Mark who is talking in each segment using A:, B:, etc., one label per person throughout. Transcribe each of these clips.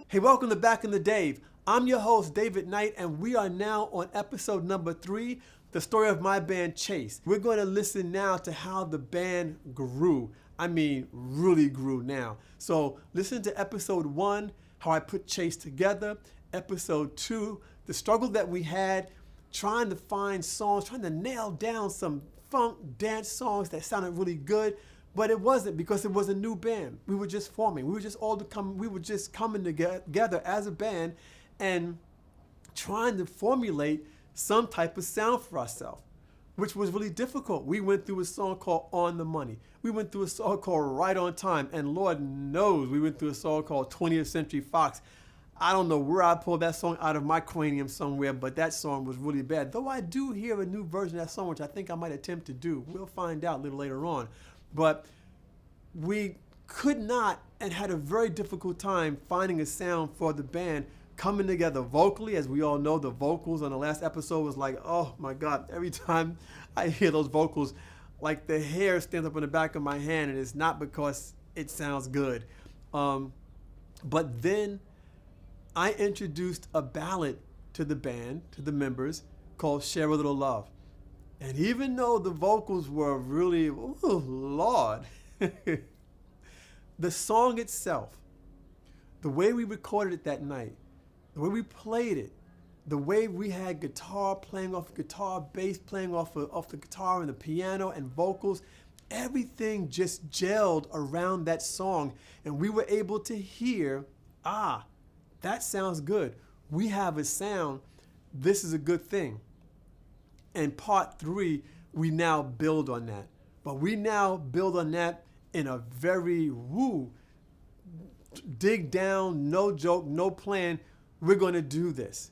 A: Hey, welcome to Back in the Dave. I'm your host, David Knight, and we are now on episode number 3, the story of my band, Chace. We're going to listen now to how the band grew. I mean, really grew now. So listen to episode 1, how I put Chace together. Episode 2, the struggle that we had trying to find songs, trying to nail down some funk dance songs that sounded really good. But it wasn't, because it was a new band. We were just forming. We were just coming together as a band and trying to formulate some type of sound for ourselves, which was really difficult. We went through a song called On the Money. We went through a song called Right on Time. And Lord knows we went through a song called 20th Century Fox. I don't know where I pulled that song out of my cranium somewhere, but that song was really bad. Though I do hear a new version of that song, which I think I might attempt to do. We'll find out a little later on. But we could not and had a very difficult time finding a sound for the band coming together vocally. As we all know, the vocals on the last episode was like, oh my God, every time I hear those vocals, like the hair stands up on the back of my hand, and it's not because it sounds good. But then I introduced a ballad to the band, to the members, called Share a Little Love. And even though the vocals were really, oh Lord, the song itself, the way we recorded it that night, the way we played it, the way we had guitar playing off guitar, bass playing off the guitar and the piano and vocals, everything just gelled around that song. And we were able to hear, that sounds good. We have a sound. This is a good thing. And part 3, we now build on that. But we now build on that in a very dig down, no joke, no plan. We're going to do this.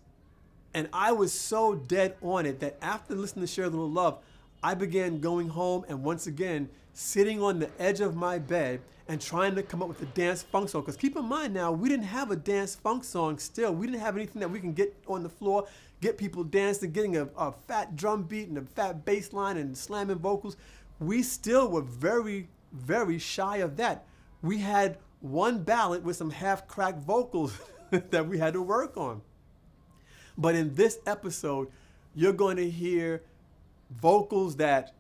A: And I was so dead on it that after listening to Share a Little Love, I began going home and once again sitting on the edge of my bed and trying to come up with a dance funk song. Because keep in mind now, we didn't have a dance funk song still. We didn't have anything that we can get on the floor, get people dancing, getting a fat drum beat and a fat bass line and slamming vocals. We still were very, very shy of that. We had one ballad with some half-cracked vocals that we had to work on. But in this episode, you're going to hear vocals that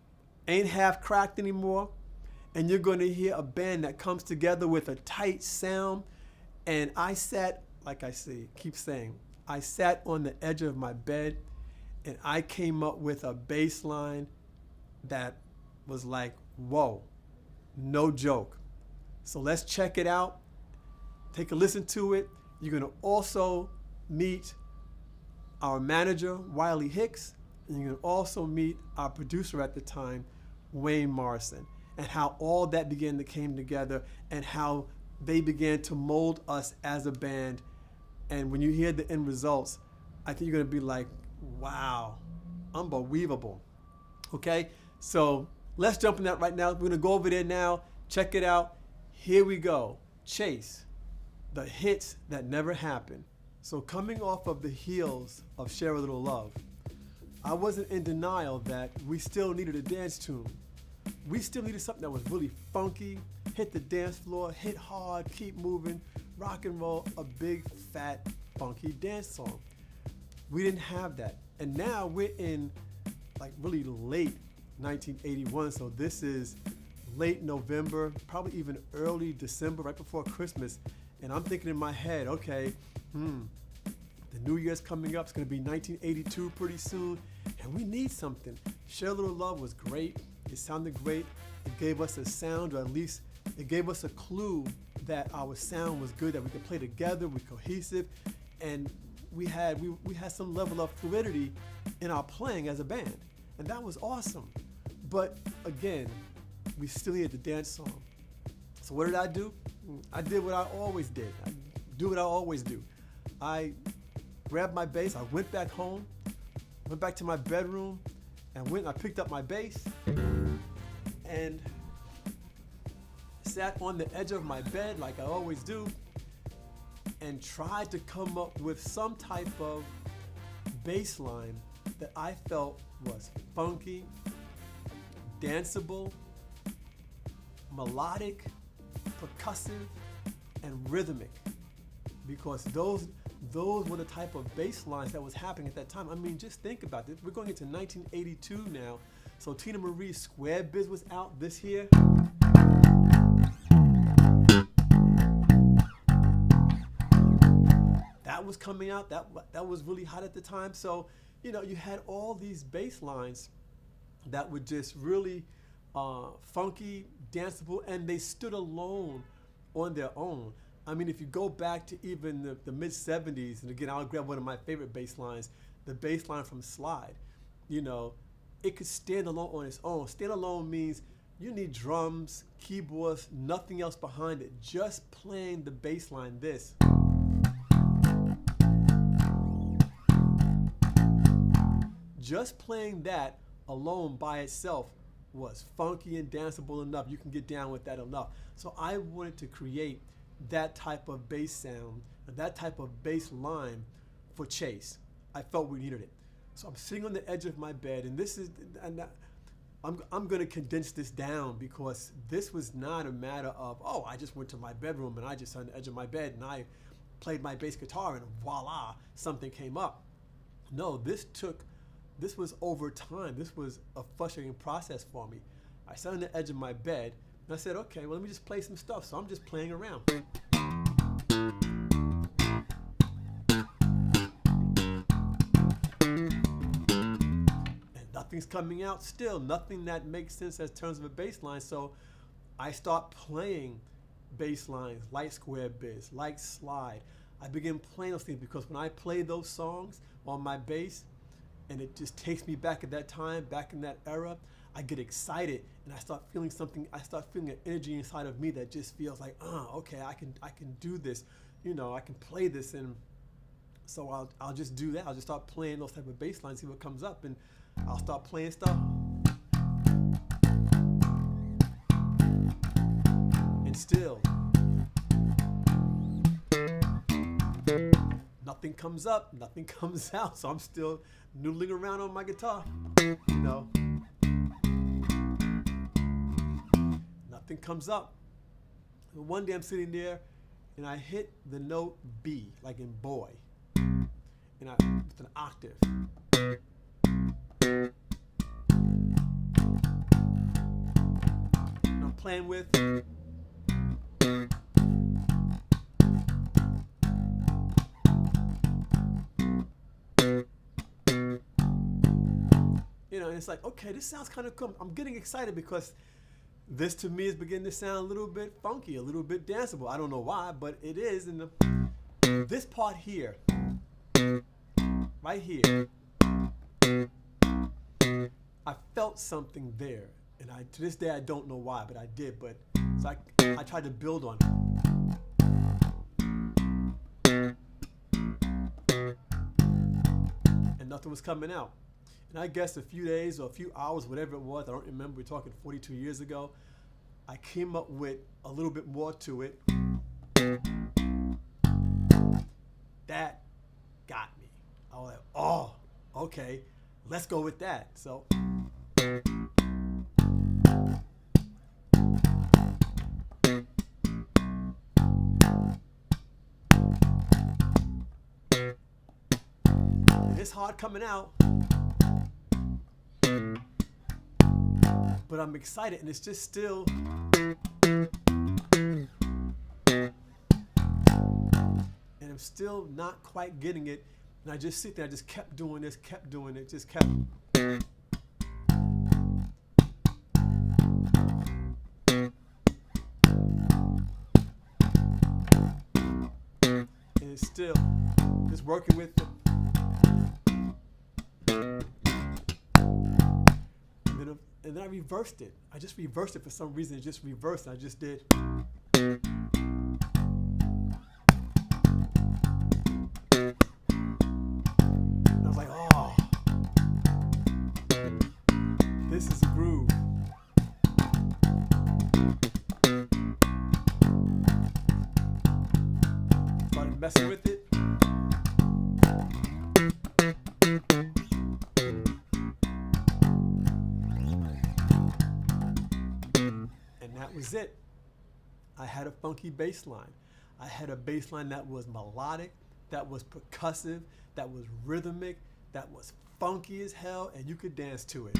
A: ain't half-cracked anymore. And you're going to hear a band that comes together with a tight sound. And I sat, like I say, keep saying, I sat on the edge of my bed and I came up with a bass line that was like, whoa, no joke. So let's check it out. Take a listen to it. You're going to also meet our manager, Wiley Hicks, and you're going to also meet our producer at the time, Wayne Morrison, and how all that began to came together and how they began to mold us as a band. And when you hear the end results, I think you're going to be like, wow, unbelievable. Okay, so let's jump in that right now. We're going to go over there now. Check it out. Here we go. Chace, the hits that never happened. So coming off of the heels of Share a Little Love, I wasn't in denial that we still needed a dance tune. We still needed something that was really funky, hit the dance floor, hit hard, keep moving, rock and roll, a big, fat, funky dance song. We didn't have that. And now we're in like really late 1981, so this is late November, probably even early December, right before Christmas. And I'm thinking in my head, okay, the New Year's coming up. It's going to be 1982 pretty soon, and we need something. Share a Little Love was great. It sounded great. It gave us a sound, or at least it gave us a clue that our sound was good, that we could play together, we're cohesive, and we had some level of fluidity in our playing as a band, and that was awesome. But again, we still needed the dance song. So what did I do? I did what I always did. I do what I always do. I grabbed my bass. I went back home, went back to my bedroom, and I picked up my bass and sat on the edge of my bed like I always do and tried to come up with some type of bass line that I felt was funky, danceable, melodic, percussive, and rhythmic. because those were the type of bass lines that was happening at that time. I mean, just think about this. We're going into 1982 now. So Tina Marie's Square Biz was out this year. That was coming out. That was really hot at the time. So, you know, you had all these bass lines that were just really funky, danceable, and they stood alone on their own. I mean, if you go back to even the mid-'70s, and again, I'll grab one of my favorite bass lines, the bass line from Slide. You know, it could stand alone on its own. Stand alone means you need drums, keyboards, nothing else behind it. Just playing the bass line, this. Just playing that alone by itself was funky and danceable enough. You can get down with that enough. So I wanted to create that type of bass sound, that type of bass line for Chace. I felt we needed it. So I'm sitting on the edge of my bed, and this is, and I'm going to condense this down because this was not a matter of, oh, I just went to my bedroom and I just sat on the edge of my bed and I played my bass guitar and voila, something came up. No, this was over time. This was a frustrating process for me. I sat on the edge of my bed and I said, okay, well, let me just play some stuff. So I'm just playing around. Nothing's coming out still, nothing that makes sense as terms of a bass line. So I start playing bass lines like Square Biz, like Slide. I begin playing those things because when I play those songs on my bass, and it just takes me back at that time, back in that era, I get excited and I start feeling something. I start feeling an energy inside of me that just feels like, okay, I can do this. You know, I can play this, and so I'll just do that. I'll just start playing those type of bass lines, see what comes up, and I'll start playing stuff. And still, nothing comes up, nothing comes out. So I'm still noodling around on my guitar, you know. Nothing comes up. And one day I'm sitting there and I hit the note B, like in boy. And with an octave. And I'm playing with. You know, and it's like, okay, this sounds kind of cool. I'm getting excited because this to me is beginning to sound a little bit funky, a little bit danceable. I don't know why, but it is. And this part here, right here, I felt something there. And to this day, I don't know why, but I did. But so I tried to build on it. And nothing was coming out. And I guess a few days or a few hours, whatever it was, I don't remember, we're talking 42 years ago, I came up with a little bit more to it. That got me. I was like, oh, okay, let's go with that. So. It's hard coming out. But I'm excited, and it's just still. And I'm still not quite getting it. And I just sit there, I just kept doing this, kept doing it, just kept. And it's still just working with it. And then I reversed it. I just reversed it for some reason. It just reversed. I just did. And I was like, oh, this is a groove. Started messing with it. That was it. I had a funky bass line. I had a bass line that was melodic, that was percussive, that was rhythmic, that was funky as hell, and you could dance to it.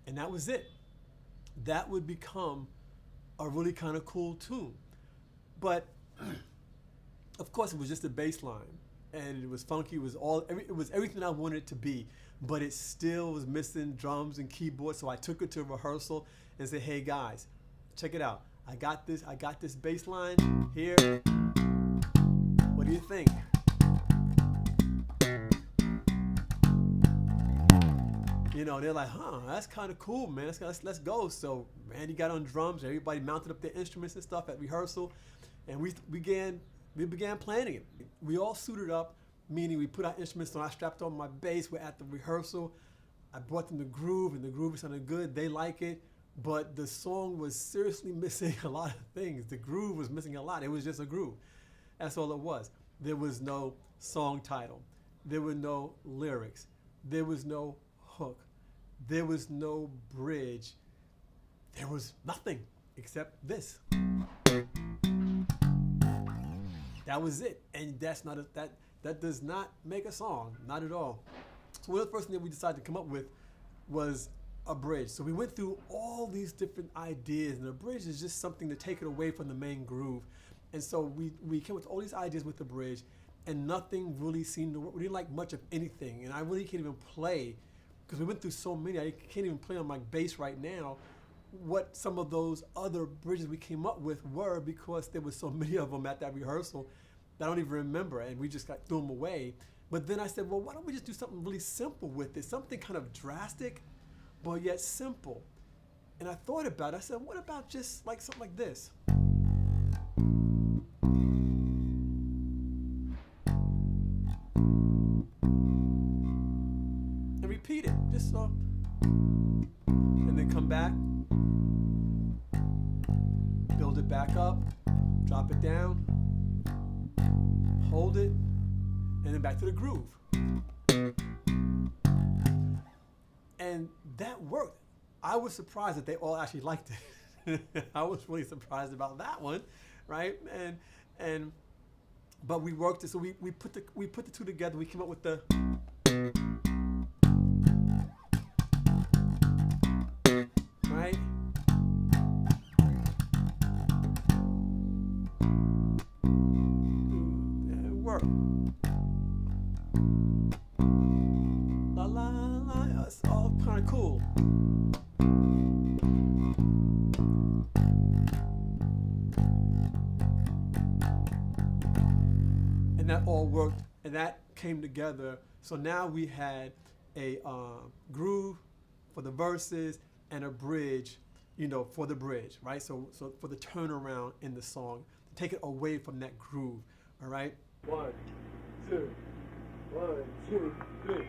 A: And that was it. That would become a really kind of cool tune. But of course, it was just a bass line, and it was funky. It was everything I wanted it to be, but it still was missing drums and keyboards. So I took it to rehearsal and said, "Hey guys, check it out. I got this bass line here. What do you think?" You know, they're like, "Huh, that's kind of cool, man. Let's go." So Randy got on drums. Everybody mounted up their instruments and stuff at rehearsal, and we began playing it. We all suited up, meaning we put our instruments on. I strapped on my bass. We're at the rehearsal. I brought them the groove, and the groove sounded good. They like it, but the song was seriously missing a lot of things. The groove was missing a lot. It was just a groove. That's all it was. There was no song title. There were no lyrics. There was no hook. There was no bridge. There was nothing except this. That was it, and that does not make a song, not at all. So one of the first things that we decided to come up with was a bridge. So we went through all these different ideas, and a bridge is just something to take it away from the main groove. And so we came up with all these ideas with the bridge, and nothing really seemed to work. We didn't like much of anything, and I really can't even play, because we went through so many. I can't even play on my bass right now what some of those other bridges we came up with were, because there were so many of them at that rehearsal that I don't even remember, and we just threw them away. But then I said, well, why don't we just do something really simple with it, something kind of drastic, but yet simple. And I thought about it. I said, what about just like something like this? And repeat it, just so. And then come back, build it back up, drop it down, hold it, and then back to the groove. And that worked. I was surprised that they all actually liked it. I was really surprised about that one, right? But we worked it. So we put the two together. We came up with the. Right? It worked. La la la. It's all kind of cool. And that all worked, and that came together. So now we had a groove for the verses and a bridge, for the bridge, right? So for the turnaround in the song, to take it away from that groove, all right? 1, 2, 1, 2, 3.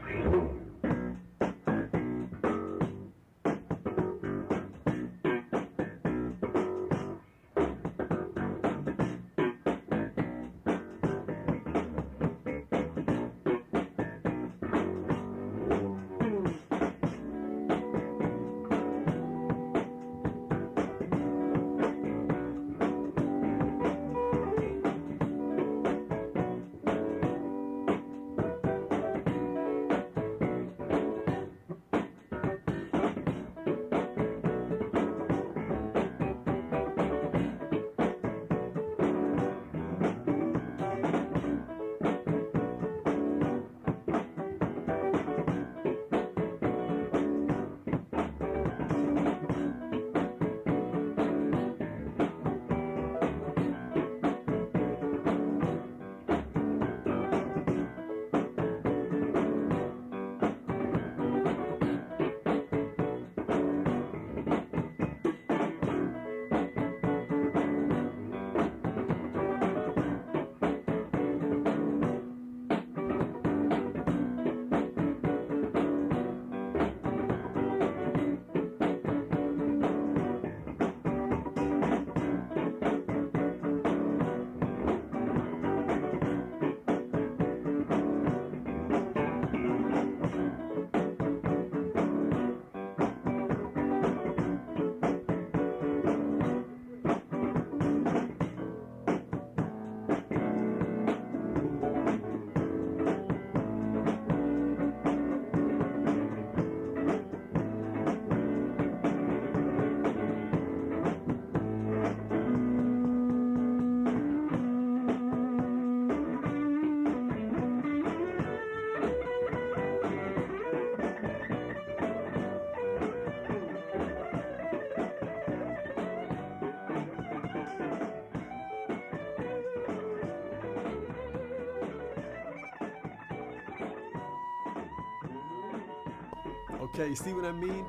A: Okay, you see what I mean?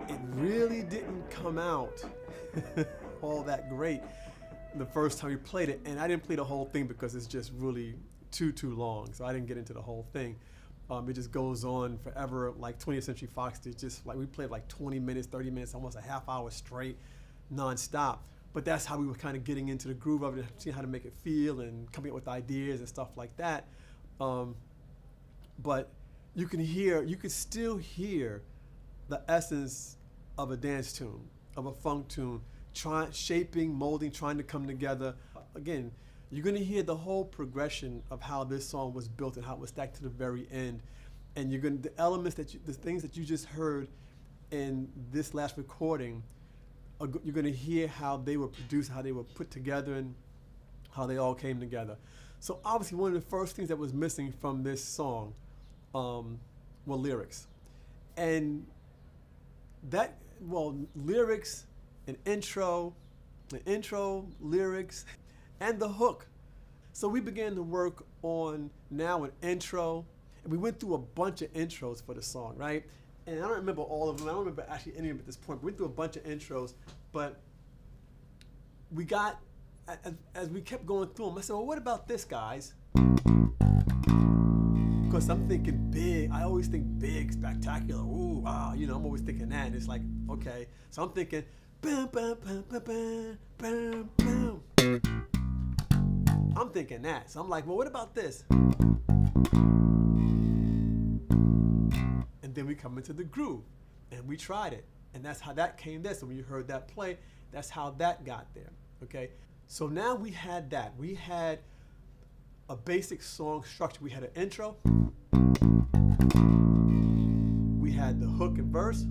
A: It really didn't come out all that great the first time we played it, and I didn't play the whole thing because it's just really too long, so I didn't get into the whole thing. It just goes on forever, like 20th Century Fox did. Just like we played like 20 minutes, 30 minutes, almost a half hour straight, nonstop. But that's how we were kind of getting into the groove of it, seeing how to make it feel and coming up with ideas and stuff like that. But you can still hear the essence of a dance tune, of a funk tune, shaping, molding, trying to come together. Again, you're gonna hear the whole progression of how this song was built and how it was stacked to the very end. And the elements the things that you just heard in this last recording, you're gonna hear how they were produced, how they were put together, and how they all came together. So obviously one of the first things that was missing from this song were lyrics. And lyrics, an intro, lyrics, and the hook. So we began to work on now an intro, and we went through a bunch of intros for the song, right? And I don't remember all of them. I don't remember actually any of them at this point. We went through a bunch of intros, but we got, as we kept going through them, I said, well, what about this, guys? Because I'm thinking big. I always think big, spectacular. Ooh, wow, I'm always thinking that. And it's like, okay. So I'm thinking, bam, bam, bam, bam, bam, bam, bam. I'm thinking that. So I'm like, well, what about this? And then we come into the groove, and we tried it. And that's how that came there. So when you heard that play, that's how that got there, okay? So now we had that. We had a basic song structure. We had an intro. We had the hook and verse.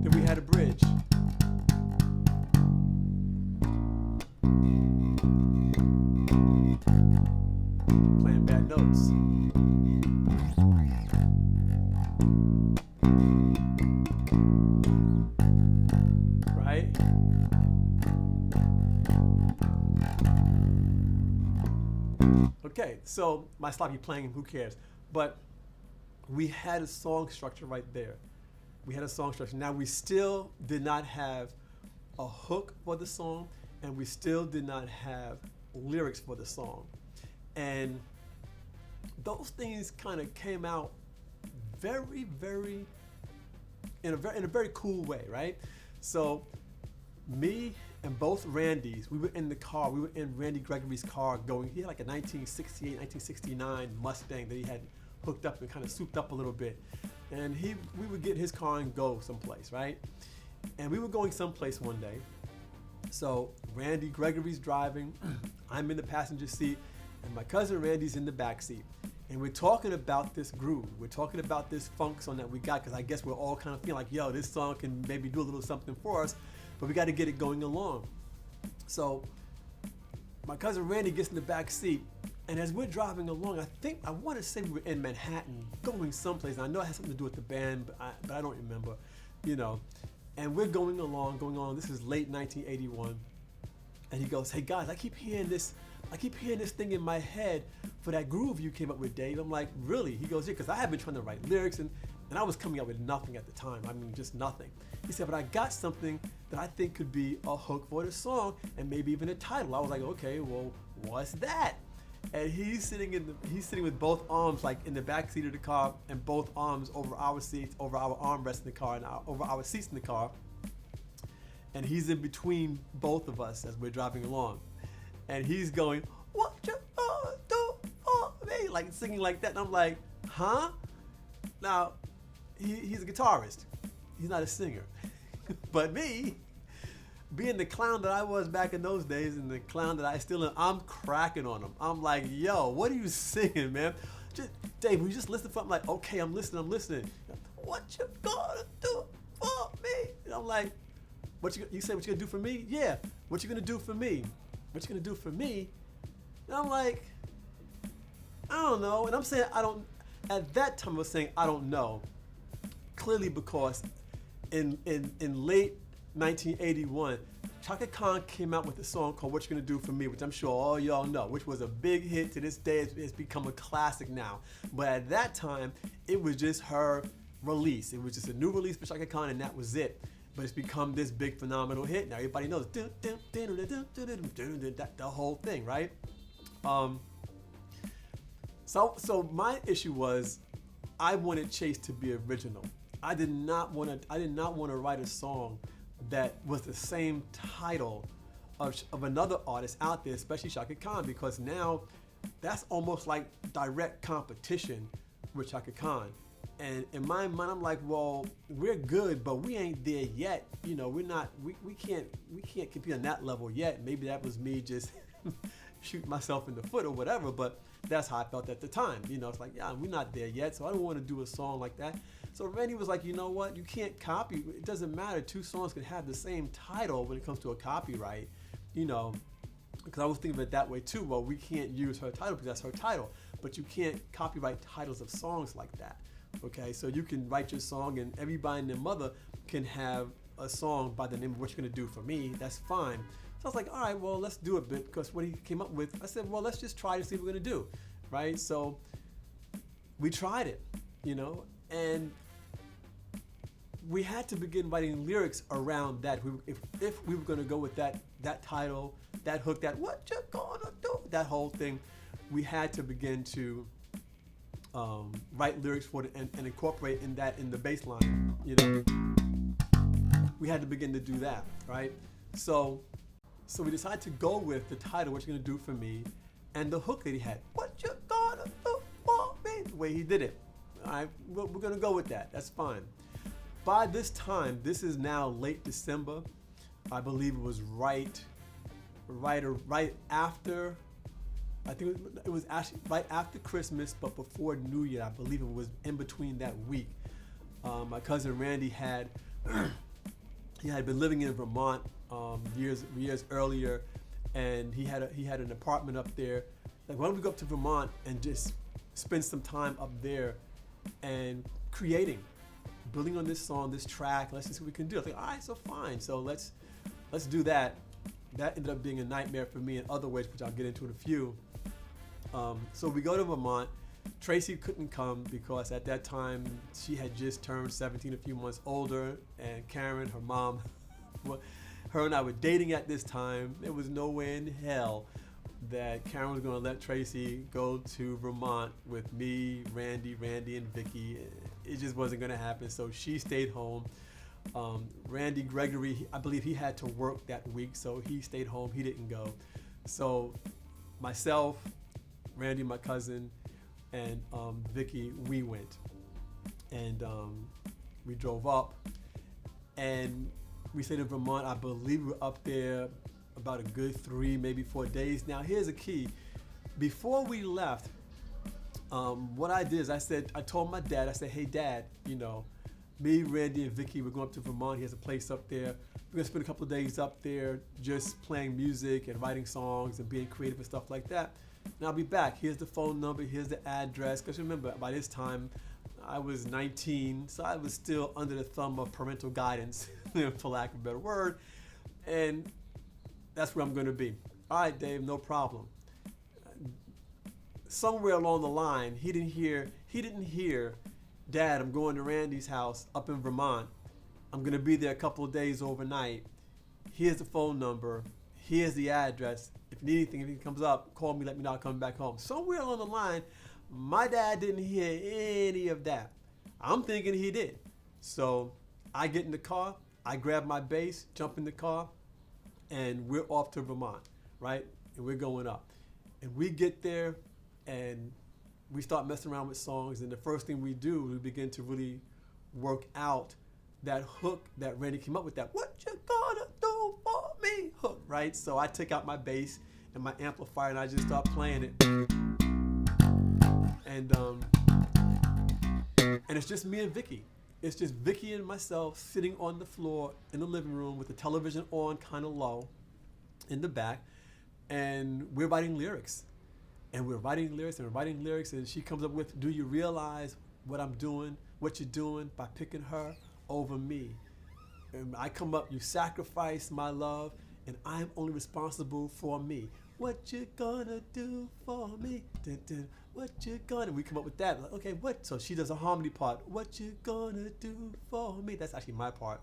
A: Then we had a bridge. Playing bad notes. Right? Okay, so my sloppy playing, who cares? But we had a song structure right there. We had a song structure. Now we still did not have a hook for the song, and we still did not have lyrics for the song. And those things kind of came out very, very, in a very cool way, right? So me and both Randys, we were in the car. We were in Randy Gregory's car going. He had like a 1968, 1969 Mustang that he had hooked up and kind of souped up a little bit. And we would get his car and go someplace, right? And we were going someplace one day. So Randy Gregory's driving. I'm in the passenger seat, and my cousin Randy's in the back seat. And we're talking about this groove. We're talking about this funk song that we got, because I guess we're all kind of feeling like, yo, this song can maybe do a little something for us, but we got to get it going along. So my cousin Randy gets in the back seat, and as we're driving along, I want to say we were in Manhattan, going someplace. And I know it has something to do with the band, but I don't remember, And we're going along. This is late 1981. And he goes, hey guys, I keep hearing this thing in my head for that groove you came up with, Dave. I'm like, really? He goes, yeah, because I had been trying to write lyrics, and I was coming up with nothing at the time. I mean, just nothing. He said, but I got something that I think could be a hook for the song, and maybe even a title. I was like, okay, well, what's that? And he's sitting with both arms like in the back seat of the car, and both arms over our seats, over our armrests in the car, and over our seats in the car. And he's in between both of us as we're driving along. And he's going, what you gonna do for me? Like singing like that. And I'm like, huh? Now, he's a guitarist. He's not a singer. But me, being the clown that I was back in those days, and the clown that I still am, I'm cracking on him. I'm like, yo, what are you singing, man? Dave, will you just listen for? I'm like, okay, I'm listening. What you gonna do for me? And I'm like, you say what you gonna do for me? Yeah. What you gonna do for me? What you gonna do for me? And I'm like, I don't know. And I'm saying at that time I was saying I don't know. Clearly because in late 1981, Chaka Khan came out with a song called What You Gonna Do For Me, which I'm sure all y'all know, which was a big hit. To this day, it's become a classic now. But at that time, it was just her release. It was just a new release for Chaka Khan, and that was it. But it's become this big phenomenal hit. Now everybody knows the whole thing, right? So my issue was, I wanted Chace to be original. I did not want to write a song that was the same title of another artist out there, especially Chaka Khan, because now that's almost like direct competition with Chaka Khan. And in my mind, I'm like, well, we're good, but we ain't there yet. You know, we can't compete on that level yet. Maybe that was me just shooting myself in the foot or whatever, but that's how I felt at the time. You know, it's like, yeah, we're not there yet, so I don't want to do a song like that. So Randy was like, you know what? You can't copy. It doesn't matter. Two songs can have the same title when it comes to a copyright, you know, because I was thinking of it that way too. Well, we can't use her title because that's her title, but you can't copyright titles of songs like that. Okay, so you can write your song and everybody and their mother can have a song by the name of What You're Gonna Do For Me. That's fine. So I was like, all right, well, let's do it, because what he came up with, I said, well, let's just try to see what we're gonna do, right? So we tried it, you know, and we had to begin writing lyrics around that. If we were gonna go with that title, that hook, that what you gonna do, that whole thing, we had to begin to write lyrics for it and incorporate in the bass line, you know. We had to begin to do that, right? So we decided to go with the title, What You Gonna Do For Me, and the hook that he had, what you gonna do for me, the way he did it. All right, we're gonna go with that. That's fine. By this time, this is now late December. I believe it was right after. I think it was actually right after Christmas, but before New Year. I believe it was in between that week. My cousin Randy had been living in Vermont years earlier, and he had an apartment up there. Like, why don't we go up to Vermont and just spend some time up there and building on this song, this track. Let's see what we can do. I think, all right, so fine. So let's do that. That ended up being a nightmare for me in other ways, which I'll get into in a few. So we go to Vermont. Tracy couldn't come because at that time she had just turned 17, a few months older, and Karen, her mom, her and I were dating at this time. There was no way in hell that Karen was going to let Tracy go to Vermont with me, Randy, and Vicky. It just wasn't going to happen. So she stayed home. Randy Gregory, I believe he had to work that week, so he stayed home. He didn't go. So myself, Randy, my cousin, and Vicky, we went. And we drove up, and we stayed in Vermont. I believe we were up there about a good 3, maybe 4 days. Now, here's a key. Before we left, what I did is I told my dad, I said, hey, Dad, you know, me, Randy, and Vicky, we're going up to Vermont. He has a place up there. We're going to spend a couple of days up there just playing music and writing songs and being creative and stuff like that. And I'll be back. Here's the phone number. Here's the address. Because remember, by this time, I was 19, so I was still under the thumb of parental guidance, for lack of a better word. And that's where I'm going to be. All right, Dave, no problem. Somewhere along the line, he didn't hear, Dad, I'm going to Randy's house up in Vermont. I'm going to be there a couple of days overnight. Here's the phone number. Here's the address. If you need anything, if it comes up, call me, let me know I'm coming back home. Somewhere along the line, my dad didn't hear any of that. I'm thinking he did. So I get in the car, I grab my bass, jump in the car, and we're off to Vermont, right? And we're going up. And we get there, and we start messing around with songs, and the first thing we do, we begin to really work out that hook that Randy came up with, that what you gonna do for me hook, right? So I take out my bass and my amplifier, and I just start playing it. And it's just me and Vicky. It's just Vicky and myself sitting on the floor in the living room with the television on kind of low in the back, and we're writing lyrics. And we're writing lyrics, and she comes up with, do you realize what I'm doing, what you're doing by picking her over me? And I come up, you sacrifice my love and I'm only responsible for me. What you gonna do for me? Dun, dun, what you gonna? We come up with that. Like, okay, what? So she does a harmony part. What you gonna do for me? That's actually my part.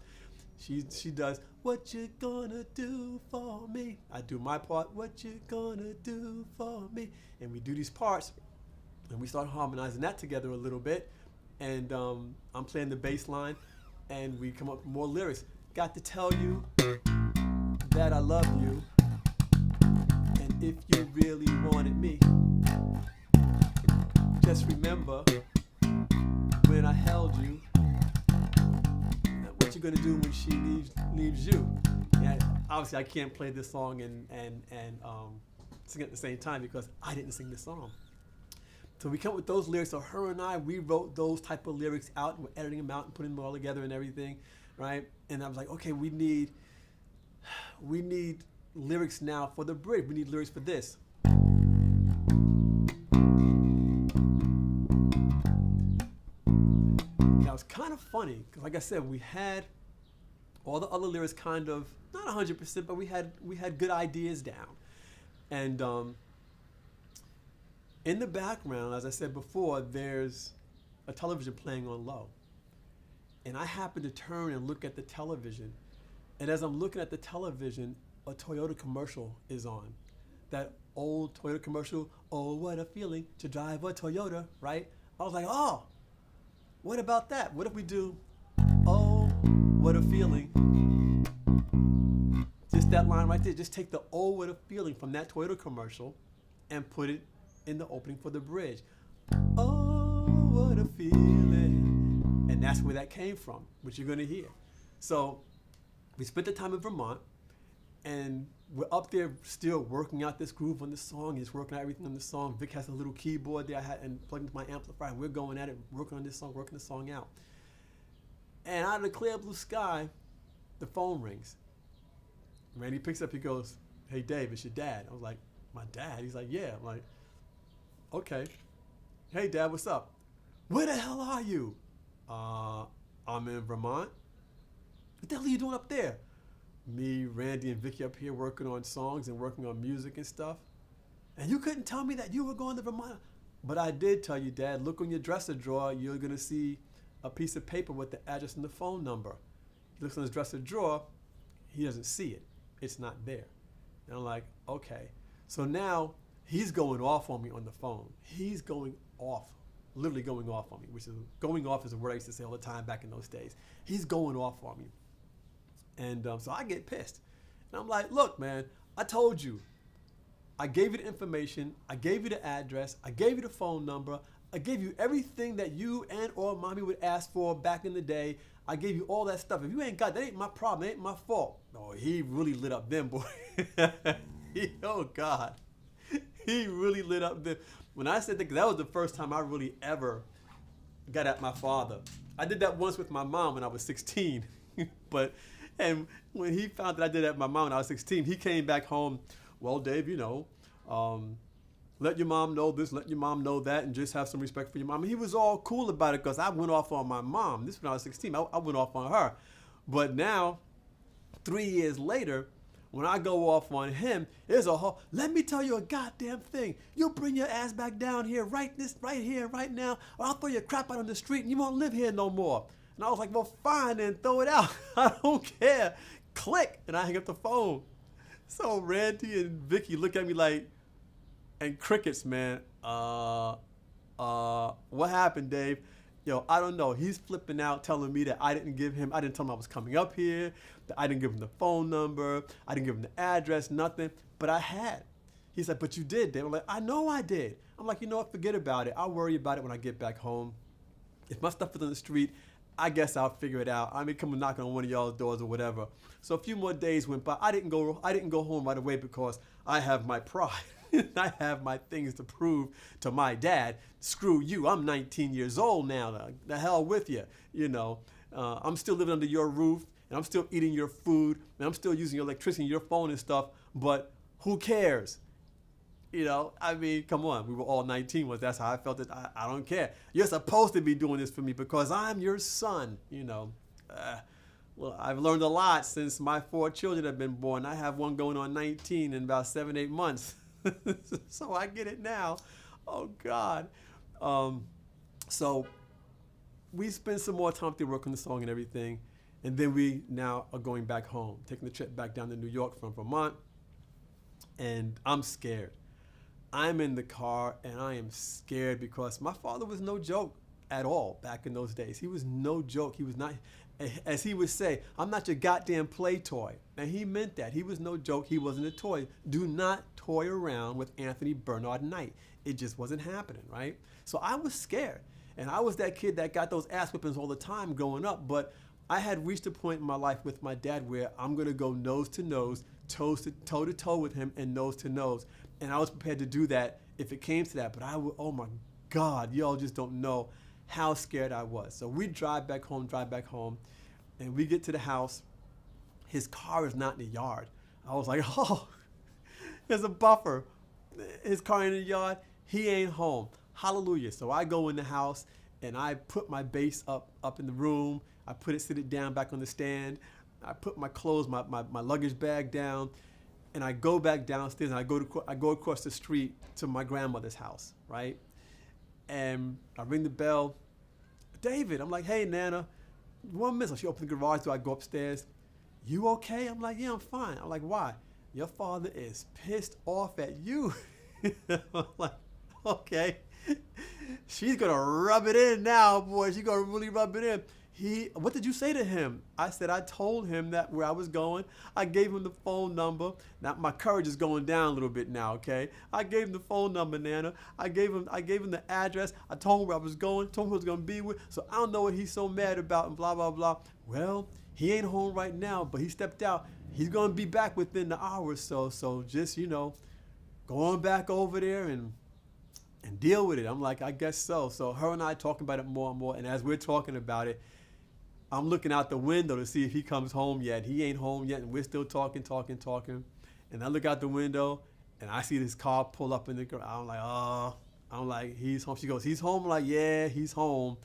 A: She does. What you gonna do for me? I do my part. What you gonna do for me? And we do these parts, and we start harmonizing that together a little bit. And I'm playing the bass line, and we come up with more lyrics. Got to tell you that I love you. If you really wanted me, just remember when I held you. What you gonna do when she leaves you? Yeah, obviously I can't play this song and sing at the same time because I didn't sing the song. So we come up with those lyrics. So her and I, we wrote those type of lyrics out, and we're editing them out and putting them all together and everything, right? And I was like, okay, we need lyrics now for the bridge. We need lyrics for this. Now it's kind of funny because, like I said, we had all the other lyrics kind of not 100%, but we had good ideas down. And in the background, as I said before, there's a television playing on low, and I happen to turn and look at the television, and as I'm looking at the television, a Toyota commercial is on. That old Toyota commercial, oh, what a feeling to drive a Toyota, right? I was like, oh, what about that? What if we do, oh, what a feeling. Just that line right there. Just take the oh, what a feeling from that Toyota commercial and put it in the opening for the bridge. Oh, what a feeling. And that's where that came from, which you're going to hear. So we spent the time in Vermont, and we're up there still working out this groove on the song. He's working out everything on the song. Vic has a little keyboard there I had and plugged into my amplifier. And we're going at it, working on this song, working the song out. And out of the clear blue sky, the phone rings. Randy picks up, he goes, hey Dave, it's your dad. I was like, my dad? He's like, yeah. I'm like, okay. Hey Dad, what's up? Where the hell are you? I'm in Vermont. What the hell are you doing up there? Me, Randy, and Vicky up here working on songs and working on music and stuff. And you couldn't tell me that you were going to Vermont. But I did tell you, Dad, look on your dresser drawer. You're going to see a piece of paper with the address and the phone number. He looks on his dresser drawer. He doesn't see it. It's not there. And I'm like, okay. So now he's going off on me on the phone. He's going off, literally going off on me, which is, going off is a word I used to say all the time back in those days. He's going off on me. And so I get pissed. And I'm like, look, man, I told you. I gave you the information. I gave you the address. I gave you the phone number. I gave you everything that you and or mommy would ask for back in the day. I gave you all that stuff. If you ain't got that, ain't my problem. It ain't my fault. Oh, he really lit up them, boy. Oh, God. He really lit up them. When I said that was the first time I really ever got at my father. I did that once with my mom when I was 16. And when he found that I did that with my mom when I was 16, he came back home, well, Dave, you know, let your mom know this, let your mom know that, and just have some respect for your mom. And he was all cool about it because I went off on my mom. This was when I was 16. I went off on her. But now, 3 years later, when I go off on him, there's a whole, let me tell you a goddamn thing. You'll bring your ass back down here right here, right now, or I'll throw your crap out on the street and you won't live here no more. And I was like, well, fine, then throw it out. I don't care. Click. And I hang up the phone. So Randy and Vicky look at me like, and crickets, man. What happened, Dave? Yo, I don't know. He's flipping out, telling me that I didn't tell him I was coming up here, that I didn't give him the phone number, I didn't give him the address, nothing. But I had. He's like, but you did, Dave. I'm like, I know I did. I'm like, you know what? Forget about it. I'll worry about it when I get back home. If my stuff is on the street, I guess I'll figure it out. I may come and knock on one of y'all's doors or whatever. So a few more days went by. I didn't go home right away because I have my pride. I have my things to prove to my dad. Screw you. I'm 19 years old now. The hell with you. You know, I'm still living under your roof, and I'm still eating your food, and I'm still using your electricity, your phone and stuff. But who cares? You know, I mean, come on. We were all 19 once. That's how I felt. I don't care. You're supposed to be doing this for me because I'm your son, you know. Well, I've learned a lot since my 4 children have been born. I have one going on 19 in about 7, 8 months. So I get it now. Oh God. Um, so we spend some more time to work on the song and everything. And then we now are going back home, taking the trip back down to New York from Vermont. And I'm scared. I'm in the car and I am scared because my father was no joke at all back in those days. He was no joke. He was not, as he would say, I'm not your goddamn play toy. And he meant that. He was no joke. He wasn't a toy. Do not toy around with Anthony Bernard Knight. It just wasn't happening, right? So I was scared. And I was that kid that got those ass whippings all the time growing up. But I had reached a point in my life with my dad where I'm going to go nose to nose, toe to toe with him, and nose to nose. And I was prepared to do that if it came to that. But I would, oh my God, y'all just don't know how scared I was. So we drive back home, and we get to the house. His car is not in the yard. I was like, oh, there's a buffer. His car in the yard, he ain't home. Hallelujah. So I go in the house and I put my bass up in the room. I sit it down back on the stand. I put my clothes, my luggage bag down, and I go back downstairs and I go across the street to my grandmother's house, right? And I ring the bell. David, I'm like, hey, Nana, 1 minute. So she opens the garage door. I go upstairs. You okay? I'm like, yeah, I'm fine. I'm like, why? Your father is pissed off at you. I'm like, okay. She's going to rub it in now, boy. She's going to really rub it in. What did you say to him? I said, I told him that where I was going. I gave him the phone number. Now my courage is going down a little bit now, okay? I gave him the phone number, Nana. I gave him the address. I told him where I was going, told him who I was going to be with. So I don't know what he's so mad about and blah, blah, blah. Well, he ain't home right now, but he stepped out. He's going to be back within the hour or so. So just, go on back over there and deal with it. I'm like, I guess so. So her and I talking about it more and more. And as we're talking about it, I'm looking out the window to see if he comes home yet. He ain't home yet, and we're still talking. And I look out the window, and I see this car pull up in the garage. I'm like, oh. I'm like, he's home. She goes, he's home? I'm like, yeah, he's home.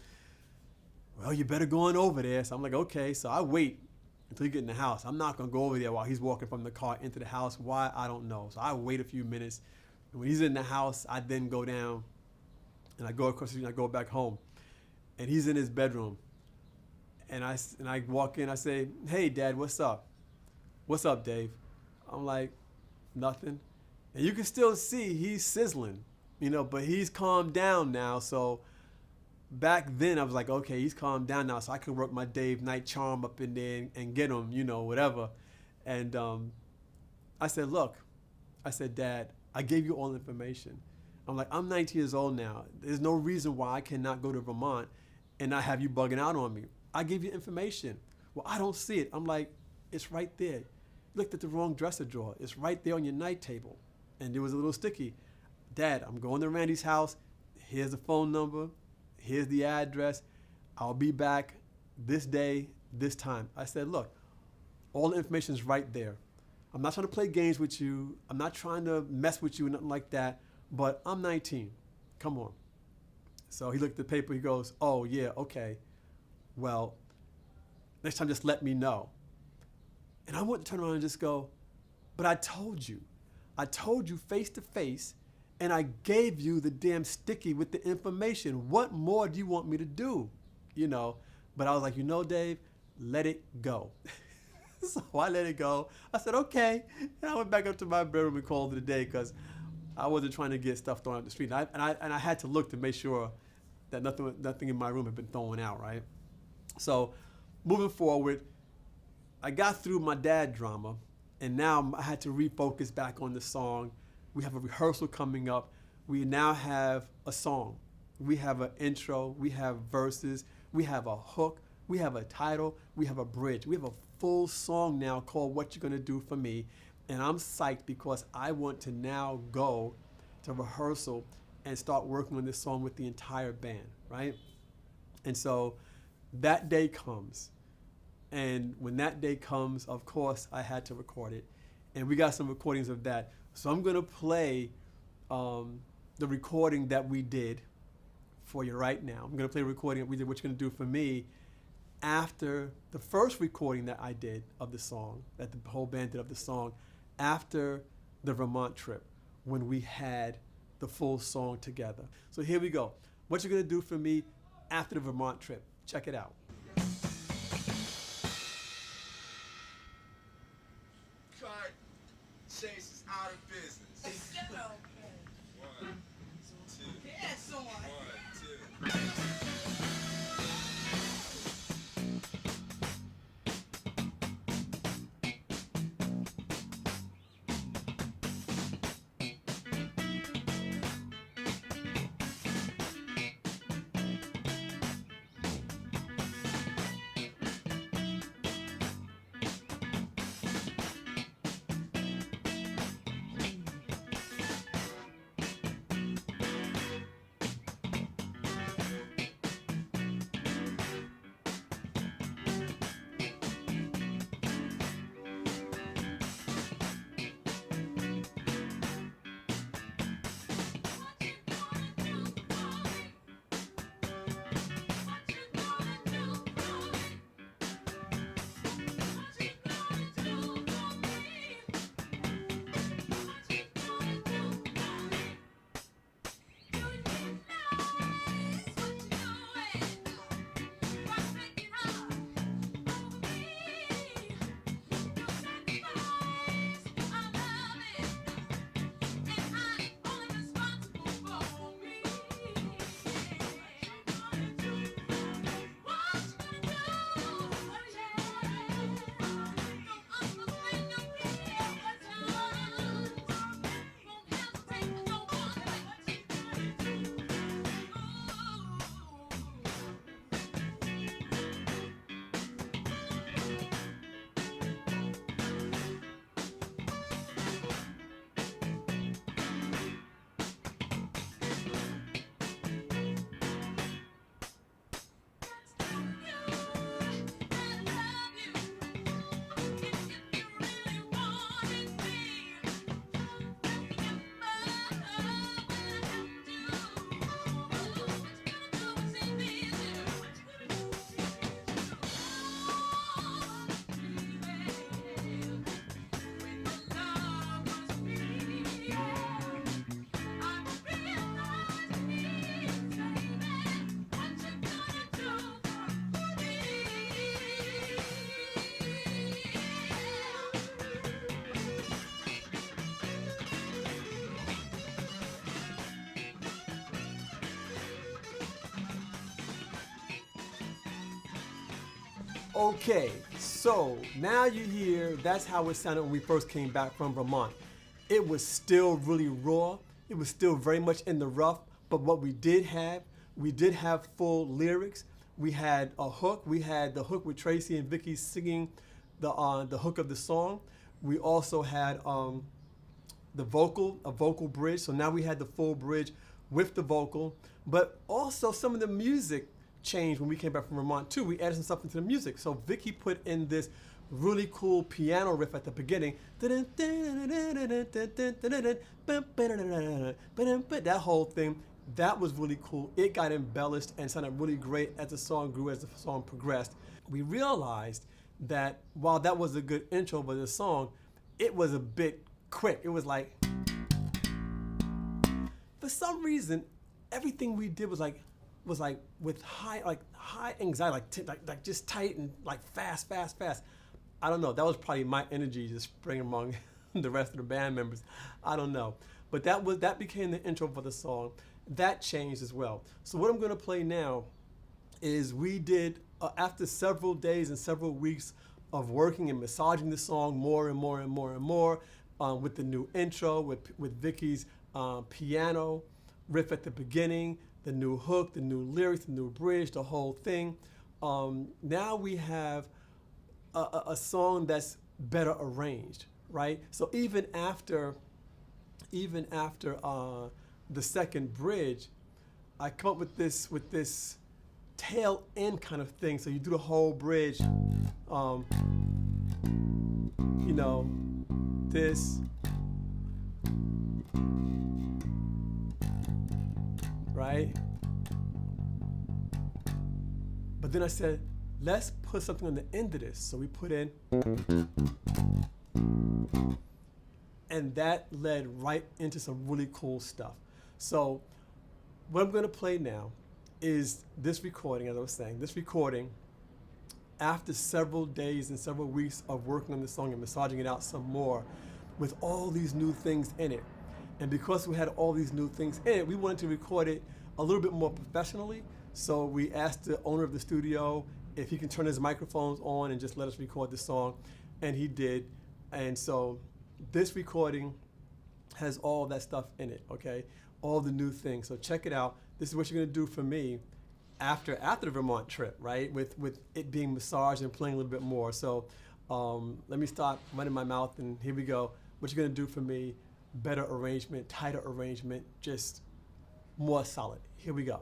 A: Well, you better go on over there. So I'm like, okay. So I wait until you get in the house. I'm not going to go over there while he's walking from the car into the house. Why? I don't know. So I wait a few minutes. And when he's in the house, I then go down, and I go across the street, and I go back home. And he's in his bedroom. And I walk in, I say, hey, Dad, what's up? What's up, Dave? I'm like, nothing. And you can still see he's sizzling, but he's calmed down now. So back then I was like, okay, he's calmed down now. So I can work my Dave Night charm up in there and get him, whatever. And I said, look, Dad, I gave you all the information. I'm like, I'm 19 years old now. There's no reason why I cannot go to Vermont and not have you bugging out on me. I gave you information. Well, I don't see it. I'm like, it's right there. You looked at the wrong dresser drawer. It's right there on your night table. And there was a little sticky. Dad, I'm going to Randy's house. Here's the phone number. Here's the address. I'll be back this day, this time. I said, look, all the information is right there. I'm not trying to play games with you. I'm not trying to mess with you or nothing like that. But I'm 19. Come on. So he looked at the paper. He goes, oh, yeah, okay. Well, next time just let me know. And I wouldn't turn around and just go, but I told you face to face, and I gave you the damn sticky with the information. What more do you want me to do? But I was like, Dave, let it go. So I let it go. I said, okay. And I went back up to my bedroom and called it a day because I wasn't trying to get stuff thrown out the street. And I had to look to make sure that nothing in my room had been thrown out, right? So moving forward, I got through my dad drama, and now I had to refocus back on the song. We have a rehearsal coming up. We now have a song. We have an intro. We have verses. We have a hook. We have a title. We have a bridge. We have a full song now called What You're Gonna Do For Me. And I'm psyched because I want to now go to rehearsal and start working on this song with the entire band, right? And so that day comes. And when that day comes, of course, I had to record it. And we got some recordings of that. So I'm going to play the recording that we did for you right now. I'm going to play a recording that we did, What You're Gonna Do For Me. after the first recording that I did of the song, that the whole band did of the song, after the Vermont trip, when we had the full song together. So here we go. What you're gonna do for me after the Vermont trip. Check it out.
B: Cut. Chace is out of business.
C: Shut up.
B: 1, 2.
C: Yes, on.
B: 1, 2.
A: Okay, so now you hear that's how it sounded when we first came back from Vermont. It was still really raw. It was still very much in the rough, but what we did have full lyrics. We had a hook. We had the hook with Tracy and Vicky singing the hook of the song. We also had a vocal bridge. So now we had the full bridge with the vocal, but also some of the music changed when we came back from Vermont too. We added some stuff into the music. So Vicky put in this really cool piano riff at the beginning. That whole thing, that was really cool. It got embellished and sounded really great as the song grew, as the song progressed. We realized that while that was a good intro for the song, it was a bit quick. It was like, for some reason, everything we did was like with high anxiety, like just tight and like fast. I don't know. That was probably my energy just spraying among the rest of the band members. I don't know. But that became the intro for the song. That changed as well. So what I'm gonna play now is we did, after several days and several weeks of working and massaging the song more and more, with the new intro, with Vicky's piano riff at the beginning, the new hook, the new lyrics, the new bridge, the whole thing. Now we have a song that's better arranged, right? So even after the second bridge, I come up with this tail end kind of thing. So you do the whole bridge, you know, this, right? But then I said, let's put something on the end of this. So we put in, and that led right into some really cool stuff. So what I'm going to play now is this recording, as I was saying, this recording after several days and several weeks of working on the song and massaging it out some more with all these new things in it. And because we had all these new things in it, we wanted to record it a little bit more professionally. So we asked the owner of the studio if he can turn his microphones on and just let us record the song. And he did. And so this recording has all that stuff in it, okay? All the new things. So check it out. This is what you're gonna do for me after the Vermont trip, right? With it being massaged and playing a little bit more. So let me stop running my mouth, and here we go. What you're gonna do for me, better arrangement, tighter arrangement, just more solid. Here we go.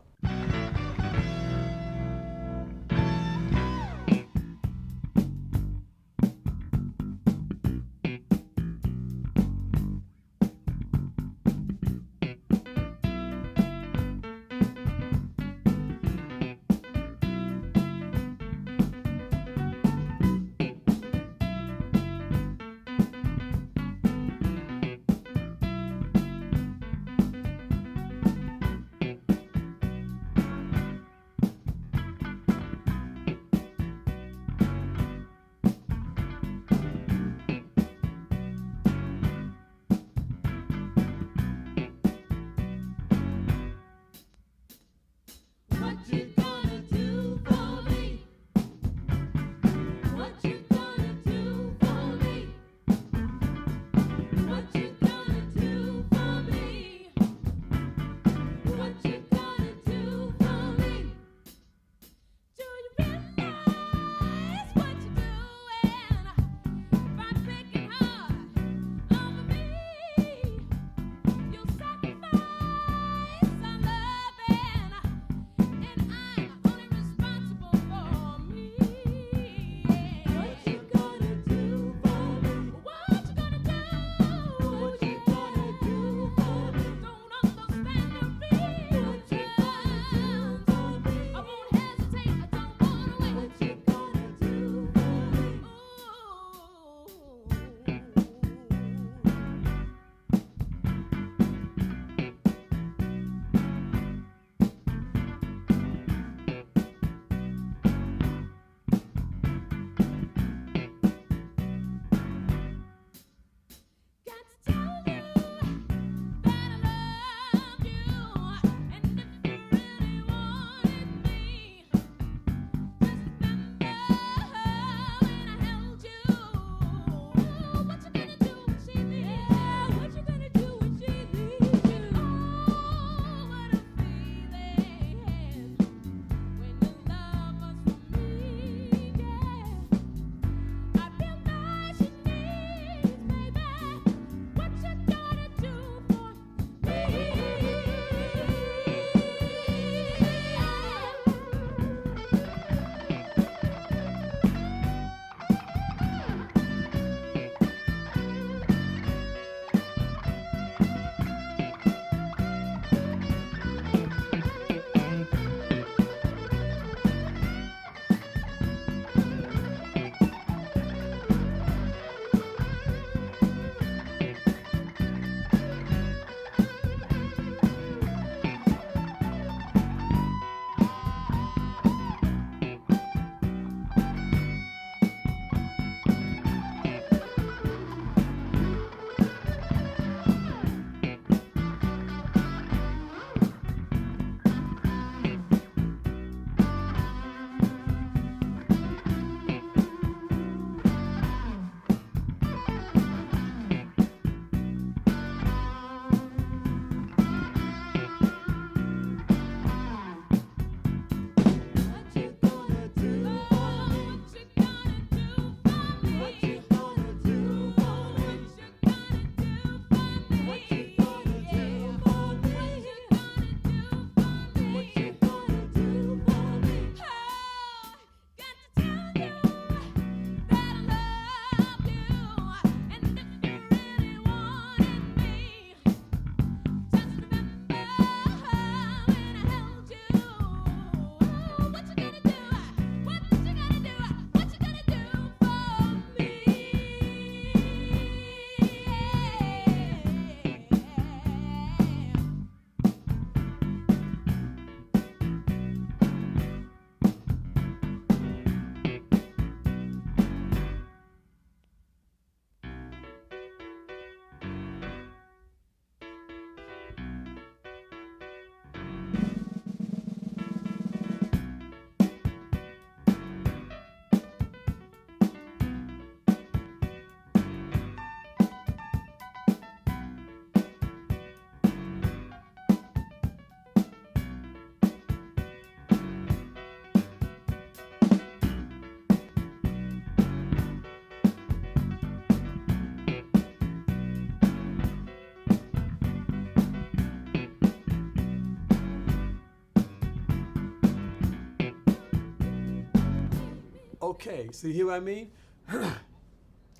A: okay, so you hear what I mean?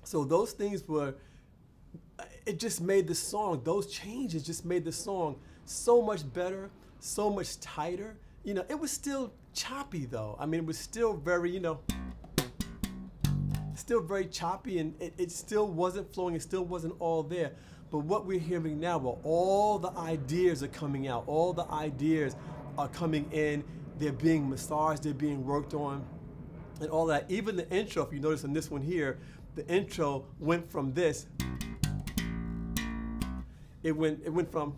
A: So those things were, it just made the song, those changes just made the song so much better, so much tighter. You know, it was still choppy though. I mean, it was still very, you know, still very choppy, and it still wasn't flowing, it still wasn't all there. But what we're hearing now, well, all the ideas are coming out, all the ideas are coming in, they're being massaged, they're being worked on, and all that. Even the intro, if you notice in this one here, the intro went from this, it went from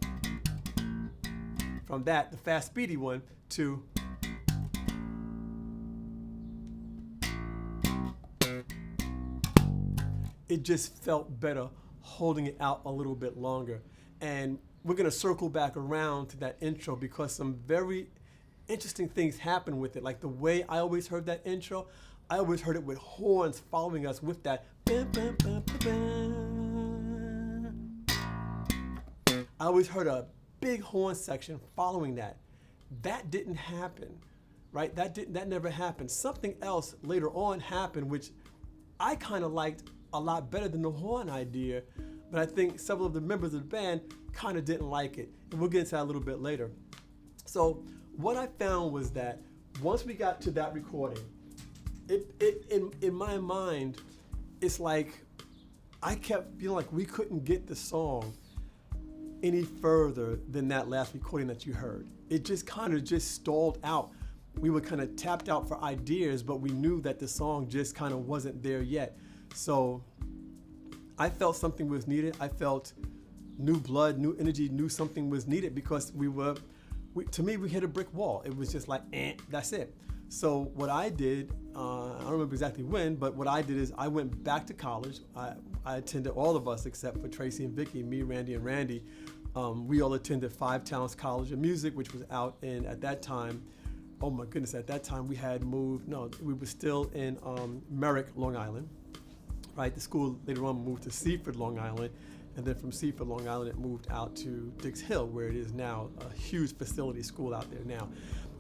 A: that, the fast speedy one, to it just felt better holding it out a little bit longer. And we're gonna circle back around to that intro because some very interesting things happen with it. Like the way I always heard that intro, I always heard it with horns following us with that. I always heard a big horn section following that. That didn't happen, right? That never happened. Something else later on happened, which I kind of liked a lot better than the horn idea, but I think several of the members of the band kind of didn't like it. And we'll get into that a little bit later. So what I found was that once we got to that recording, in my mind, it's like I kept feeling like we couldn't get the song any further than that last recording that you heard. It just kind of just stalled out. We were kind of tapped out for ideas, but we knew that the song just kind of wasn't there yet. So I felt something was needed. I felt new blood, new energy, knew something was needed because to me, we hit a brick wall. It was just like, that's it. So what I did, I don't remember exactly when, but what I did is I went back to college. I attended, all of us except for Tracy and Vicky, me, Randy, and Randy. We all attended Five Towns College of Music, which was out in, at that time, oh my goodness, at that time we had moved, no, we were still in Merrick, Long Island. Right, the school later on moved to Seaford, Long Island, and then from Seaford, Long Island, it moved out to Dix Hill, where it is now a huge facility school out there now.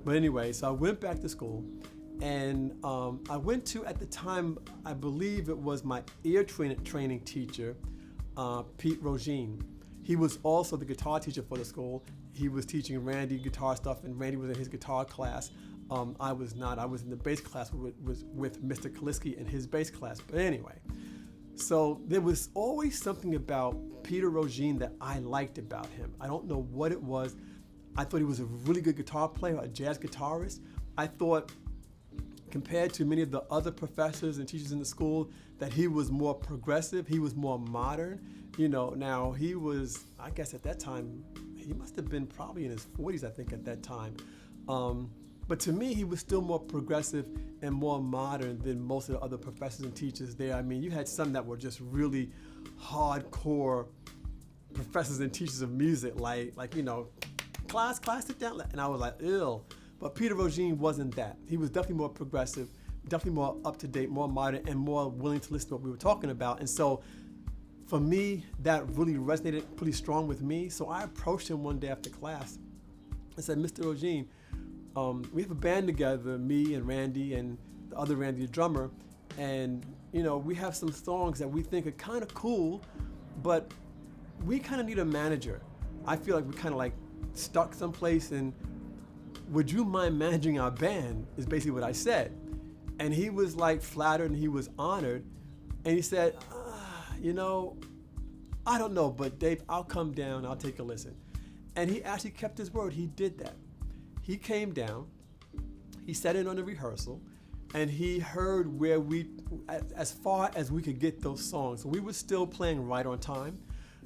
A: But anyway, so I went back to school, and I went to, at the time, I believe it was my ear training teacher, Pt3. He was also the guitar teacher for the school. He was teaching Randy guitar stuff, and Randy was in his guitar class. I was not. I was in the bass class with Mr. Kaliski in his bass class. But anyway, so there was always something about Pt3 that I liked about him. I don't know what it was. I thought he was a really good guitar player, a jazz guitarist. I thought, compared to many of the other professors and teachers in the school, that he was more progressive. He was more modern. You know, now he was, I guess at that time, he must have been probably in his 40s, I think, at that time. But to me, he was still more progressive and more modern than most of the other professors and teachers there. I mean, you had some that were just really hardcore professors and teachers of music, like you know, class, sit down. And I was like, ew. But Pt3 wasn't that. He was definitely more progressive, definitely more up-to-date, more modern, and more willing to listen to what we were talking about. And so for me, that really resonated pretty strong with me. So I approached him one day after class. I said, Mr. Ogene, we have a band together, me and Randy and the other Randy, the drummer, and you know, we have some songs that we think are kind of cool, but we kind of need a manager. I feel like we're kind of like stuck someplace, and would you mind managing our band, is basically what I said. And he was like flattered and he was honored, and he said, you know, I don't know, but Dave, I'll come down, I'll take a listen. And he actually kept his word. He did that. He came down, he sat in on the rehearsal, and he heard where as far as we could get those songs. So we were still playing Right on Time.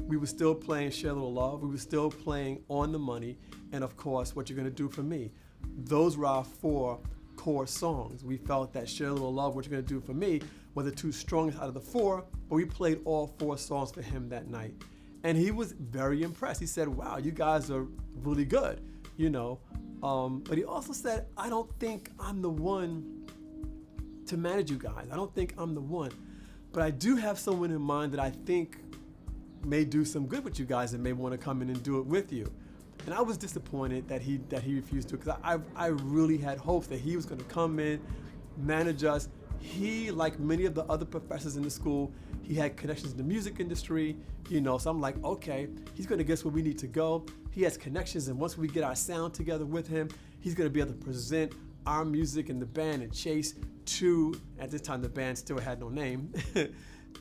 A: We were still playing Share a Little Love. We were still playing On the Money. And of course, What You're Gonna Do for Me. Those were our 4 core songs. We felt that Share a Little Love, What You're Gonna Do for Me were the 2 strongest out of the 4, but we played all 4 songs for him that night. And he was very impressed. He said, wow, you guys are really good, you know. But he also said, I don't think I'm the one to manage you guys. I don't think I'm the one. But I do have someone in mind that I think may do some good with you guys and may want to come in and do it with you. And I was disappointed that he refused to, because I really had hopes that he was going to come in, manage us. he, like many of the other professors in the school, he had connections in the music industry, so I'm like, okay, he's gonna get us where we need to go. He has connections, and once we get our sound together with him, he's gonna be able to present our music and the band and Chace to, at this time the band still had no name,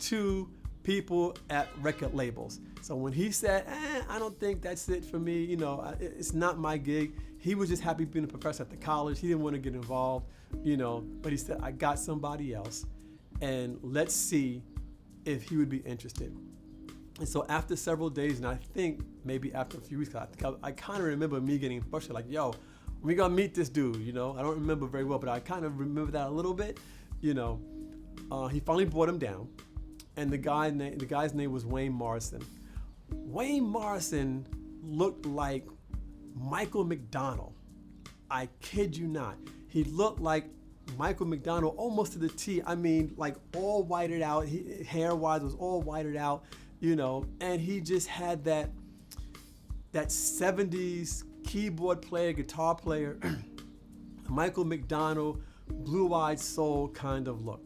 A: to people at record labels. So when he said, I don't think that's it for me, it's not my gig, he was just happy being a professor at the college. He didn't want to get involved, but he said, I got somebody else, and let's see if he would be interested. And so after several days, and I think maybe after a few weeks, I kind of remember me getting frustrated, like, yo, we gonna meet this dude, I don't remember very well, but I kind of remember that a little bit, He finally brought him down, and the guy's name was Wayne Morrison. Wayne Morrison looked like Michael McDonald. I kid you not. He looked like Michael McDonald almost to the T. I mean, like all whited out, hair-wise was all whited out, and he just had that 70s keyboard player, guitar player, Michael McDonald, blue-eyed soul kind of look.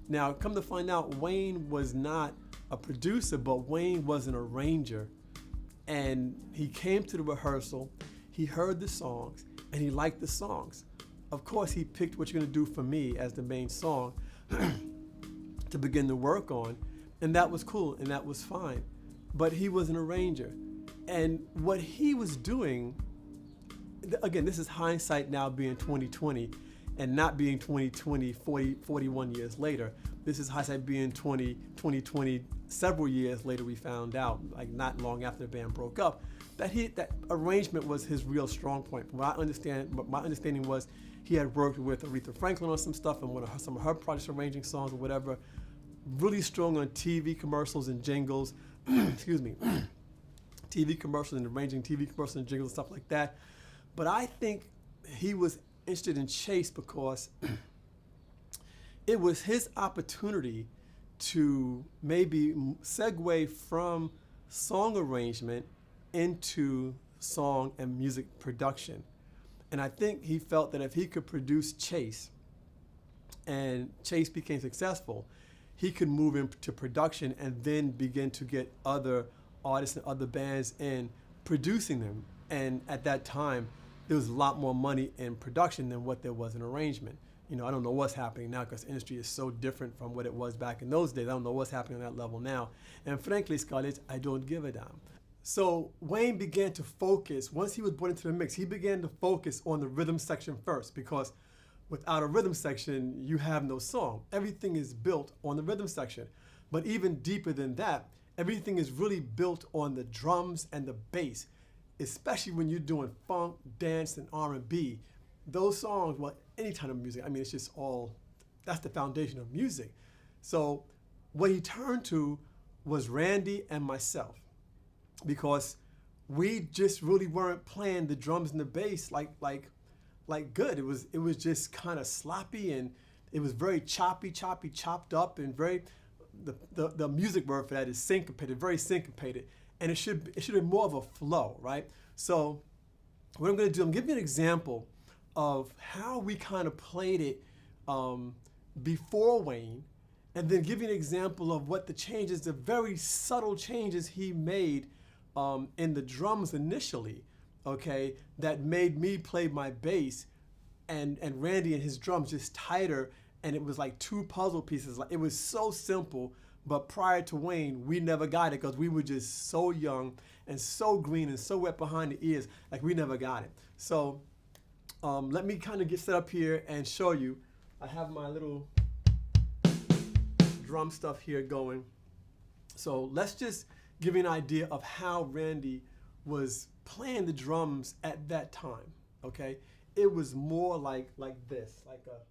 A: Now, come to find out, Wayne was not a producer, but Wayne was an arranger. And he came to the rehearsal, he heard the songs, and he liked the songs. Of course, he picked What You're Gonna Do For Me as the main song to begin to work on, and that was cool, and that was fine. But he was an arranger. And what he was doing, again, this is hindsight now being 2020, and not being 2020, 41 years later. This is hindsight being 2020, several years later we found out, like not long after the band broke up, that arrangement was his real strong point. My understanding was he had worked with Aretha Franklin on some stuff and some of her projects, arranging songs or whatever, really strong on TV commercials and jingles, excuse me, TV commercials and arranging TV commercials and jingles and stuff like that. But I think he was interested in Chace because it was his opportunity to maybe segue from song arrangement into song and music production. And I think he felt that if he could produce Chace and Chace became successful, he could move into production and then begin to get other artists and other bands in producing them. And at that time, there was a lot more money in production than what there was in arrangement. I don't know what's happening now because the industry is so different from what it was back in those days. I don't know what's happening on that level now. And frankly, Scarlett, I don't give a damn. So Wayne began to focus, once he was brought into the mix, he began to focus on the rhythm section first, because without a rhythm section, you have no song. Everything is built on the rhythm section. But even deeper than that, everything is really built on the drums and the bass, especially when you're doing funk, dance, and R&B. Those songs, well, any kind of music, I mean, it's just all, that's the foundation of music. So what he turned to was Randy and myself, because we just really weren't playing the drums and the bass like good. It was just kind of sloppy, and it was very chopped up, and very, the music word for that is syncopated, very syncopated. And it should be more of a flow, right? So what I'm gonna do, I'm giving you an example of how we kind of played it before Wayne, and then give you an example of what the changes, the very subtle changes he made in the drums initially, okay, that made me play my bass and Randy and his drums just tighter, and it was like two puzzle pieces. Like, it was so simple, but prior to Wayne, we never got it because we were just so young and so green and so wet behind the ears, like we never got it. So let me kind of get set up here and show you. I have my little drum stuff here going. So let's just give you an idea of how Randy was playing the drums at that time, okay? It was more like this, like a...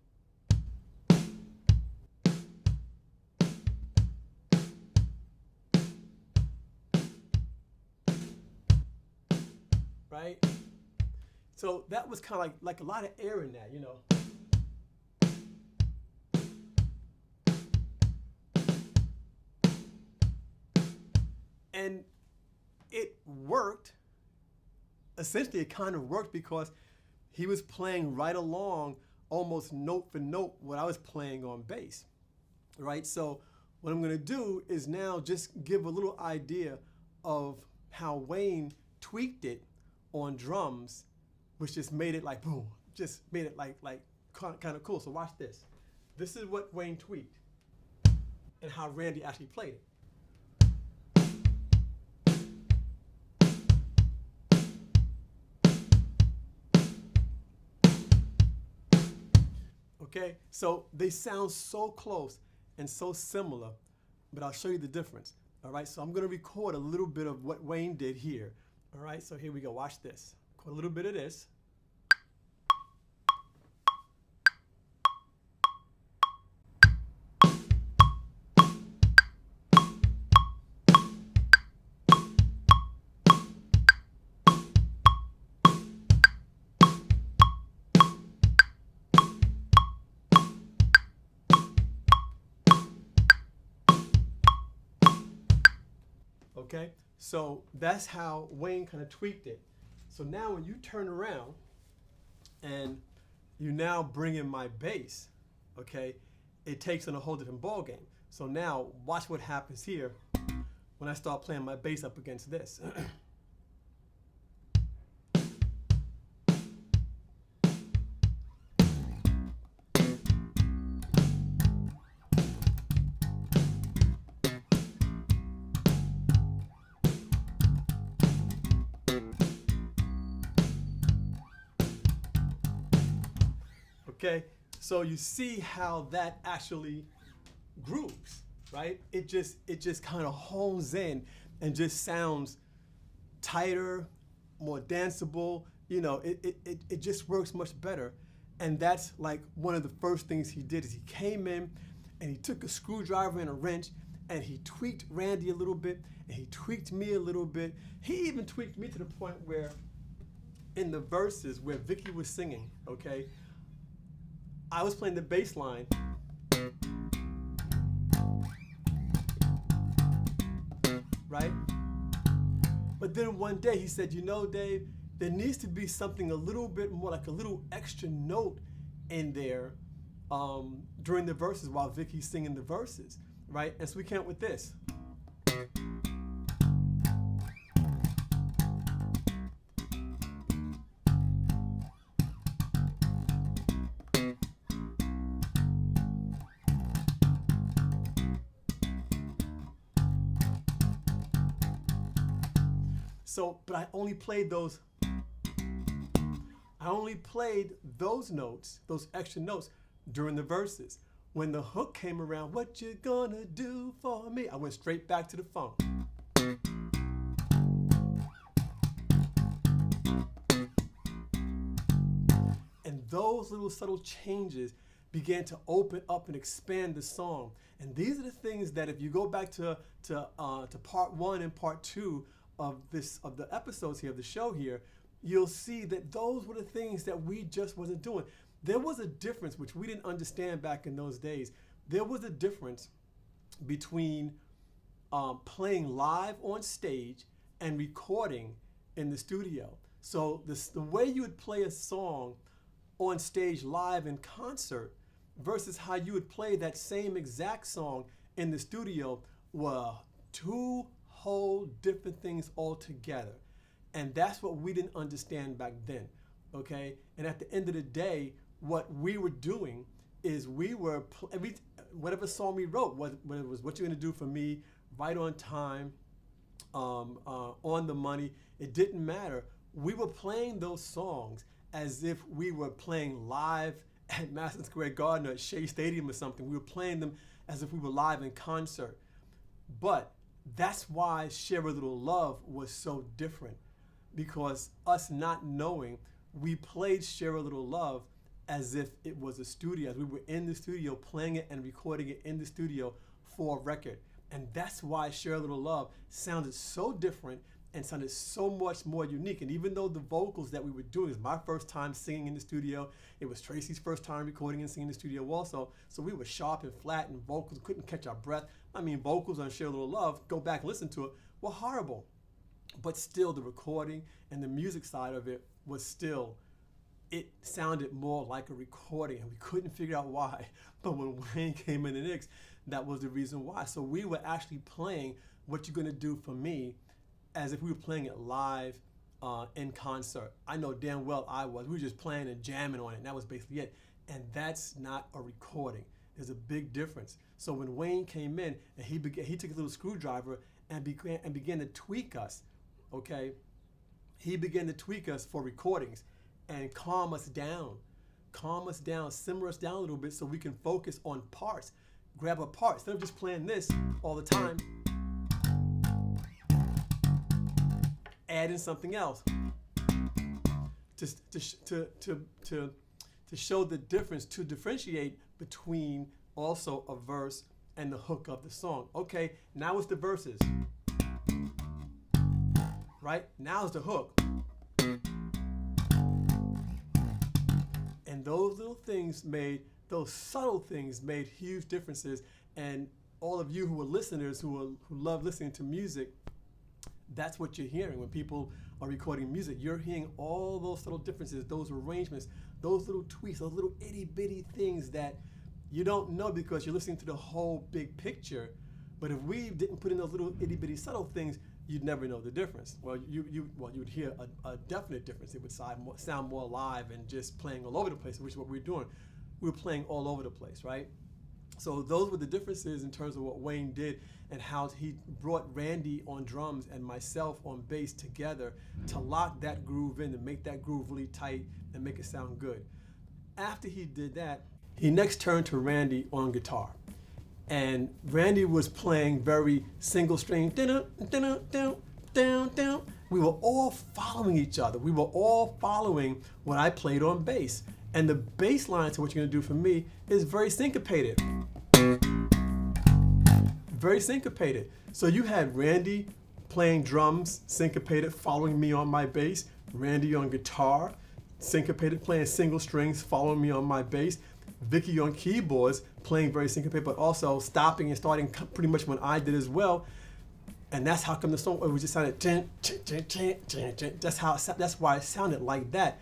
A: right? So that was kind of like a lot of air in that, And it worked. Essentially, it kind of worked because he was playing right along almost note for note what I was playing on bass, right? So what I'm gonna do is now just give a little idea of how Wayne tweaked it on drums, which just made it like boom, just made it like kind of cool. So watch this. This is what Wayne tweaked and how Randy actually played it. Okay, so they sound so close and so similar, but I'll show you the difference. All right, so I'm gonna record a little bit of what Wayne did here. All right, so here we go, watch this. Record a little bit of this. Okay, so that's how Wayne kind of tweaked it. So now when you turn around and you now bring in my bass, okay, it takes on a whole different ball game. So now watch what happens here when I start playing my bass up against this. Okay, so you see how that actually grooves, right? It just kind of hones in and just sounds tighter, more danceable. You know, it just works much better. And that's like one of the first things he did is he came in and he took a screwdriver and a wrench and he tweaked Randy a little bit and he tweaked me a little bit. He even tweaked me to the point where in the verses where Vicky was singing, okay, I was playing the bass line. Right? But then one day he said, you know, Dave, there needs to be something a little bit more, like a little extra note in there during the verses while Vicky's singing the verses, right? And so we came up with this. So, but I only played those notes, those extra notes during the verses. When the hook came around, what you gonna do for me? I went straight back to the funk. And those little subtle changes began to open up and expand the song. And these are the things that if you go back to part 1 and part 2 of the episodes here, of the show here, you'll see that those were the things that we just wasn't doing. There was a difference, which we didn't understand back in those days. There was a difference between playing live on stage and recording in the studio. So the way you would play a song on stage live in concert versus how you would play that same exact song in the studio were two whole different things altogether. And that's what we didn't understand back then, okay? And at the end of the day, what we were doing is we were, whatever song we wrote, whether it was What You Gonna Do For Me, Right on Time, On the Money, it didn't matter. We were playing those songs as if we were playing live at Madison Square Garden or at Shea Stadium or something. We were playing them as if we were live in concert. But that's why Share a Little Love was so different, because us not knowing, we played Share a Little Love as if it was a studio, as we were in the studio playing it and recording it in the studio for a record. And that's why Share a Little Love sounded so different and sounded so much more unique. And even though the vocals that we were doing, it was my first time singing in the studio, it was Tracy's first time recording and singing in the studio also, so we were sharp and flat and vocals, couldn't catch our breath. I mean, vocals on Share a Little Love, go back and listen to it, were horrible. But still, the recording and the music side of it was still it sounded more like a recording, and we couldn't figure out why. But when Wayne came in the mix, that was the reason why. So we were actually playing What You Gonna Do For Me as if we were playing it live in concert. I know damn well I was. We were just playing and jamming on it, and that was basically it. And that's not a recording. There's a big difference. So when Wayne came in and he took a little screwdriver and began to tweak us, okay? He began to tweak us for recordings and calm us down, simmer us down a little bit so we can focus on parts. Grab a part instead of just playing this all the time. Add in something else to show the difference, to differentiate between also a verse and the hook of the song. Okay, now it's the verses. Right? Now it's the hook. And those little things those subtle things made huge differences. And all of you who are listeners, who love listening to music, that's what you're hearing when people are recording music. You're hearing all those subtle differences, those arrangements, those little tweaks, those little itty bitty things that you don't know because you're listening to the whole big picture. But if we didn't put in those little itty bitty subtle things, you'd never know the difference. Well, you would hear a definite difference. It would sound more live and just playing all over the place, which is what we're doing. We were playing all over the place, right? So those were the differences in terms of what Wayne did and how he brought Randy on drums and myself on bass together to lock that groove in, to make that groove really tight and make it sound good. After he did that, he next turned to Randy on guitar. And Randy was playing very single string. We were all following each other. We were all following what I played on bass. And the bass line to What You're Gonna Do For Me is very syncopated. Very syncopated. So you had Randy playing drums, syncopated, following me on my bass. Randy on guitar, syncopated, playing single strings, following me on my bass. Vicky on keyboards, playing very syncopated, but also stopping and starting pretty much when I did as well. And that's how come the song, it was just sounded, that's why it sounded like that.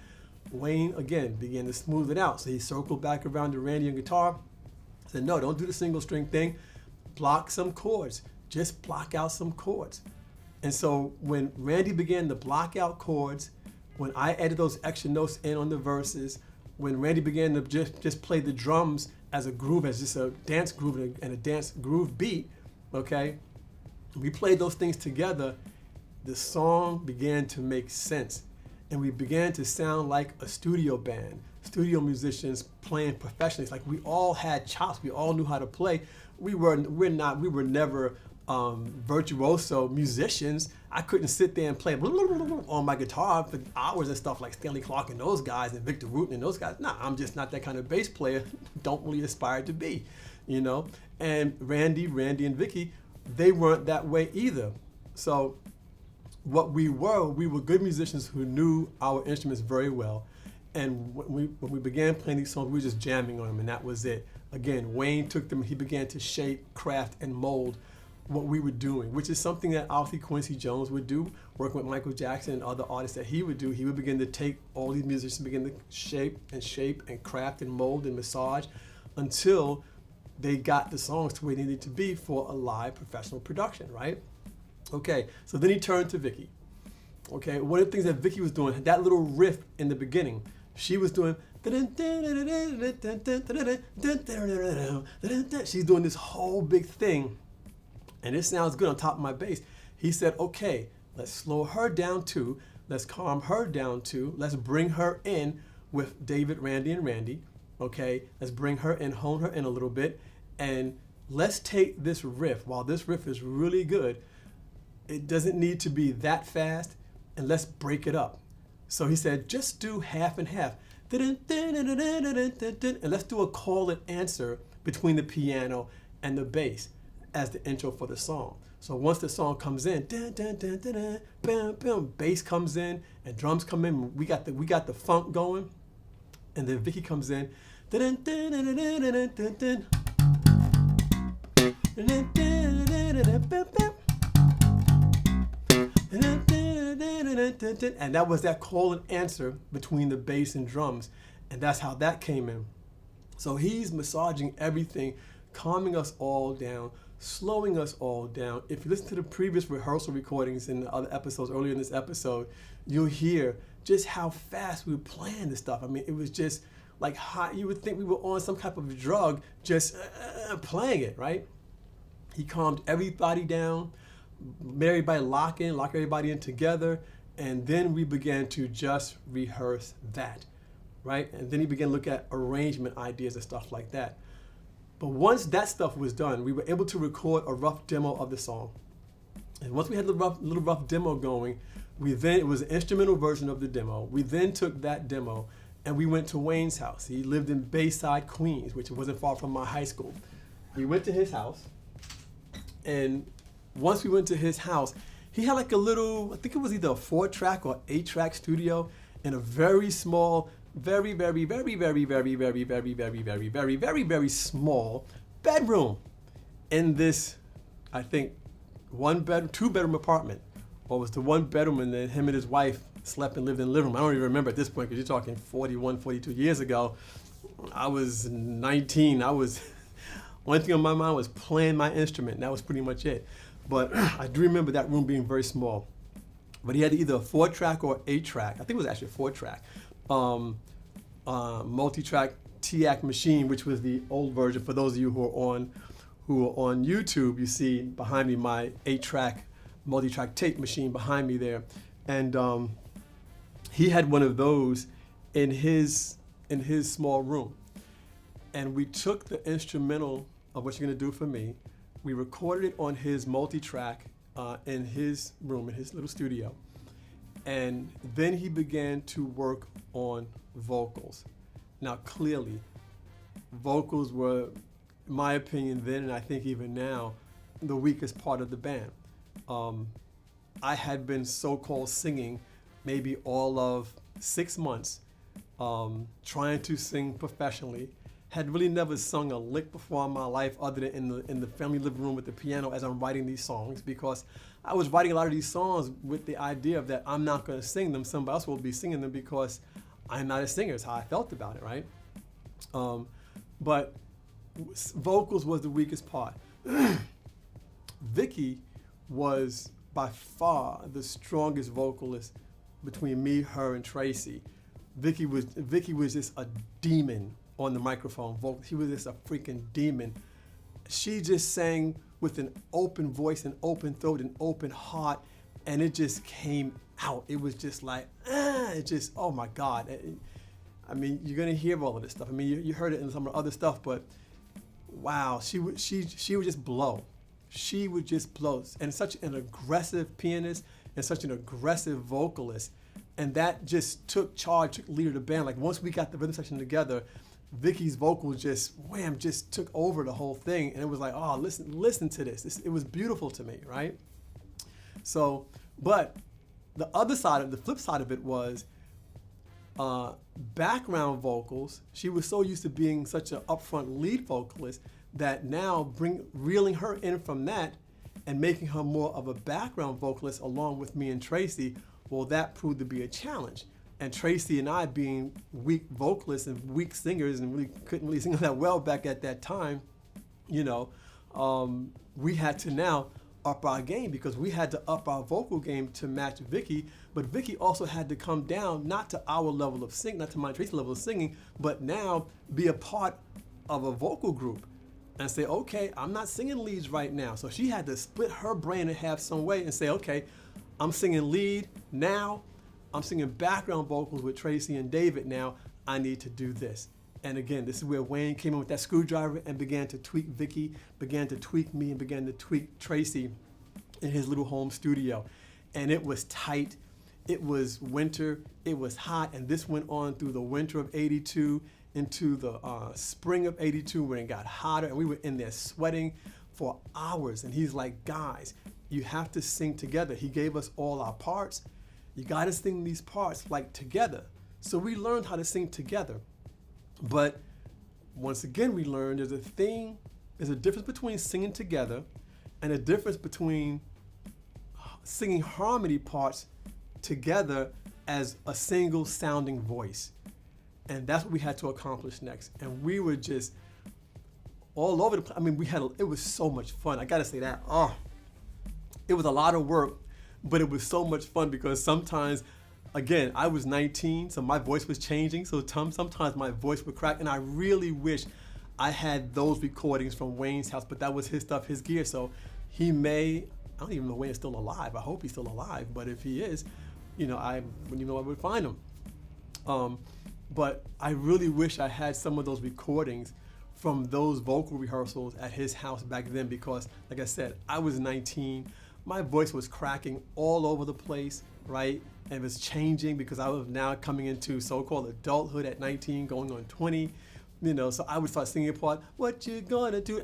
A: Wayne, again, began to smooth it out. So he circled back around to Randy on guitar, said, no, don't do the single string thing. Block some chords. Just block out some chords. And so when Randy began to block out chords, when I added those extra notes in on the verses, when Randy began to just play the drums as a groove, as just a dance groove and a dance groove beat, okay? We played those things together. The song began to make sense. And we began to sound like a studio band, studio musicians playing professionally. It's like we all had chops. We all knew how to play. We were never virtuoso musicians. I couldn't sit there and play on my guitar for hours and stuff like Stanley Clarke and those guys and Victor Wooten and those guys. Nah, I'm just not that kind of bass player. Don't really aspire to be, you know. And Randy and Vicky, they weren't that way either. So what we were good musicians who knew our instruments very well. And when we began playing these songs, we were just jamming on them, and that was it. Again, Wayne took them, he began to shape, craft, and mold what we were doing, which is something that obviously Quincy Jones would do, working with Michael Jackson and other artists that he would do. He would begin to take all these musicians, begin to shape and craft and mold and massage until they got the songs to where they needed to be for a live professional production, right? Okay, so then he turned to Vicky. Okay, one of the things that Vicky was doing, that little riff in the beginning, she was doing, she's doing this whole big thing, and it sounds good on top of my bass. He said, okay, let's slow her down too, let's calm her down too, let's bring her in with David, Randy, and Randy, okay? Let's bring her in, hone her in a little bit, and let's take this riff, while this riff is really good, it doesn't need to be that fast, and let's break it up. So he said, just do half and half. And let's do a call and answer between the piano and the bass as the intro for the song. So once the song comes in, bass comes in and drums come in. We got the funk going, and then Vicky comes in. and that was that call and answer between the bass and drums, and that's how that came in. So he's massaging everything, calming us all down, slowing us all down. If you listen to the previous rehearsal recordings in the other episodes, earlier in this episode, you'll hear just how fast we were playing this stuff. I mean, it was just like hot. You would think we were on some type of drug, just playing it, right? He calmed everybody down, made everybody lock everybody in together, and then we began to just rehearse that, right? And then he began to look at arrangement ideas and stuff like that. But once that stuff was done, we were able to record a rough demo of the song. And once we had the little rough demo going, it was an instrumental version of the demo. We then took that demo and we went to Wayne's house. He lived in Bayside, Queens, which wasn't far from my high school. We went to his house, and once we went to his house, he had like a little, I think it was either a 4-track or 8-track studio in a very small, very small bedroom in this, I think, 2-bedroom apartment. Or was the 1 bedroom, and then him and his wife slept and lived in the living room. I don't even remember at this point, because you're talking 41, 42 years ago. I was 19. One thing on my mind was playing my instrument, and that was pretty much it. But I do remember that room being very small. But he had either a 4-track or 8-track. I think it was actually a 4-track. Multi-track TAC machine, which was the old version. For those of you who are on YouTube, you see behind me my 8-track multi-track tape machine behind me there. And he had one of those in his small room. And we took the instrumental of What You're Gonna Do For Me, we recorded it on his multi-track in his room, in his little studio. And then he began to work on vocals. Now, clearly, vocals were, in my opinion then, and I think even now, the weakest part of the band. I had been so-called singing maybe all of 6 months, trying to sing professionally. Had really never sung a lick before in my life other than in the family living room with the piano as I'm writing these songs, because I was writing a lot of these songs with the idea of that I'm not going to sing them, somebody else will be singing them because I'm not a singer, is how I felt about it, right? But vocals was the weakest part. Vicky was by far the strongest vocalist between me, her, and Tracy. Vicky was just a demon on the microphone. She was just a freaking demon. She just sang with an open voice, an open throat, an open heart, and it just came out. It was just like, oh my God. I mean, you're gonna hear all of this stuff. I mean, you heard it in some of the other stuff, but wow, she would just blow. She would just blow. And such an aggressive pianist and such an aggressive vocalist. And that just took charge, took lead of the band. Like once we got the rhythm section together, Vicky's vocals just took over the whole thing. And it was like, oh, listen to this. It was beautiful to me, right? So, but the flip side of it was background vocals. She was so used to being such an upfront lead vocalist that now reeling her in from that and making her more of a background vocalist along with me and Tracy, well, that proved to be a challenge. And Tracy and I, being weak vocalists and weak singers and really couldn't really sing that well back at that time, we had to now up our game, because we had to up our vocal game to match Vicky, but Vicky also had to come down, not to our level of singing, not to my Tracy level of singing, but now be a part of a vocal group and say, okay, I'm not singing leads right now. So she had to split her brain in half some way and say, okay, I'm singing lead now, I'm singing background vocals with Tracy and David now, I need to do this. And again, this is where Wayne came in with that screwdriver and began to tweak Vicky, began to tweak me, and began to tweak Tracy in his little home studio. And it was tight. It was winter. It was hot. And this went on through the winter of '82 into the spring of '82, when it got hotter. And we were in there sweating for hours. And he's like, guys, you have to sing together. He gave us all our parts. You got to sing these parts like together. So we learned how to sing together. But once again, we learned there's a difference between singing together and a difference between singing harmony parts together as a single sounding voice. And that's what we had to accomplish next. And we were just all over the place. I mean, it was so much fun. I gotta say that. Oh, it was a lot of work, but it was so much fun because sometimes, again, I was 19, so my voice was changing. So sometimes my voice would crack, and I really wish I had those recordings from Wayne's house, but that was his stuff, his gear. So he may, I don't even know Wayne's still alive. I hope he's still alive, but if he is, I would find him. But I really wish I had some of those recordings from those vocal rehearsals at his house back then because, like I said, I was 19. My voice was cracking all over the place, right? And it was changing because I was now coming into so-called adulthood at 19, going on 20. So I would start singing a part, what you gonna do?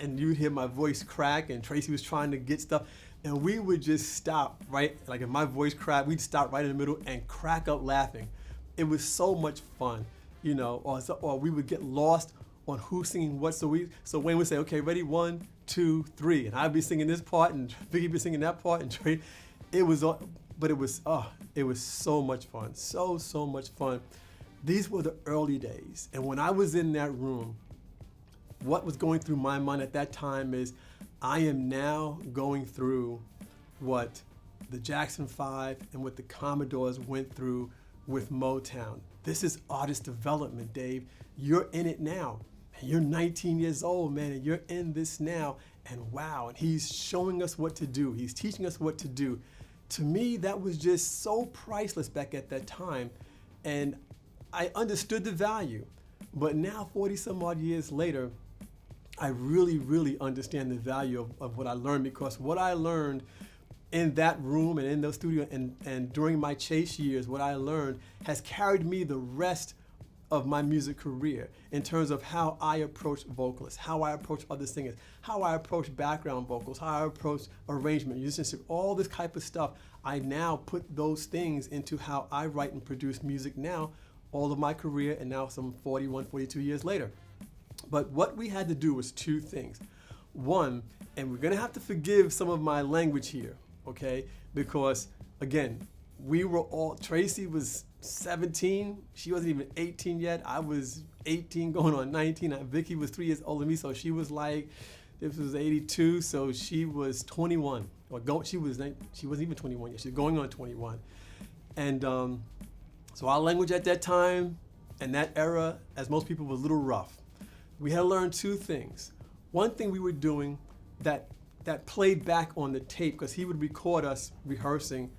A: And you'd hear my voice crack, and Tracy was trying to get stuff. And we would just stop, right? Like if my voice cracked, we'd stop right in the middle and crack up laughing. It was so much fun, or we would get lost on who's singing what. So Wayne would say, okay, ready, 1, 2, 3. And I'd be singing this part, and Vicky'd be singing that part, and Trey. It was so much fun. So much fun. These were the early days. And when I was in that room, what was going through my mind at that time is I am now going through what the Jackson 5 and what the Commodores went through with Motown. This is artist development, Dave. You're in it now. And you're 19 years old, man, and you're in this now. And wow, and he's showing us what to do. He's teaching us what to do. To me, that was just so priceless back at that time. And I understood the value. But now, 40 some odd years later, I really, really understand the value of what I learned, because what I learned in that room and in those studios and during my Chace years, what I learned has carried me the rest of my music career in terms of how I approach vocalists, how I approach other singers, how I approach background vocals, how I approach arrangement, musicianship, all this type of stuff. I now put those things into how I write and produce music now, all of my career, and now some 41, 42 years later. But what we had to do was two things. One, and we're gonna have to forgive some of my language here, okay? Because again, Tracy was 17, she wasn't even 18 yet. I was 18 going on 19. Vicky was 3 years older than me, so she was like, this was 82, so she was 21. She wasn't even 21 yet, she was going on 21. And so our language at that time and that era, as most people, was a little rough. We had to learn two things. One thing we were doing that played back on the tape, because he would record us rehearsing,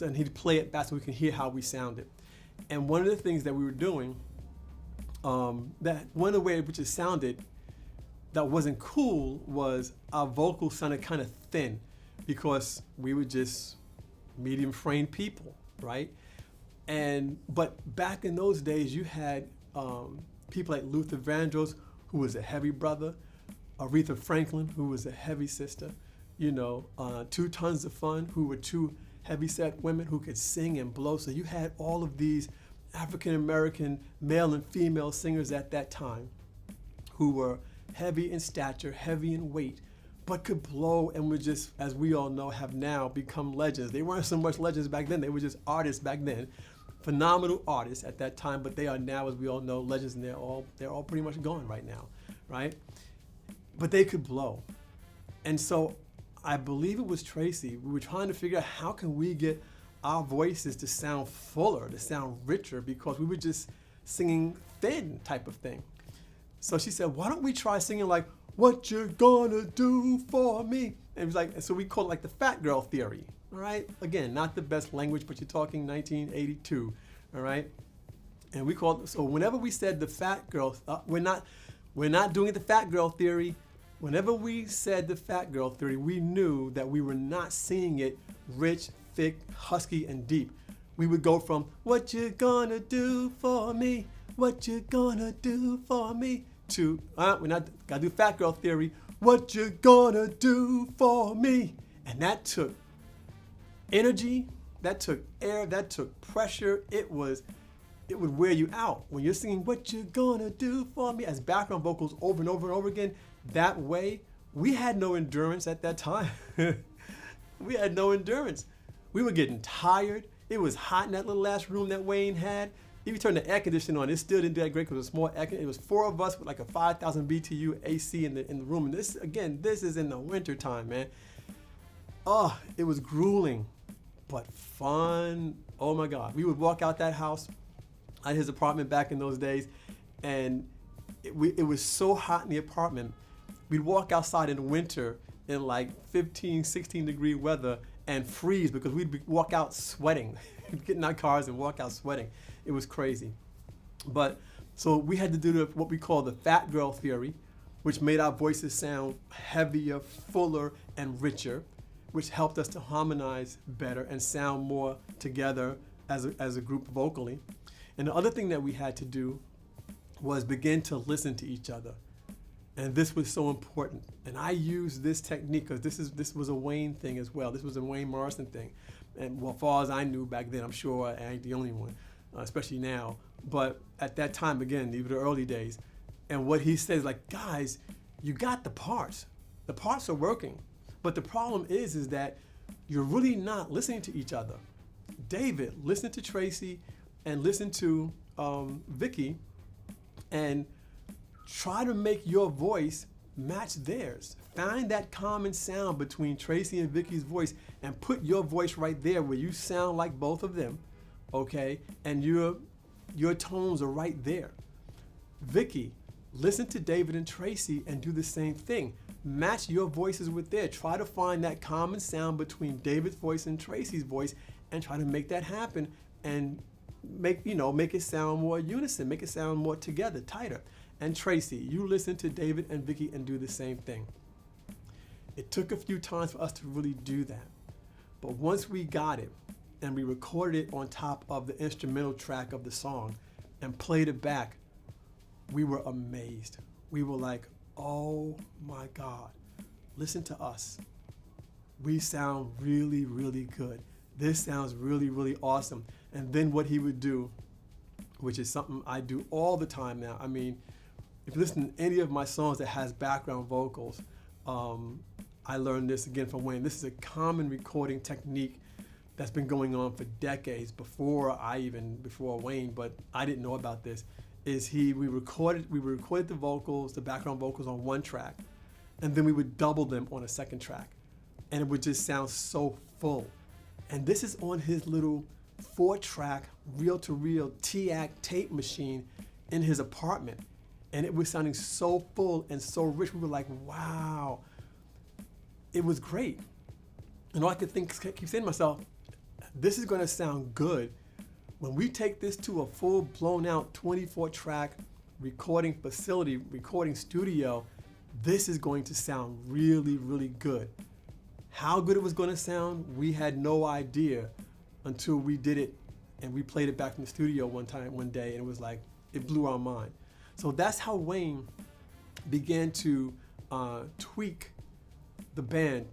A: and he'd play it back so we could hear how we sounded. And one of the things that we were doing, that one of the ways which it sounded that wasn't cool was our vocals sounded kind of thin, because we were just medium framed people, right? But back in those days, you had people like Luther Vandross, who was a heavy brother, Aretha Franklin, who was a heavy sister, 2 Tons of Fun, who were 2 heavy-set women who could sing and blow. So you had all of these African-American male and female singers at that time who were heavy in stature, heavy in weight, but could blow and were just, as we all know, have now become legends. They weren't so much legends back then, they were just artists back then. Phenomenal artists at that time, but they are now, as we all know, legends, and they're all pretty much gone right now, right? But they could blow. And so I believe it was Tracy, we were trying to figure out how can we get our voices to sound fuller, to sound richer, because we were just singing thin type of thing. So she said, why don't we try singing like, what you gonna do for me? And it was like, so we call it like the fat girl theory, all right? Again, not the best language, but you're talking 1982, all right? And we called, so whenever we said the fat girl, we're not doing it the fat girl theory. Whenever we said the fat girl theory, we knew that we were not singing it rich, thick, husky, and deep. We would go from, what you gonna do for me? What you gonna do for me? To, we're not, gotta do fat girl theory. What you gonna do for me? And that took energy, that took air, that took pressure. It would wear you out. When you're singing, what you gonna do for me? As background vocals over and over and over again, that way, we had no endurance at that time. We had no endurance. We were getting tired. It was hot in that little last room that Wayne had. If you turn the air conditioning on, it still didn't do that great because it was a small air conditioning. It was 4 of us with like a 5,000 BTU AC in the room. And this, again, this is in the winter time, man. Oh, it was grueling, but fun. Oh my God. We would walk out that house at his apartment back in those days, and it was so hot in the apartment. We'd walk outside in the winter in like 15, 16 degree weather and freeze because walk out sweating, get in our cars and walk out sweating. It was crazy. But so we had to do what we call the fat girl theory, which made our voices sound heavier, fuller, and richer, which helped us to harmonize better and sound more together as a group vocally. And the other thing that we had to do was begin to listen to each other. And this was so important. And I used this technique because this was a Wayne thing as well. This was a Wayne Morrison thing. And well, as far as I knew back then, I'm sure I ain't the only one, especially now. But at that time, again, these were the early days. And what he says, like, guys, you got the parts. The parts are working. But the problem is that you're really not listening to each other. David, listen to Tracy and listen to Vicky and try to make your voice match theirs. Find that common sound between Tracy and Vicky's voice and put your voice right there where you sound like both of them, okay? And your tones are right there. Vicky, listen to David and Tracy and do the same thing. Match your voices with theirs. Try to find that common sound between David's voice and Tracy's voice and try to make that happen and make it sound more unison, make it sound more together, tighter. And Tracy, you listen to David and Vicky and do the same thing. It took a few times for us to really do that. But once we got it and we recorded it on top of the instrumental track of the song and played it back, we were amazed. We were like, oh my God, listen to us. We sound really, really good. This sounds really, really awesome. And then what he would do, which is something I do all the time now. I mean, if you listen to any of my songs that has background vocals, I learned this again from Wayne. This is a common recording technique that's been going on for decades before Wayne, but I didn't know about this. We recorded the vocals, the background vocals on one track, and then we would double them on a second track, and it would just sound so full. And this is on his little 4-track reel-to-reel TAC tape machine in his apartment. And it was sounding so full and so rich. We were like, wow. It was great. And all I could keep saying to myself, this is going to sound good. When we take this to a full blown out 24-track recording facility, recording studio, this is going to sound really, really good. How good it was going to sound, we had no idea until we did it and we played it back in the studio one day, and it was like, it blew our mind. So that's how Wayne began to tweak the band.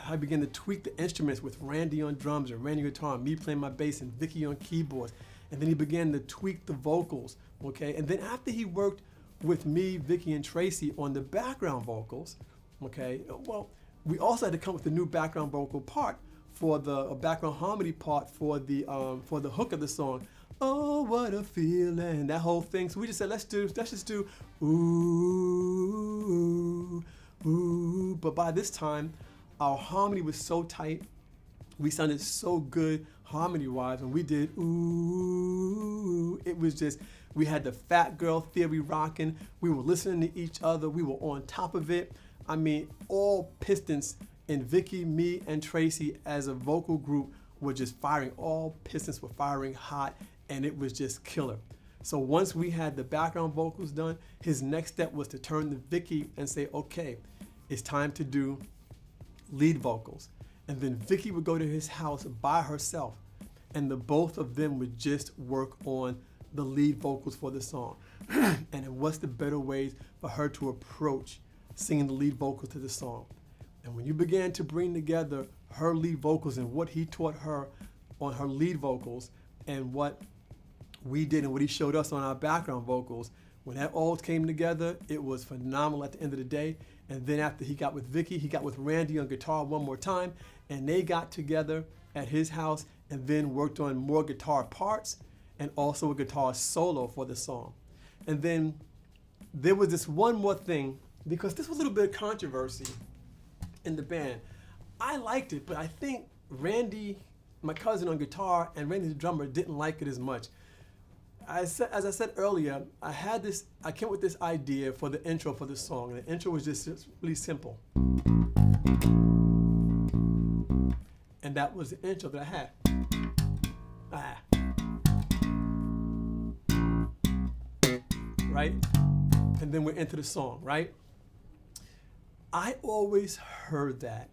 A: I began to tweak the instruments with Randy on drums and Randy guitar, me playing my bass and Vicky on keyboards. And then he began to tweak the vocals, okay? And then after he worked with me, Vicky, and Tracy on the background vocals, okay? Well, we also had to come up with a new background vocal part for the background harmony part for the hook of the song. Oh, what a feeling, that whole thing. So we just said, let's just do ooh, ooh. But by this time, our harmony was so tight. We sounded so good harmony-wise. When we did ooh, it was just, we had the fat girl theory rocking. We were listening to each other. We were on top of it. I mean, all pistons in Vicky, me, and Tracy as a vocal group were just firing. All pistons were firing hot, and it was just killer. So once we had the background vocals done, his next step was to turn to Vicky and say, okay, it's time to do lead vocals. And then Vicky would go to his house by herself, and the both of them would just work on the lead vocals for the song. And what's the better ways for her to approach singing the lead vocals to the song? And when you began to bring together her lead vocals and what he taught her on her lead vocals and what we did and what he showed us on our background vocals, when that all came together, it was phenomenal at the end of the day. And then after he got with Vicky, he got with Randy on guitar one more time, and they got together at his house and then worked on more guitar parts and also a guitar solo for the song. And then there was this one more thing, because this was a little bit of controversy in the band. I liked it, but I think Randy, my cousin on guitar, and Randy the drummer didn't like it as much. As I said earlier, I came up with this idea for the intro for the song. And the intro was just really simple. And that was the intro that I had. Right? And then we're into the song, right? I always heard that.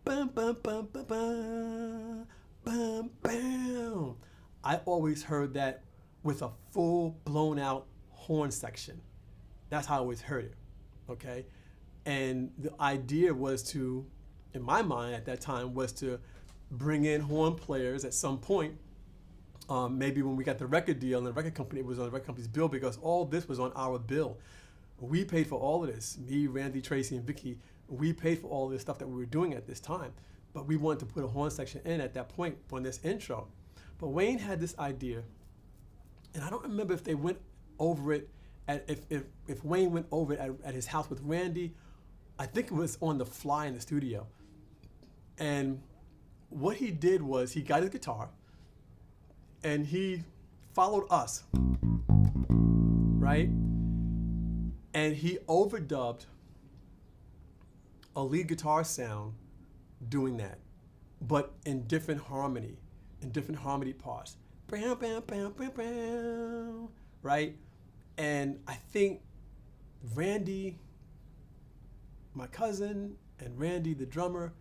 A: Bum, bum, bum, bum, bum, bum, bum. I always heard that with a full blown out horn section. That's how I always heard it, okay? And the idea was to, in my mind at that time, was to bring in horn players at some point, maybe when we got the record deal and the record company, it was on the record company's bill, because all this was on our bill. We paid for all of this. Me, Randy, Tracy, and Vicky, we paid for all this stuff that we were doing at this time. But we wanted to put a horn section in at that point on this intro. But Wayne had this idea, and I don't remember if they went over it, if Wayne went over it at his house with Randy. I think it was on the fly in the studio. And what he did was he got his guitar and he followed us, right? And he overdubbed a lead guitar sound doing that, but in different harmony parts. Bam, bam, bam, bam, bam, right? And I think Randy, my cousin, and Randy, the drummer,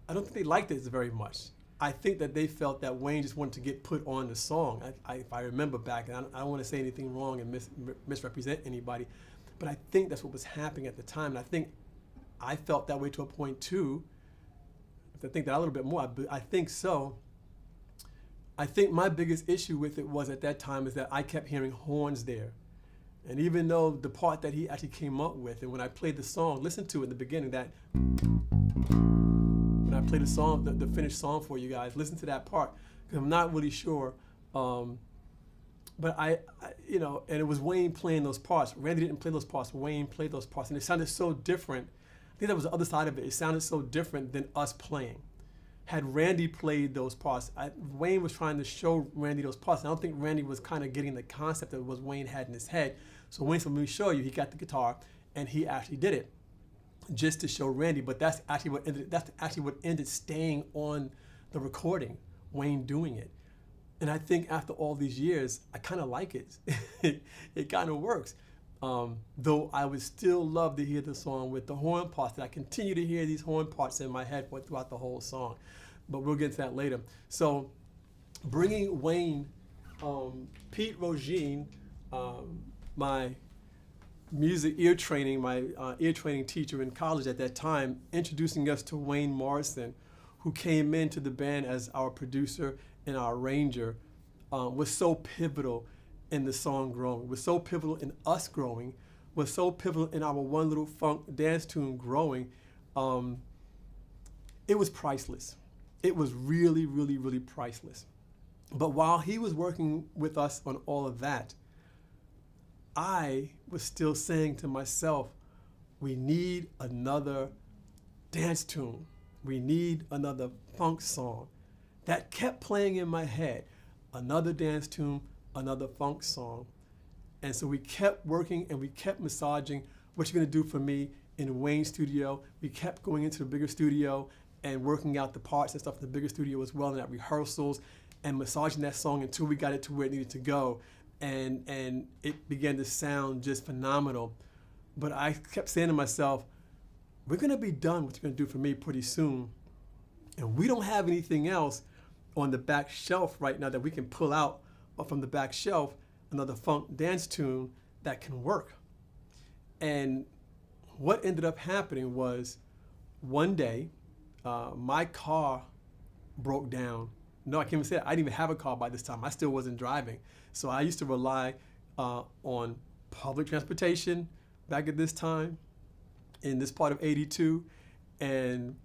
A: I don't think they liked it very much. I think that they felt that Wayne just wanted to get put on the song. If I remember back, and I don't want to say anything wrong and misrepresent anybody, but I think that's what was happening at the time. And I think I felt that way to a point too. If I think that a little bit more, I think so. I think my biggest issue with it was at that time is that I kept hearing horns there. And even though the part that he actually came up with, and when I played the song, listen to it in the beginning, that when I played the song, the finished song for you guys, listen to that part, because I'm not really sure. But I, and it was Wayne playing those parts. Randy didn't play those parts. Wayne played those parts, and it sounded so different. I think that was the other side of it. It sounded so different than us playing. Had Randy played those parts, Wayne was trying to show Randy those parts. And I don't think Randy was kind of getting the concept that what Wayne had in his head. So Wayne said, let me show you. He got the guitar, and he actually did it just to show Randy. But that's actually what ended staying on the recording, Wayne doing it. And I think after all these years, I kind of like it. It kind of works. Though I would still love to hear the song with the horn parts. I continue to hear these horn parts in my head throughout the whole song. But we'll get to that later. So bringing Wayne, Pete Rogine, my music ear training teacher in college at that time, introducing us to Wayne Morrison, who came into the band as our producer and our arranger, was so pivotal in the song growing, was so pivotal in us growing, was so pivotal in our one little funk dance tune growing. It was priceless. It was really, really, really priceless. But while he was working with us on all of that, I was still saying to myself, we need another dance tune. We need another funk song. That kept playing in my head. Another dance tune, another funk song. And so we kept working and we kept massaging what you're gonna do for me in Wayne's studio. We kept going into the bigger studio and working out the parts and stuff in the bigger studio as well, and at rehearsals, and massaging that song until we got it to where it needed to go. And it began to sound just phenomenal. But I kept saying to myself, we're gonna be done what you're gonna do for me pretty soon. And we don't have anything else on the back shelf right now that we can pull out from the back shelf, another funk dance tune that can work. And what ended up happening was one day, my car broke down. No, I can't even say that. I didn't even have a car by this time. I still wasn't driving. So I used to rely on public transportation back at this time in this part of 82. And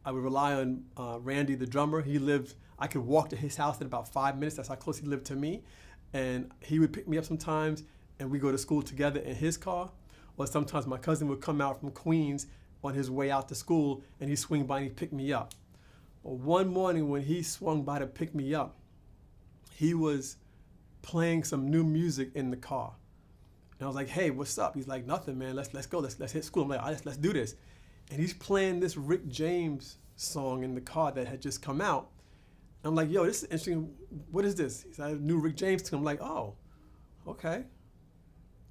A: I would rely on Randy, the drummer. I could walk to his house in about 5 minutes. That's how close he lived to me. And he would pick me up sometimes, and we go to school together in his car. Or sometimes my cousin would come out from Queens on his way out to school, and he'd swing by and he'd pick me up. Well, one morning when he swung by to pick me up, he was playing some new music in the car. And I was like, hey, what's up? He's like, nothing, man. Let's go. Let's hit school. I'm like, all right, let's do this. And he's playing this Rick James song in the car that had just come out. And I'm like, yo, this is interesting. What is this? He's like, a new Rick James tune. I'm like, oh, okay.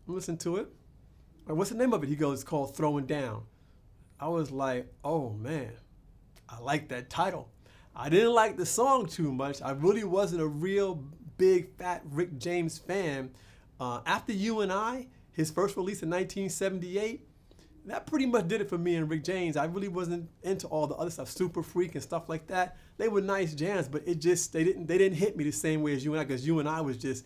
A: I'm listening to it. Like, what's the name of it? He goes, it's called Throwing Down. I was like, oh man, I like that title. I didn't like the song too much. I really wasn't a real big fat Rick James fan. After You and I, his first release in 1978, that pretty much did it for me and Rick James. I really wasn't into all the other stuff, Super Freak and stuff like that. They were nice jams, but they didn't hit me the same way as You and I, because You and I was just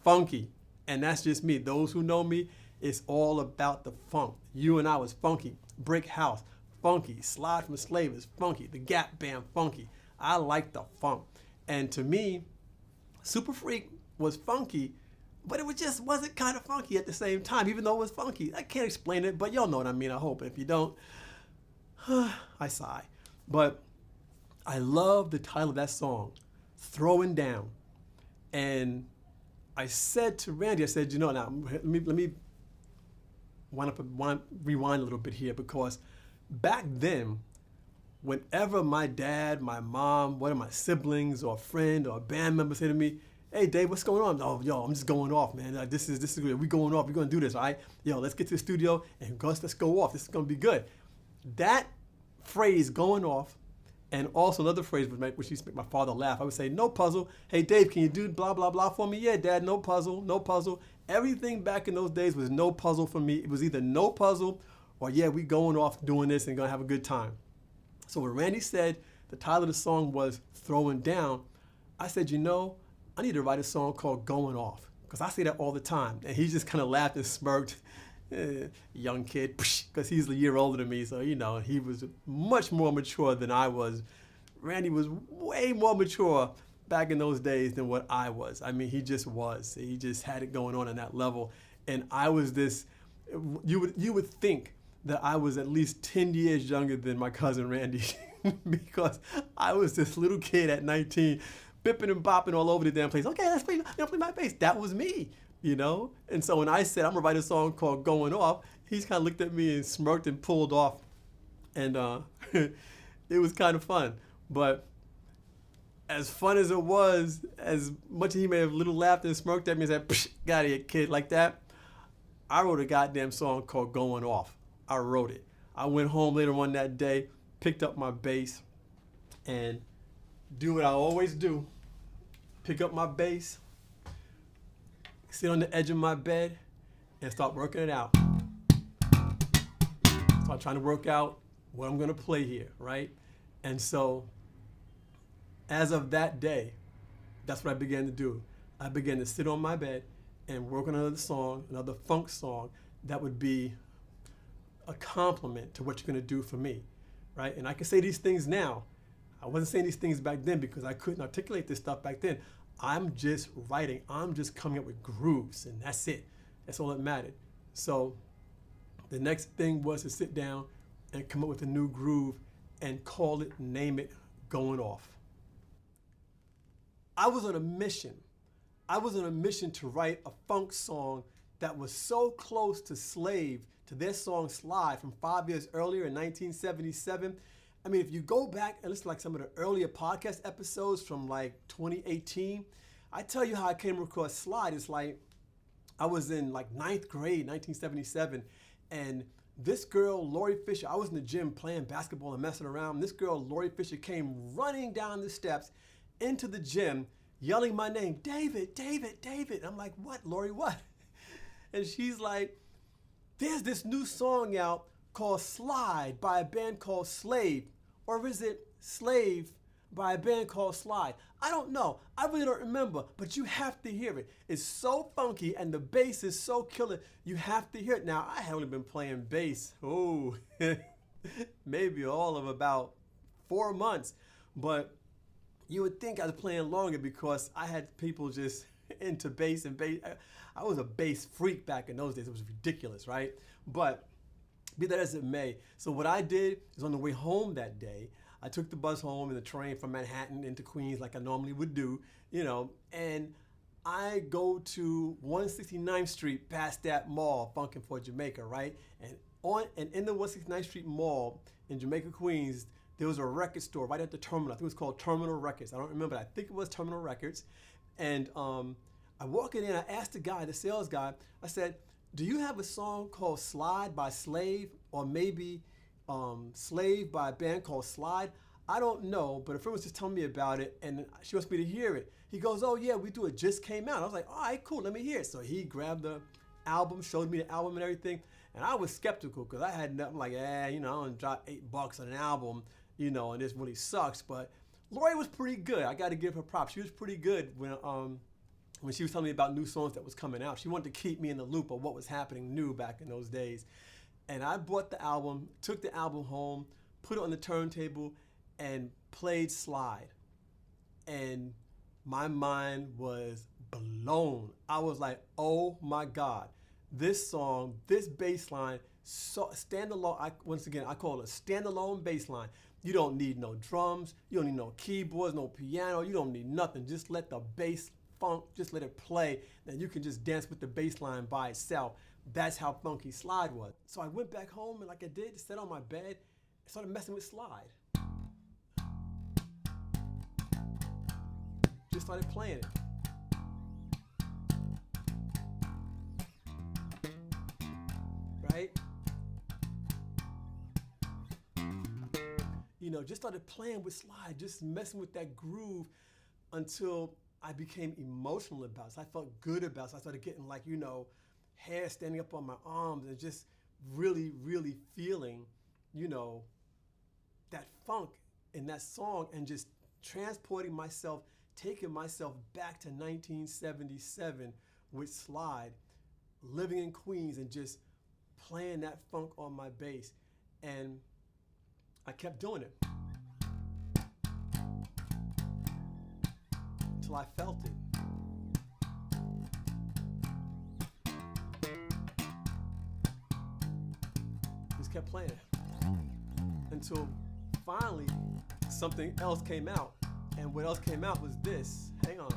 A: funky. And that's just me. Those who know me, it's all about the funk. You and I was funky. Brick House, funky. Slide from the Slavers, funky. The Gap Band, funky. I like the funk. And to me, Super Freak was funky, but it wasn't kind of funky at the same time, even though it was funky. I can't explain it, but y'all know what I mean, I hope. If you don't, I sigh. But I love the title of that song, Throwing Down. And I said to Randy, I said, now, let me rewind a little bit here, because back then, whenever my dad, my mom, one of my siblings or a friend or a band member say to me, hey Dave, what's going on? Oh, yo, I'm just going off, man. This is good. We going off. We're gonna do this, all right? Yo, let's get to the studio and let's go off. This is gonna be good. That phrase, going off, and also another phrase which used to make my father laugh. I would say, no puzzle. Hey Dave, can you do blah blah blah for me? Yeah, Dad, no puzzle, no puzzle. Everything back in those days was no puzzle for me. It was either no puzzle or yeah, we going off doing this and gonna have a good time. So when Randy said the title of the song was Throwing Down, I said, I need to write a song called Going Off, because I say that all the time. And he just kind of laughed and smirked, young kid, because he's a year older than me. So, he was much more mature than I was. Randy was way more mature back in those days than what I was. I mean, he just was. He just had it going on that level. And I was this, you would think that I was at least 10 years younger than my cousin Randy because I was this little kid at 19, bipping and bopping all over the damn place. Okay, let's play my bass. That was me, And so when I said I'm gonna write a song called Going Off, he kind of looked at me and smirked and pulled off. And it was kind of fun. But as fun as it was, as much as he may have little laughed and smirked at me and said, "Psh, got it, kid," like that, I wrote a goddamn song called Going Off. I wrote it. I went home later on that day, picked up my bass, and do what I always do. Pick up my bass, sit on the edge of my bed, and start working it out. Start trying to work out what I'm gonna play here, right? And so, as of that day, that's what I began to do. I began to sit on my bed and work on another song, another funk song that would be a compliment to what you're gonna do for me, right? And I can say these things now. I wasn't saying these things back then because I couldn't articulate this stuff back then. I'm just writing. I'm just coming up with grooves, and that's it. That's all that mattered. So the next thing was to sit down and come up with a new groove and call it, name it, Going Off. I was on a mission. I was on a mission to write a funk song that was so close to Slave, to their song Slide from 5 years earlier in 1977. I mean, if you go back and listen to some of the earlier podcast episodes from 2018, I tell you how I came across Slide. It's like I was in ninth grade, 1977, and this girl, Lori Fisher, I was in the gym playing basketball and messing around. This girl, Lori Fisher, came running down the steps into the gym, yelling my name, David, David, David. And I'm like, what, Lori, what? And she's like, there's this new song out called Slide by a band called Slave. Or is it Slave by a band called Slide? I don't know. I really don't remember, but you have to hear it. It's so funky and the bass is so killer. You have to hear it. Now, I haven't been playing bass, maybe all of about 4 months. But you would think I was playing longer because I had people just into bass and bass. I was a bass freak back in those days. It was ridiculous, right? But be that as it may, so what I did is on the way home that day, I took the bus home and the train from Manhattan into Queens like I normally would do, and I go to 169th Street past that mall, Funkin' for Jamaica, right? And in the 169th Street Mall in Jamaica, Queens, there was a record store right at the terminal. I think it was called Terminal Records. I don't remember. I think it was Terminal Records. And I walk in, I asked the guy, the sales guy, I said, do you have a song called Slide by Slave, or maybe Slave by a band called Slide? I don't know, but a friend was just telling me about it, and she wants me to hear it. He goes, oh yeah, we do. It just came out. I was like, all right, cool, let me hear it. So he grabbed the album, showed me the album and everything, and I was skeptical because I had nothing like, I don't drop $8 on an album, and this really sucks. But Lori was pretty good. I got to give her props. She was pretty good when she was telling me about new songs that was coming out. She wanted to keep me in the loop of what was happening new back in those days. And I bought the album, took the album home, put it on the turntable, and played Slide. And my mind was blown. I was like, oh my God, this song, this bass line, standalone, once again, I call it a standalone bass line. You don't need no drums, you don't need no keyboards, no piano, you don't need nothing. Just let the bass funk, just let it play, and you can just dance with the bass line by itself. That's how funky Slide was. So I went back home and like I did, sat on my bed, and started messing with Slide. Just started playing it. Right? Just started playing with Slide, just messing with that groove until I became emotional about it. So I felt good about it. So I started getting hair standing up on my arms and just really, really feeling, that funk in that song and just transporting myself, taking myself back to 1977 with Slide, living in Queens and just playing that funk on my bass. And I kept doing it until I felt it. Just kept playing it until finally something else came out. And what else came out was this. Hang on.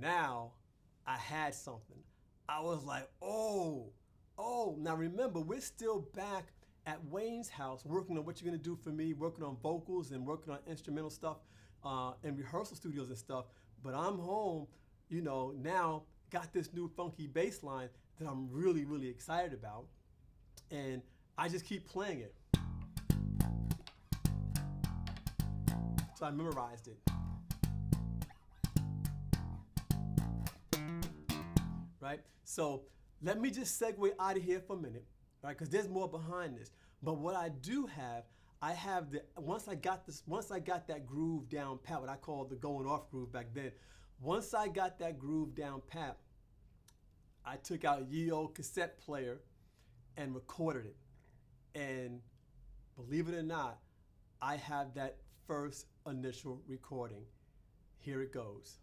A: Now I had something. I was like, oh. Now remember, we're still back at Wayne's house working on What You're Gonna Do For Me, working on vocals and working on instrumental stuff in rehearsal studios and stuff. But I'm home, now got this new funky bass line that I'm really, really excited about. And I just keep playing it. So I memorized it. Right? So let me just segue out of here for a minute, right? Because there's more behind this. But what I do have, once I got that groove down pat, what I call the going off groove back then, once I got that groove down pat, I took out a ye old cassette player and recorded it. And believe it or not, I have that first initial recording. Here it goes.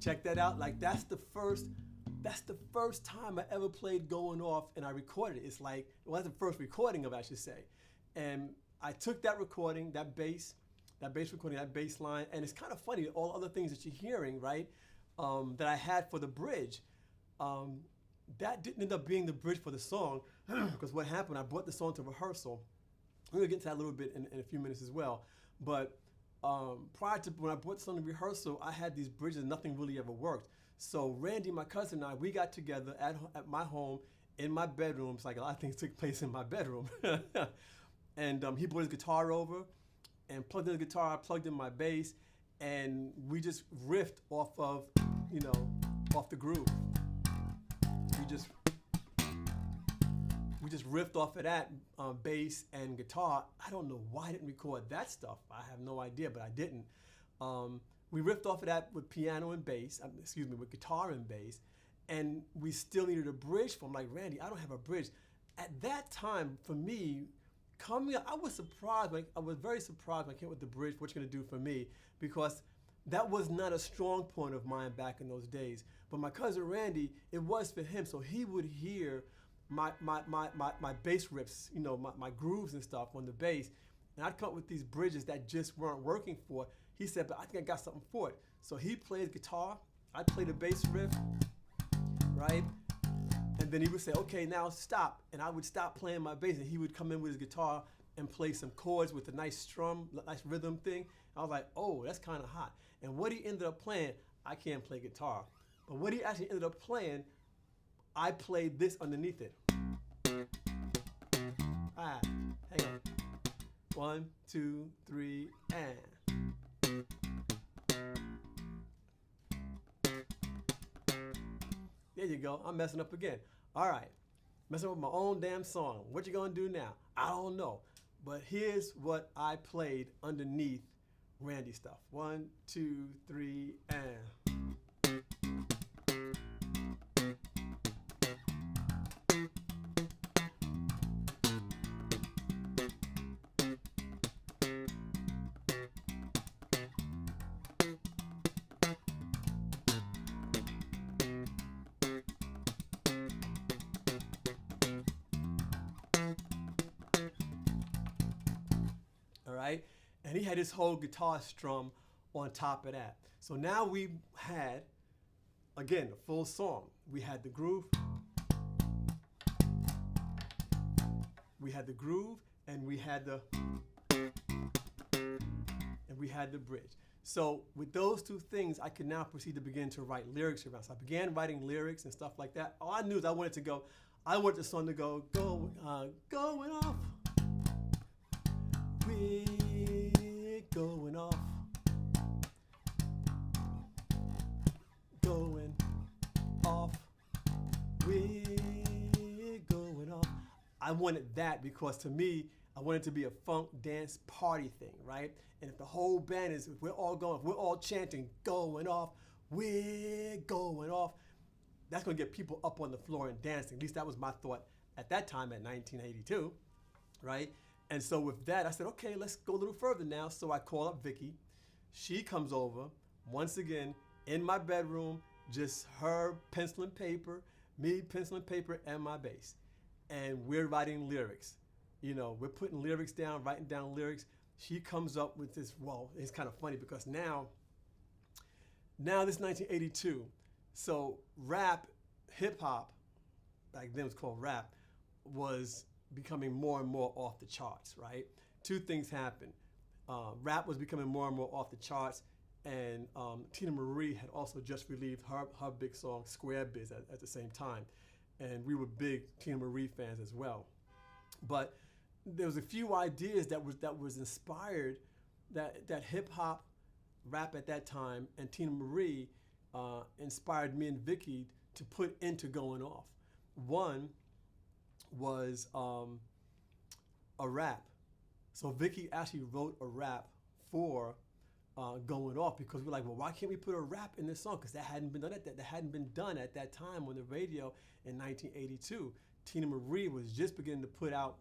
A: Check that out. Like that's the first time I ever played Going Off and I recorded it. It's like, well, that's the first recording of it, I should say. And I took that recording, that bass recording, that bass line, and it's kind of funny, all the other things that you're hearing, right, that I had for the bridge. that didn't end up being the bridge for the song, because what happened, I brought the song to rehearsal. We're going to get into that a little bit in a few minutes as well. But prior to when I brought the song to rehearsal, I had these bridges, nothing really ever worked. So Randy, my cousin, and I, we got together at my home in my bedroom. It's like a lot of things took place in my bedroom. And he brought his guitar over and plugged in the guitar, I plugged in my bass, and we just riffed off of, off the groove. We just riffed off of that bass and guitar. I don't know why I didn't record that stuff. I have no idea, but I didn't. We riffed off of that with piano and bass, with guitar and bass, and we still needed a bridge for him. Like, Randy, I don't have a bridge. At that time, for me, coming up, I was surprised. I was very surprised when I came with the bridge, what you're gonna do for me, because that was not a strong point of mine back in those days. But my cousin Randy, it was for him, so he would hear my bass riffs, my grooves and stuff on the bass, and I'd come up with these bridges that just weren't working for it. He said, but I think I got something for it. So he played guitar, I'd play the bass riff, right? And then he would say, okay, now stop. And I would stop playing my bass, and he would come in with his guitar and play some chords with a nice strum, nice rhythm thing. I was like, oh, that's kind of hot. And what he ended up playing, I can't play guitar. But what he actually ended up playing, I played this underneath it. All right, hang on. 1, 2, 3, and. There you go, I'm messing up again. All right, messing up with my own damn song. What you gonna do now? I don't know. But here's what I played underneath Randy stuff. 1, 2, 3, and. All right, and he had his whole guitar strum on top of that. So now we had, again, a full song. We had the groove, and we had the bridge. So with those two things, I could now proceed to begin to write lyrics around. So I began writing lyrics and stuff like that. All I knew is I wanted the song to go going off. We're going off. Going off. We're going off. I wanted that because to me, I wanted it to be a funk dance party thing, right? And if the whole band if we're all chanting, going off, we're going off, that's gonna get people up on the floor and dancing. At least that was my thought at that time at 1982, right? And so with that, I said, okay, let's go a little further now. So I call up Vicky. She comes over, once again, in my bedroom, just her pencil and paper, me pencil and paper, and my bass. And we're writing lyrics. We're putting lyrics down, writing down lyrics. She comes up with this, it's kind of funny because now this is 1982. So rap, hip hop, back then it was called rap, was becoming more and more off the charts, right? Two things happened. Rap was becoming more and more off the charts, and Tina Marie had also just released her big song, Square Biz, at the same time. And we were big Tina Marie fans as well. But there was a few ideas that was inspired, that hip hop, rap at that time, and Tina Marie inspired me and Vicky to put into Going Off. One was a rap. So Vicky actually wrote a rap for Going Off because we're like, well, why can't we put a rap in this song? Because that hadn't been done at that time on the radio in 1982. Tina Marie was just beginning to putting out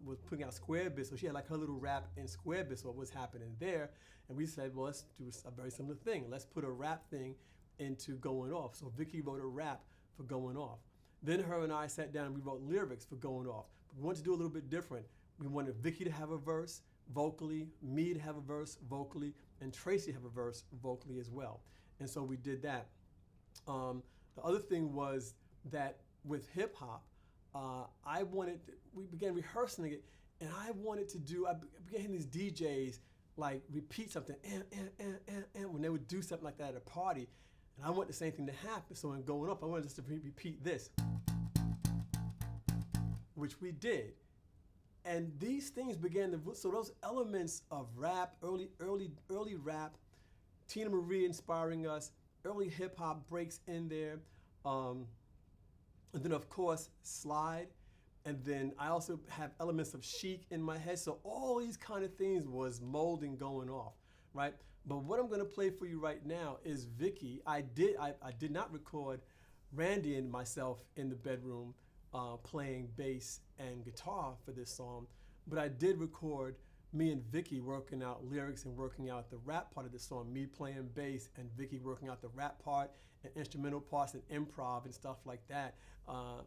A: Square Biz, so she had like her little rap in Square Biz, so what was happening there, and we said, well, let's do a very similar thing. Let's put a rap thing into Going Off. So Vicky wrote a rap for Going Off. Then her and I sat down and we wrote lyrics for Going Off. But we wanted to do a little bit different. We wanted Vicky to have a verse vocally, me to have a verse vocally, and Tracy to have a verse vocally as well. And so we did that. The other thing was that with hip hop, we began rehearsing it, and I began hearing these DJs like repeat something, and when they would do something like that at a party, and I want the same thing to happen. So in going up, I wanted us to repeat this, which we did. And these things began to, so those elements of rap, early rap, Tina Marie inspiring us, early hip hop breaks in there, and then of course slide, and then I also have elements of chic in my head. So all these kind of things was molding going off, right? But what I'm gonna play for you right now is Vicky. I did not record Randy and myself in the bedroom playing bass and guitar for this song, but I did record me and Vicky working out lyrics and working out the rap part of the song, me playing bass and Vicky working out the rap part and instrumental parts and improv and stuff like that.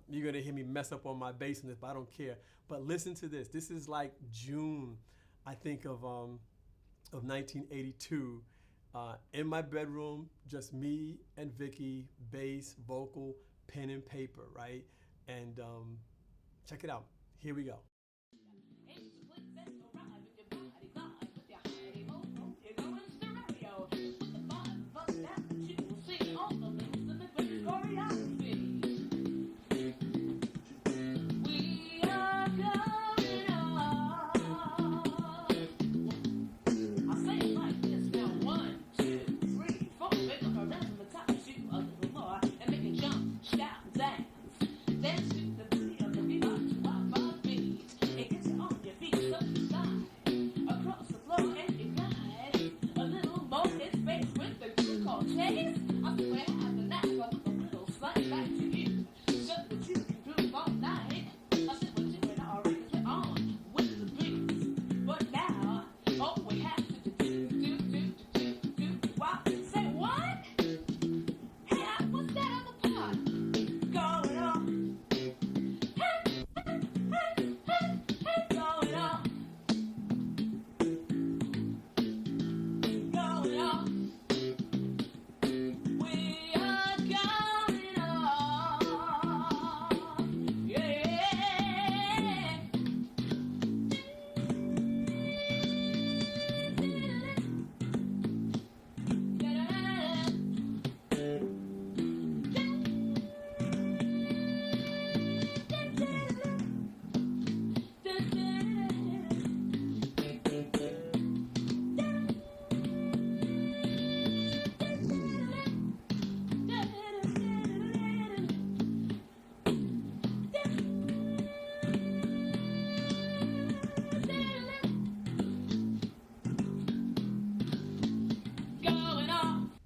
A: You're gonna hear me mess up on my bass in this, but I don't care. But listen to this. This is like June, I think, of 1982. In my bedroom, just me and Vicky, bass, vocal, pen and paper, right? And check it out. Here we go.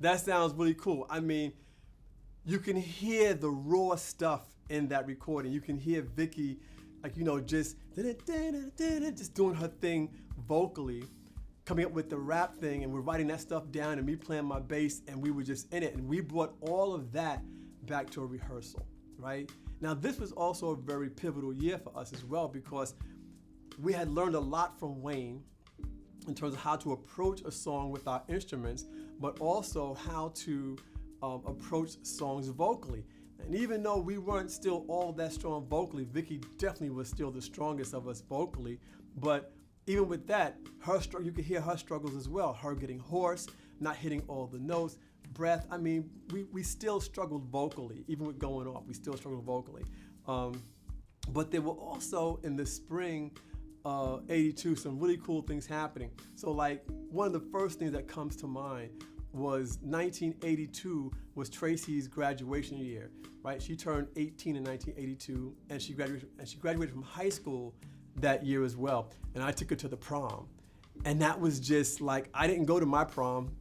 A: That sounds really cool. I mean, you can hear the raw stuff in that recording. You can hear Vicky, like, you know, just doing her thing vocally, coming up with the rap thing, and we're writing that stuff down and me playing my bass, and we were just in it. And we brought all of that back to a rehearsal, right? Now, this was also a very pivotal year for us as well, because we had learned a lot from Wayne in terms of how to approach a song with our instruments, but also how to approach songs vocally. And even though we weren't still all that strong vocally, Vicky definitely was still the strongest of us vocally. But even with that, you could hear her struggles as well. Her getting hoarse, not hitting all the notes, breath. I mean, we still struggled vocally, even with going off. We still struggled vocally. But there were also in the spring 82 some really cool things happening. So like one of the first things that comes to mind was 1982 was Tracy's graduation year, right? She turned 18 in 1982, and she graduated from high school that year as well. And I took her to the prom, and that was just like, I didn't go to my prom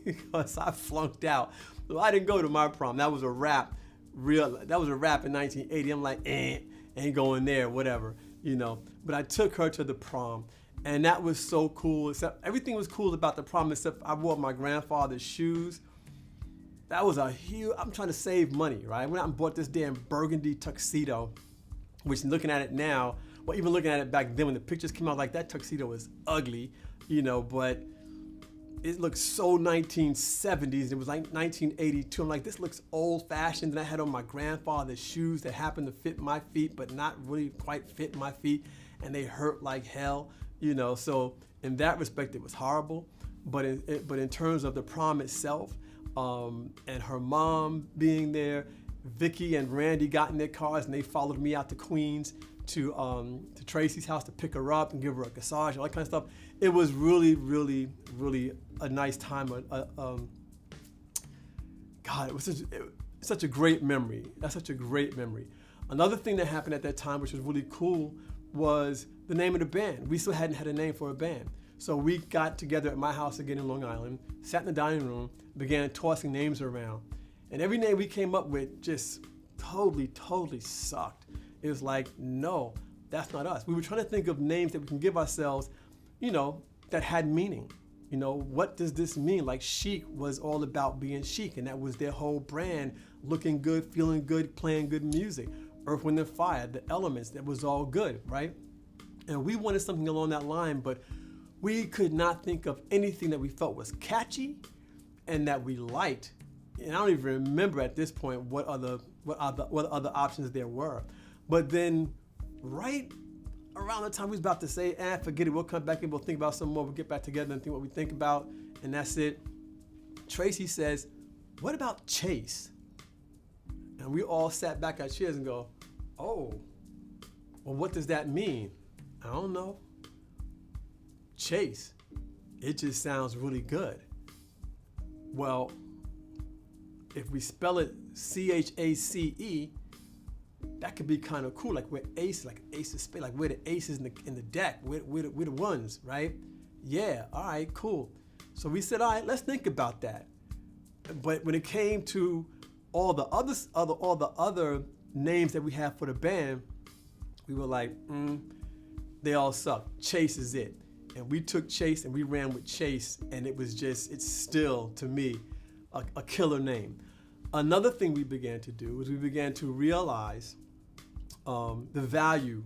A: because I flunked out. So I didn't go to my prom. That was a wrap. That was a wrap in 1980. I'm like, ain't going there, whatever, you know. But I took her to the prom, and that was so cool. Except everything was cool about the prom, except I wore my grandfather's shoes. That was a huge, I'm trying to save money, right? I went out and bought this damn burgundy tuxedo, which looking at it now, well, even looking at it back then when the pictures came out, like that tuxedo was ugly, you know, but it looked so 1970s. It was like 1982. I'm like, this looks old fashioned. And I had on my grandfather's shoes that happened to fit my feet, but not really quite fit my feet. And they hurt like hell, you know. So in that respect, it was horrible. But in terms of the prom itself, and her mom being there, Vicky and Randy got in their cars and they followed me out to Queens to Tracy's house to pick her up and give her a massage, all that kind of stuff. It was really, really, really a nice time. God, it was such a great memory. That's such a great memory. Another thing that happened at that time, which was really cool, was the name of the band. We still hadn't had a name for a band. So we got together at my house again in Long Island, sat in the dining room, began tossing names around. And every name we came up with just totally sucked. It was like, no, that's not us. We were trying to think of names that we can give ourselves, you know, that had meaning. You know, what does this mean? Like Chic was all about being chic, and that was their whole brand, looking good, feeling good, playing good music. Earth, Wind, and Fire, the Elements, that was all good, right? And we wanted something along that line, but we could not think of anything that we felt was catchy and that we liked. And I don't even remember at this point what other options there were. But then right around the time we was about to say, forget it, we'll come back and we'll think about some more, we'll get back together and think what we think about, and that's it. Tracy says, what about Chace? And we all sat back at chairs and go, oh, well, what does that mean? I don't know. Chace. It just sounds really good. Well, if we spell it C-H-A-C-E, that could be kind of cool. Like we're ace, like ace of spades, like we're the aces in the deck. We're the ones, right? Yeah, all right, cool. So we said, all right, let's think about that. But when it came to all the other names that we have for the band, we were like, they all suck. Chace is it. And we took Chace and we ran with Chace, and it's still, to me, a killer name. Another thing we began to do was we began to realize the value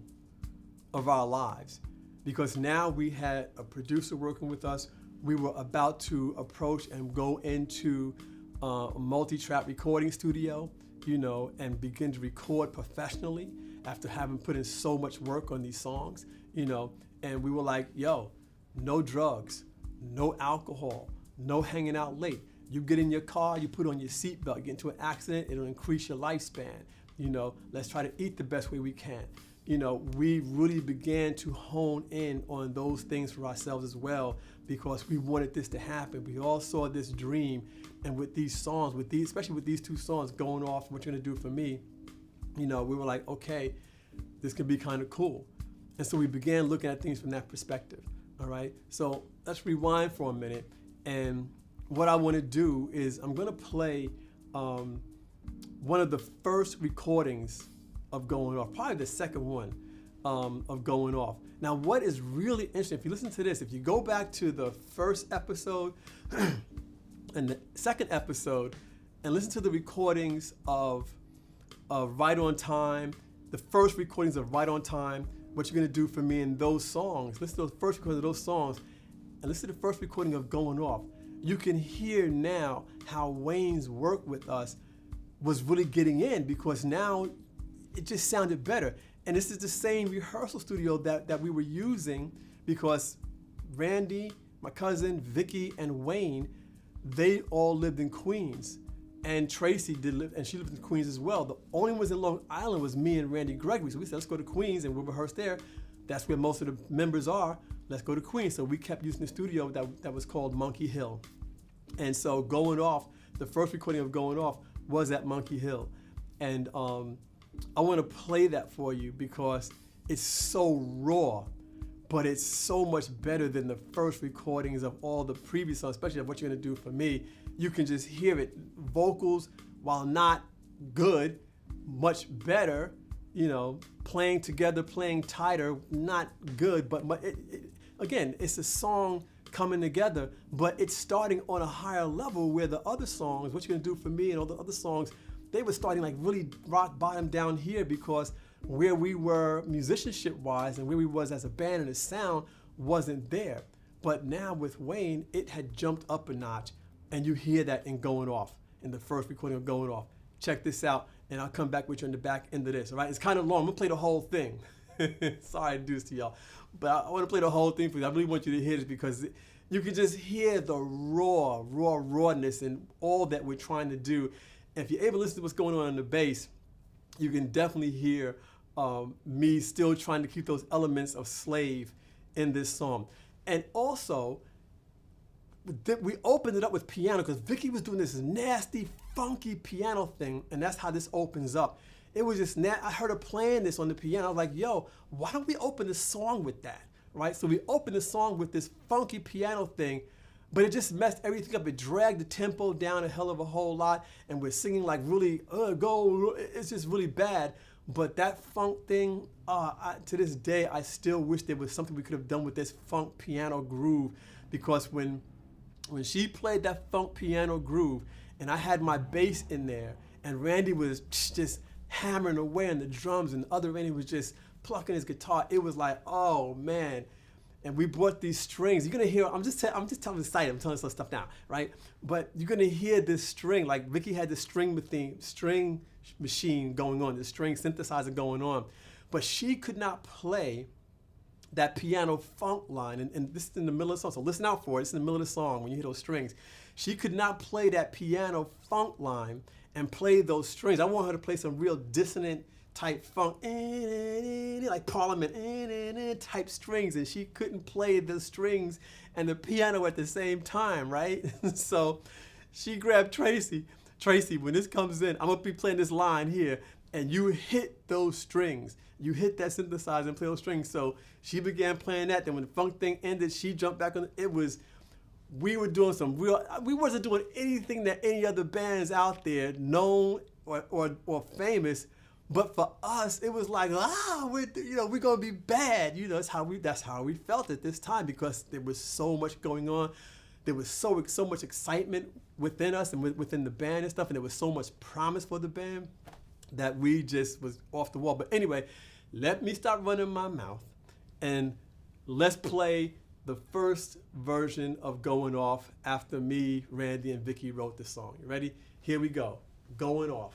A: of our lives, because now we had a producer working with us. We were about to approach and go into a multi-track recording studio, you know, and begin to record professionally after having put in so much work on these songs, you know. And we were like, yo, no drugs, no alcohol, no hanging out late. You get in your car, you put on your seatbelt, get into an accident, it'll increase your lifespan. You know, let's try to eat the best way we can. You know, we really began to hone in on those things for ourselves as well, because we wanted this to happen. We all saw this dream, and with these songs, especially with these two songs, Going Off, What You're Gonna Do For Me, you know, we were like, okay, this could be kind of cool. And so we began looking at things from that perspective, all right? So let's rewind for a minute, and what I want to do is I'm going to play one of the first recordings of Going Off, probably the second one of Going Off. Now, what is really interesting, if you listen to this, if you go back to the first episode and the second episode and listen to the recordings of Right on Time, the first recordings of Right on Time, What You're Gonna Do For Me, and those songs, listen to those first recordings of those songs, and listen to the first recording of Going Off. You can hear now how Wayne's work with us was really getting in, because now it just sounded better. And this is the same rehearsal studio that we were using, because Randy, my cousin, Vicky, and Wayne, they all lived in Queens. And Tracy did live, and she lived in Queens as well. The only ones in Long Island was me and Randy Gregory. So we said, let's go to Queens and we'll rehearse there. That's where most of the members are. Let's go to Queens. So we kept using the studio that was called Monkey Hill. And so Going Off, the first recording of Going Off was at Monkey Hill. And I want to play that for you because it's so raw, but it's so much better than the first recordings of all the previous songs, especially of What You're Gonna Do For Me. You can just hear it. Vocals, while not good, much better, you know, playing together, playing tighter, not good, but again, it's a song coming together, but it's starting on a higher level, where the other songs, What You're Gonna Do For Me and all the other songs, they were starting like really rock bottom down here, because where we were musicianship wise and where we was as a band and a sound wasn't there. But now with Wayne, it had jumped up a notch, and you hear that in Going Off, in the first recording of Going Off. Check this out, and I'll come back with you on the back end of this, all right? It's kind of long. I'm going to play the whole thing. Sorry to do this to y'all, but I want to play the whole thing for you. I really want you to hear this because you can just hear the rawness and all that we're trying to do. And if you're able to listen to what's going on the bass, you can definitely hear me still trying to keep those elements of Slave in this song. And also, we opened it up with piano because Vicky was doing this nasty, funky piano thing, and that's how this opens up. It was just, I heard her playing this on the piano. I was like, yo, why don't we open the song with that, right? So we opened the song with this funky piano thing, but it just messed everything up. It dragged the tempo down a hell of a whole lot, and we're singing like really, go, it's just really bad. But that funk thing, to this day, I still wish there was something we could have done with this funk piano groove, because when she played that funk piano groove, and I had my bass in there, and Randy was just hammering away on the drums, and the other Randy was just plucking his guitar, it was like, oh man. And we brought these strings. You're gonna hear, I'm just telling the site, I'm telling some stuff now, right? But you're gonna hear this string, like Vicky had the string machine going on, the string synthesizer going on, but she could not play that piano funk line, and this is in the middle of the song, so listen out for it. It's in the middle of the song when you hear those strings. She could not play that piano funk line and play those strings. I want her to play some real dissonant type funk, like Parliament type strings, and she couldn't play the strings and the piano at the same time, right? So she grabbed Tracy, when this comes in, I'm gonna be playing this line here, and you hit those strings. You hit that synthesizer and play those strings. So she began playing that. Then when the funk thing ended, she jumped back on it. We were doing we wasn't doing anything that any other bands out there known or famous, but for us, it was like, we're gonna be bad. That's how we felt at this time, because there was so much going on. There was so much excitement within us and within the band and stuff, and there was so much promise for the band that we just was off the wall. But anyway, let me stop running my mouth, and let's play the first version of Going Off after me, Randy, and Vicky wrote the song. You ready? Here we go. Going Off.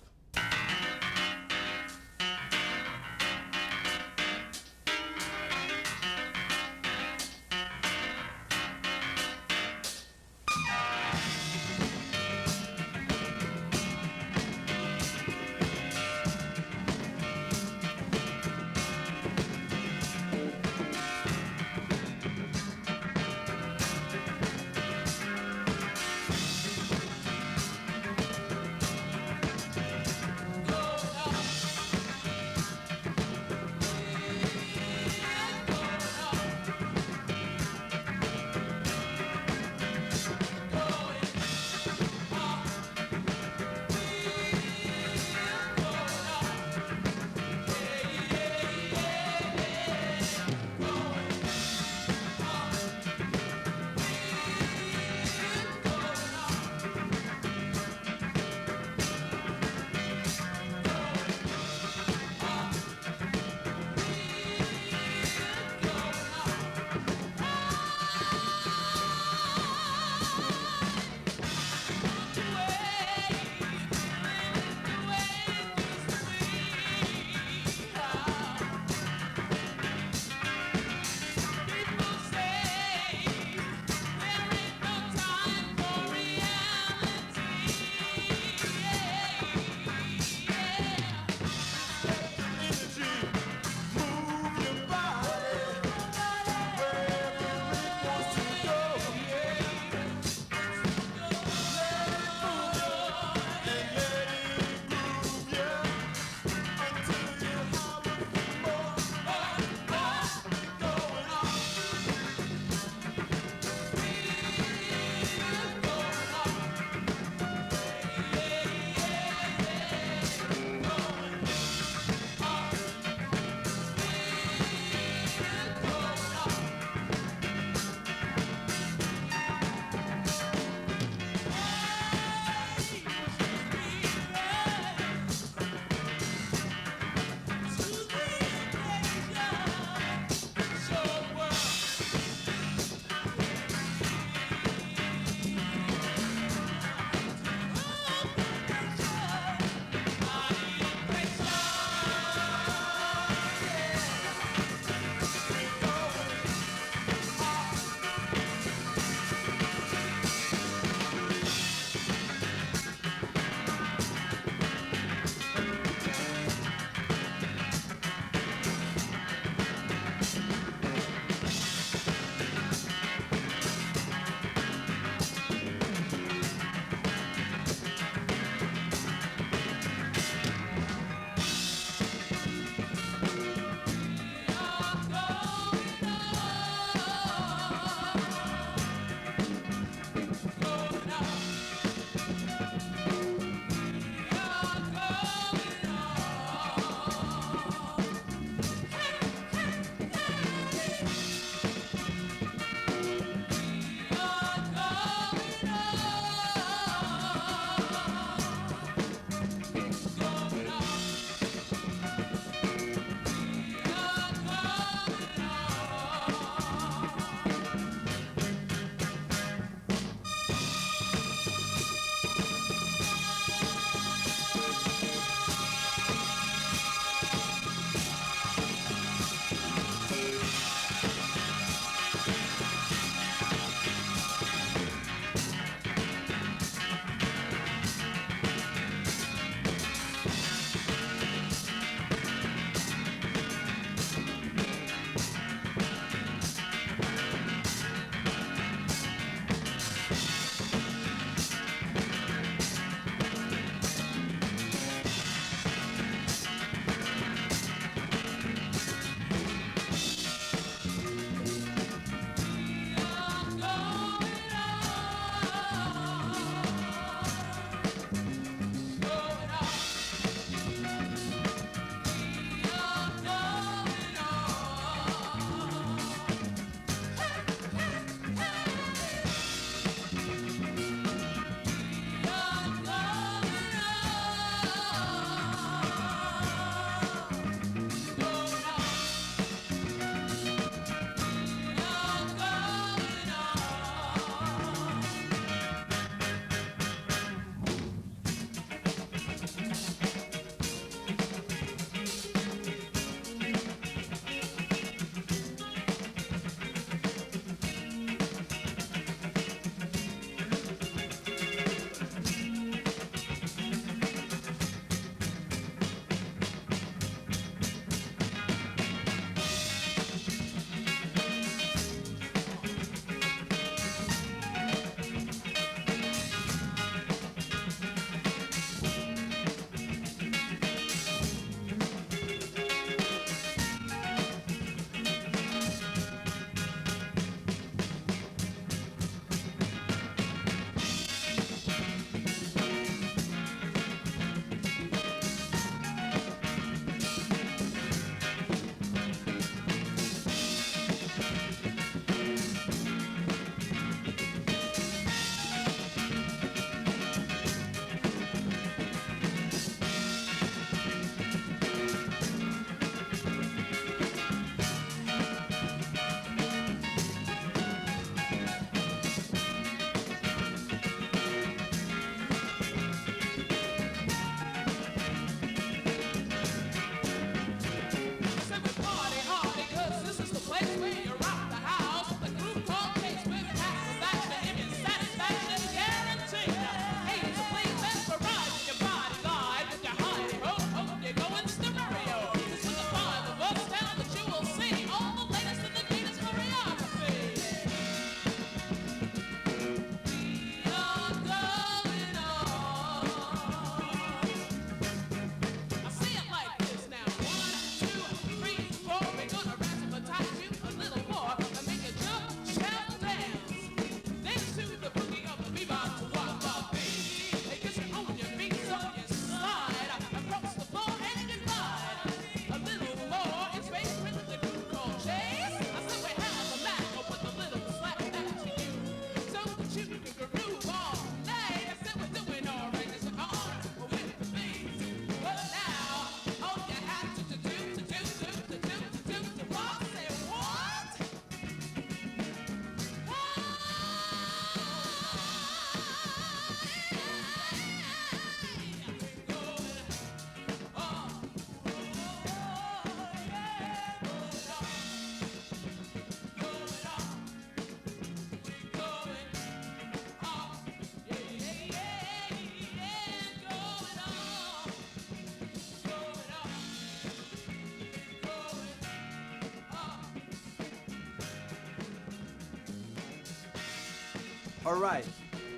A: All right.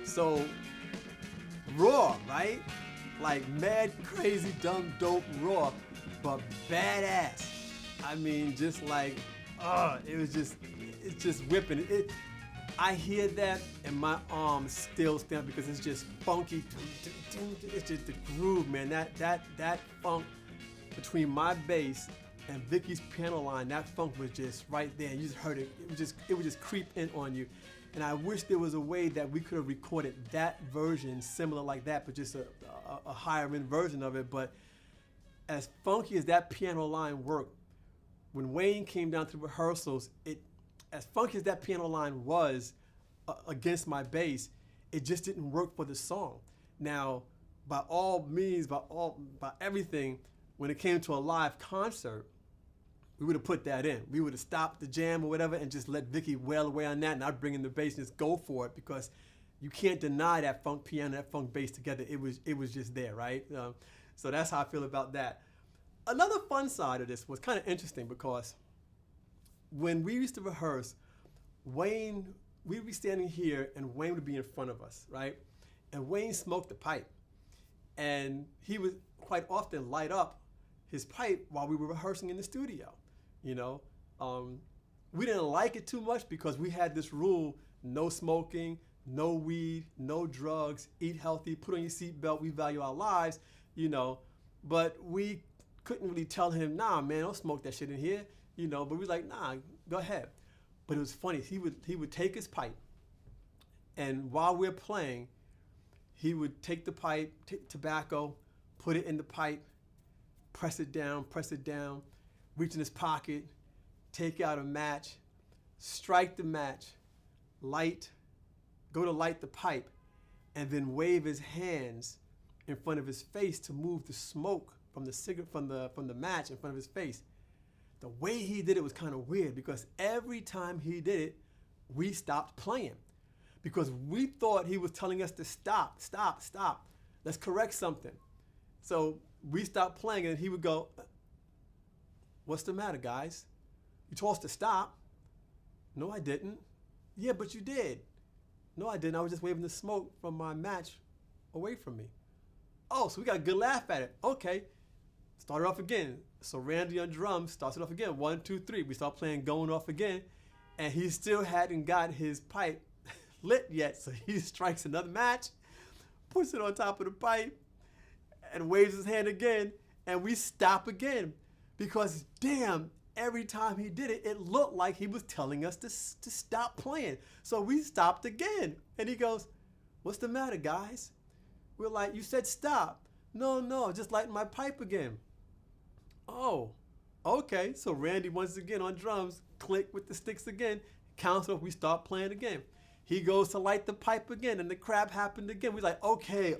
A: So raw, right? Like mad, crazy, dumb, dope, raw, but badass. I mean, just like, it's just whipping it. I hear that and my arms still stand because it's just funky. It's just the groove, man. That funk between my bass and Vicky's piano line, that funk was just right there. You just heard it. It would just creep in on you. And I wish there was a way that we could have recorded that version similar like that, but just a higher end version of it. But as funky as that piano line worked, when Wayne came down to rehearsals, as funky as that piano line was against my bass, it just didn't work for the song. Now, by all means, by everything, when it came to a live concert, we would have put that in. We would have stopped the jam or whatever and just let Vicky wail away on that, and I'd bring in the bass and just go for it, because you can't deny that funk piano, that funk bass together. It was just there, right? So that's how I feel about that. Another fun side of this was kind of interesting, because when we used to rehearse, Wayne, we'd be standing here and Wayne would be in front of us, right? And Wayne smoked the pipe. And he would quite often light up his pipe while we were rehearsing in the studio, you know? We didn't like it too much because we had this rule: no smoking, no weed, no drugs, eat healthy, put on your seatbelt, we value our lives, you know? But we couldn't really tell him, nah, man, don't smoke that shit in here, you know? But we were like, nah, go ahead. But it was funny. He would take his pipe, and while we're playing, he would take the pipe, take tobacco, put it in the pipe, press it down, reach in his pocket, take out a match, strike the match, go to light the pipe, and then wave his hands in front of his face to move the smoke from the cigarette, from the match in front of his face. The way he did it was kind of weird, because every time he did it, we stopped playing, because we thought he was telling us to stop. Let's correct something. So we stopped playing, and he would go, "What's the matter, guys? You told us to stop." "No, I didn't." "Yeah, but you did." "No, I didn't. I was just waving the smoke from my match away from me." "Oh, so we got a good laugh at it. Okay." Start it off again. So Randy on drums starts it off again. 1, 2, 3. We start playing Going Off again. And he still hadn't got his pipe lit yet. So he strikes another match, puts it on top of the pipe, and waves his hand again. And we stop again. Because, damn, every time he did it, it looked like he was telling us to stop playing. So we stopped again. And he goes, "What's the matter, guys?" We're like, "You said stop." No, just lighting my pipe again." "Oh, okay." So Randy once again on drums, click with the sticks again, counts off, we start playing again. He goes to light the pipe again, and the crap happened again. We're like, okay.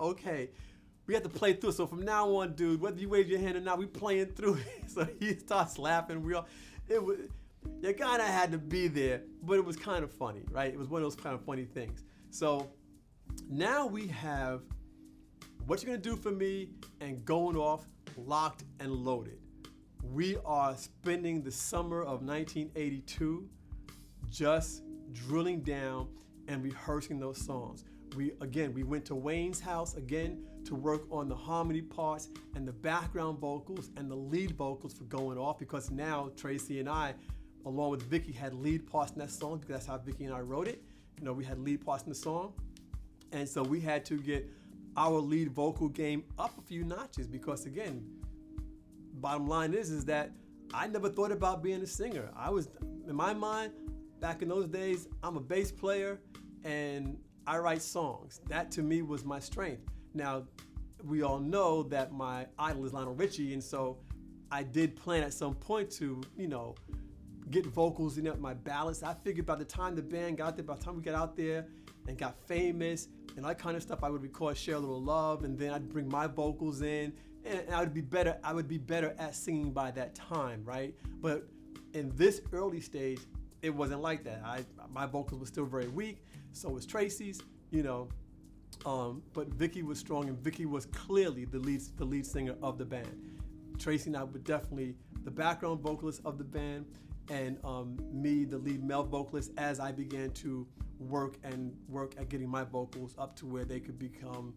A: We have to play through. So from now on, dude, whether you wave your hand or not, we playing through it. So he starts laughing. You kind of had to be there, but it was kind of funny, right? It was one of those kind of funny things. So now we have What You Gonna Do For Me and Going Off locked and loaded. We are spending the summer of 1982 just drilling down and rehearsing those songs. We went to Wayne's house again to work on the harmony parts and the background vocals and the lead vocals for Going Off, because now Tracy and I, along with Vicky, had lead parts in that song, because that's how Vicky and I wrote it. You know, we had lead parts in the song. And so we had to get our lead vocal game up a few notches, because again, bottom line is that I never thought about being a singer. I was, in my mind, back in those days, I'm a bass player and I write songs. That to me was my strength. Now, we all know that my idol is Lionel Richie, and so I did plan at some point to, get vocals in my ballads. I figured by the time the band got there, by the time we got out there and got famous and that kind of stuff, I would record Share a Little Love, and then I'd bring my vocals in, and I would be better at singing by that time, right? But in this early stage, it wasn't like that. My vocals were still very weak. So was Tracy's, but Vicky was strong, and Vicky was clearly the lead singer of the band. Tracy and I were definitely the background vocalists of the band, and me, the lead male vocalist, as I began to work at getting my vocals up to where they could become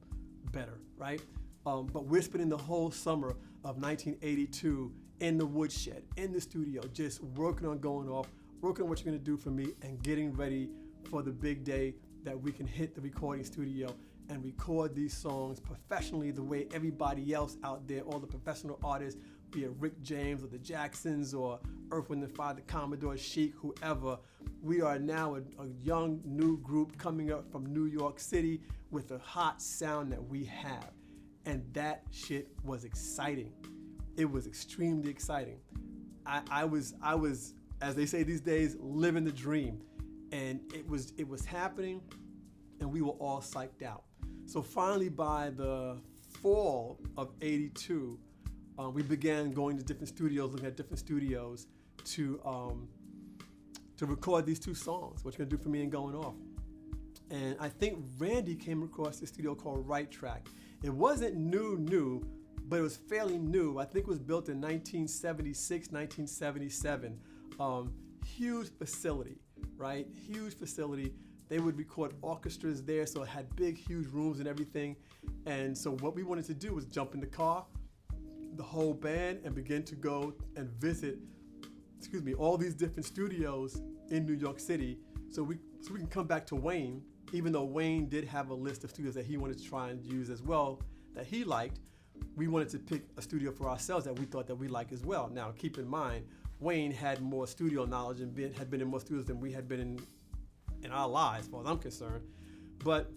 A: better, right? But we're spending the whole summer of 1982 in the woodshed, in the studio, just working on going off, working on what you're gonna do for me, and getting ready for the big day that we can hit the recording studio and record these songs professionally the way everybody else out there, all the professional artists, be it Rick James or the Jacksons or Earth, Wind & Fire, the Commodores, Chic, whoever. We are now a young new group coming up from New York City with a hot sound that we have. And that shit was exciting. It was extremely exciting. I was, as they say these days, living the dream. And it was happening, and we were all psyched out. So finally, by the fall of '82, we began going to different studios, looking at different studios to record these two songs, What You Gonna Do For Me and Going Off. And I think Randy came across this studio called Right Track. It wasn't new, but it was fairly new. I think it was built in 1976, 1977. Huge facility, right? Huge facility. They would record orchestras there, so it had big, huge rooms and everything. And so what we wanted to do was jump in the car, the whole band, and begin to go and visit, all these different studios in New York City, so we can come back to Wayne, even though Wayne did have a list of studios that he wanted to try and use as well, that he liked. We wanted to pick a studio for ourselves that we thought that we liked as well. Now, keep in mind, Wayne had more studio knowledge and had been in more studios than we had been in our lives, as far as I'm concerned. But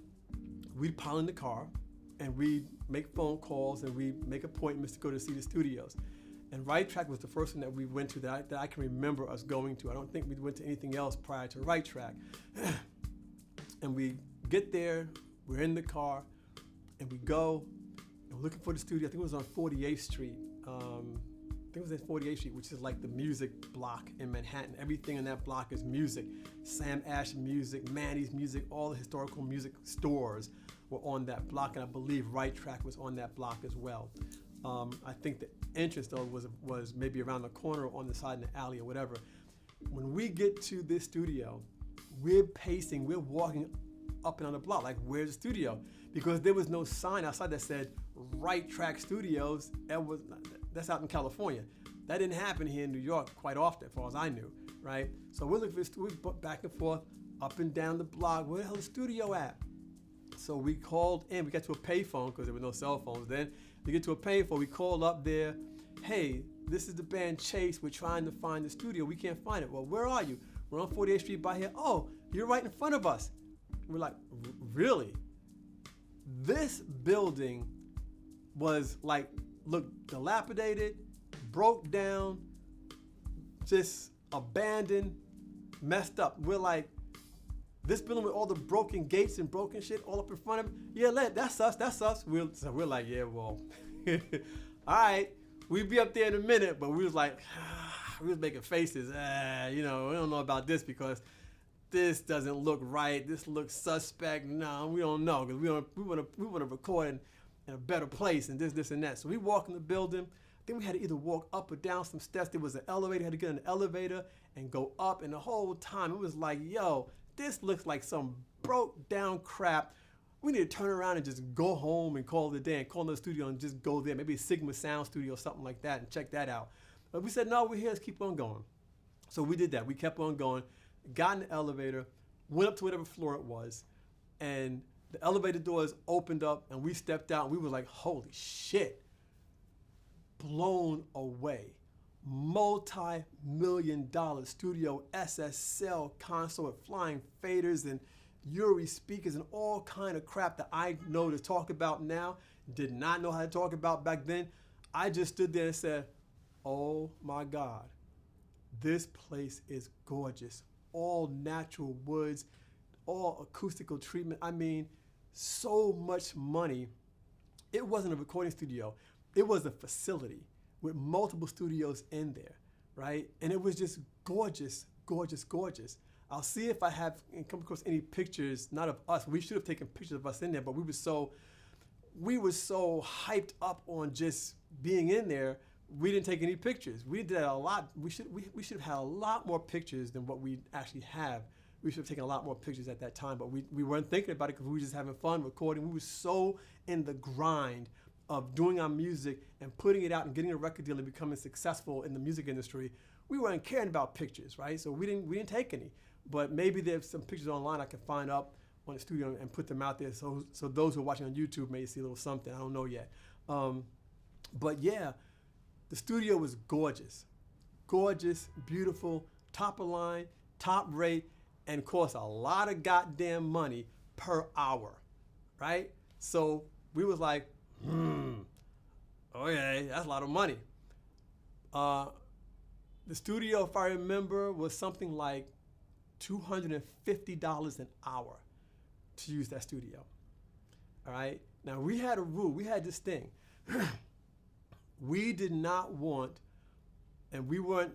A: we'd pile in the car, and we'd make phone calls, and we'd make appointments to go to see the studios. And Right Track was the first one that we went to that I can remember us going to. I don't think we went to anything else prior to Right Track. And we get there, we're in the car, and we go, and we're looking for the studio. I think it was on 48th Street. I think it was at 48th Street, which is like the music block in Manhattan. Everything in that block is music. Sam Ash music, Manny's music, all the historical music stores were on that block, and I believe Right Track was on that block as well. I think the entrance though was maybe around the corner or on the side in the alley or whatever. When we get to this studio, we're pacing, we're walking up and down the block like, where's the studio? Because there was no sign outside that said Right Track Studios. That's out in California. That didn't happen here in New York quite often, as far as I knew, right? So we're looking for this, we're back and forth, up and down the block. Where the hell is the studio at? So we called in, we got to a payphone because there were no cell phones then. We get to a payphone, we called up there. Hey, this is the band Chace. We're trying to find the studio. We can't find it. Well, where are you? We're on 48th Street by here. Oh, you're right in front of us. We're like, really? This building was like, look, dilapidated, broke down, just abandoned, messed up. We're like, this building with all the broken gates and broken shit all up in front of it, yeah, that's us. So we're like, yeah, well, all right, we'll be up there in a minute, but we was like, we was making faces, we don't know about this because this doesn't look right, this looks suspect, no, we don't know, because we want to record in a better place and this and that. So we walk in the building. I think we had to either walk up or down some steps. There was an elevator, had to get in the elevator and go up, and the whole time it was like, yo, this looks like some broke down crap. We need to turn around and just go home and call it a day and call another studio and just go there, maybe a Sigma Sound Studio or something like that, and check that out. But we said, no, we're here, let's keep on going. So we did that. We kept on going, got in the elevator, went up to whatever floor it was, and the elevator doors opened up and we stepped out and we were like, holy shit, blown away. Multi-million-dollar studio SSL console with flying faders and Uri speakers and all kind of crap that I know to talk about now, did not know how to talk about back then. I just stood there and said, oh my God, this place is gorgeous. All natural woods, all acoustical treatment. I mean, so much money. It wasn't a recording studio. It was a facility with multiple studios in there, right? And it was just gorgeous, gorgeous, gorgeous. I'll see if I have come across any pictures, not of us. We should have taken pictures of us in there, but we were so hyped up on just being in there. we didn't take any pictures. We did that a lot. We should have had a lot more pictures than what we actually have. We should have taken a lot more pictures at that time, but we weren't thinking about it because we were just having fun recording. We were so in the grind of doing our music and putting it out and getting a record deal and becoming successful in the music industry. We weren't caring about pictures, right? So we didn't take any. But maybe there's some pictures online I can find up on the studio and put them out there. So those who are watching on YouTube may see a little something. I don't know yet. But yeah, the studio was gorgeous. Gorgeous, beautiful, top of line, top rate, and cost a lot of goddamn money per hour, right? So we was like, okay, that's a lot of money. The studio, if I remember, was something like $250 an hour to use that studio. All right. Now we had a rule. We had this thing. We did not want, and we were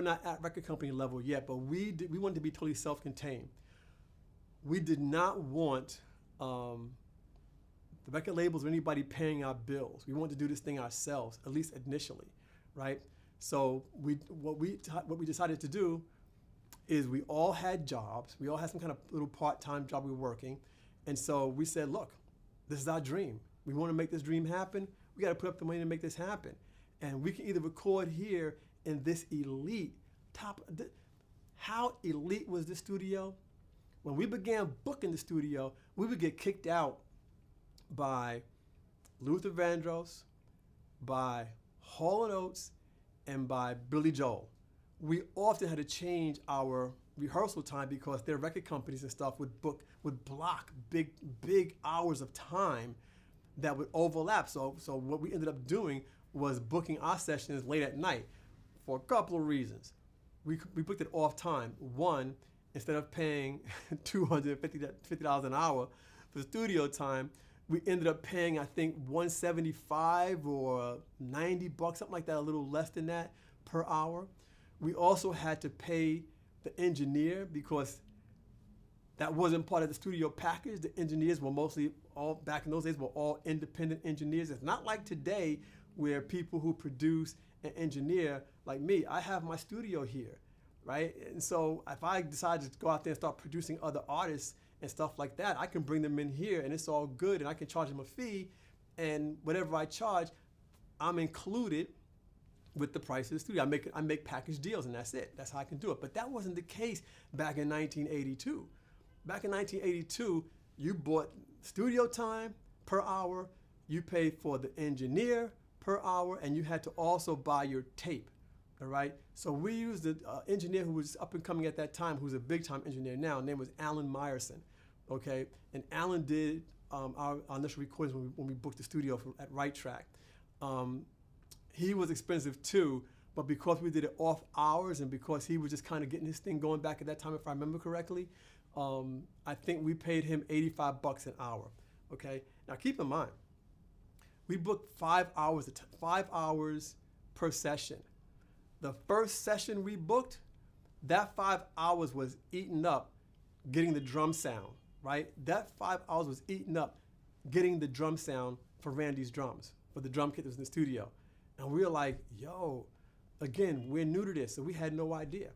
A: not at record company level yet, but we wanted to be totally self-contained. We did not want the record labels or anybody paying our bills. We wanted to do this thing ourselves, at least initially, right? So what we decided to do is we all had jobs. We all had some kind of little part-time job we were working. And so we said, look, this is our dream. We want to make this dream happen. We got to put up the money to make this happen. And we can either record here in this elite how elite was this studio? When we began booking the studio, we would get kicked out by Luther Vandross, by Hall & Oates, and by Billy Joel. We often had to change our rehearsal time because their record companies and stuff would block big hours of time that would overlap. So what we ended up doing was booking our sessions late at night for a couple of reasons. We booked it off time. One, instead of paying $250 an hour for studio time, we ended up paying, I think, $175 or $90, something like that, a little less than that per hour. We also had to pay the engineer because that wasn't part of the studio package. The engineers were mostly back in those days, were all independent engineers. It's not like today where people who produce and engineer, like me, I have my studio here, right? And so if I decide to go out there and start producing other artists and stuff like that, I can bring them in here and it's all good and I can charge them a fee, and whatever I charge, I'm included with the price of the studio. I make package deals and that's it. That's how I can do it. But that wasn't the case back in 1982. Back in 1982, you bought studio time per hour, you paid for the engineer per hour, and you had to also buy your tape, all right? So we used the engineer who was up and coming at that time, who's a big time engineer now. His name was Alan Meyerson, okay? And Alan did our initial recordings when we booked the studio at Right Track. He was expensive too, but because we did it off hours and because he was just kind of getting his thing going back at that time, if I remember correctly, I think we paid him $85 an hour, okay? Now keep in mind, we booked 5 hours per session. The first session we booked, that 5 hours was eaten up getting the drum sound, right? That 5 hours was eaten up getting the drum sound for Randy's drums, for the drum kit that was in the studio. And we were like, yo, again, we're new to this, so we had no idea.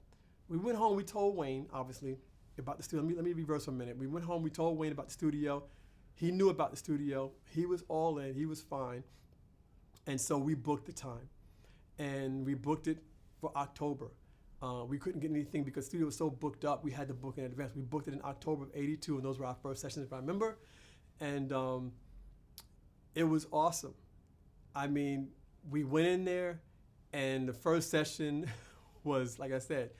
A: We went home, we told Wayne, obviously, about the studio. Let me reverse for a minute. We went home, we told Wayne about the studio. He knew about the studio. He was all in, he was fine. And so we booked the time. And we booked it for October. We couldn't get anything because the studio was so booked up, we had to book in advance. We booked it in October of '82, and those were our first sessions, if I remember. And it was awesome. I mean, we went in there, and the first session was, like I said,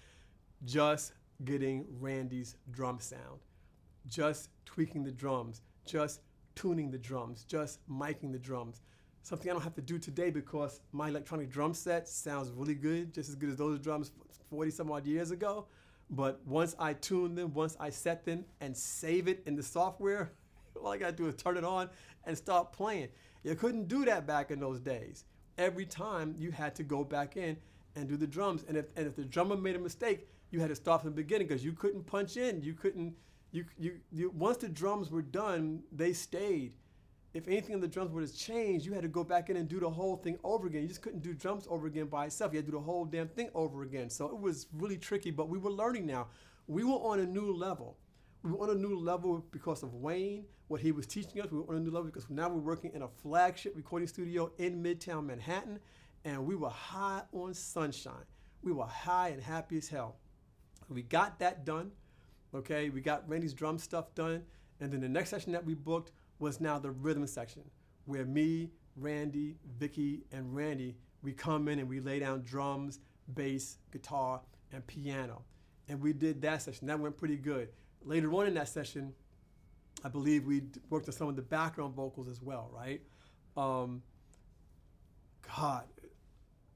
A: just getting Randy's drum sound, just tweaking the drums, just tuning the drums, just miking the drums. Something I don't have to do today because my electronic drum set sounds really good, just as good as those drums 40 some odd years ago. But once I tune them, once I set them and save it in the software, all I gotta do is turn it on and start playing. You couldn't do that back in those days. Every time you had to go back in and do the drums. And if the drummer made a mistake, you had to start from the beginning because you couldn't punch in. You couldn't, once the drums were done, they stayed. if anything on the drums would have changed, you had to go back in and do the whole thing over again. You just couldn't do drums over again by itself. You had to do the whole damn thing over again. So it was really tricky, but we were learning now. We were on a new level. We were on a new level because of Wayne, what he was teaching us. We were on a new level because now we're working in a flagship recording studio in Midtown Manhattan, and we were high on sunshine. We were high and happy as hell. We got that done, okay? We got Randy's drum stuff done, and then the next session that we booked was now the rhythm section, where me, Randy, Vicky, and Randy, we come in and we lay down drums, bass, guitar, and piano. And we did that session. That went pretty good. Later on in that session, I believe we worked on some of the background vocals as well, right? God,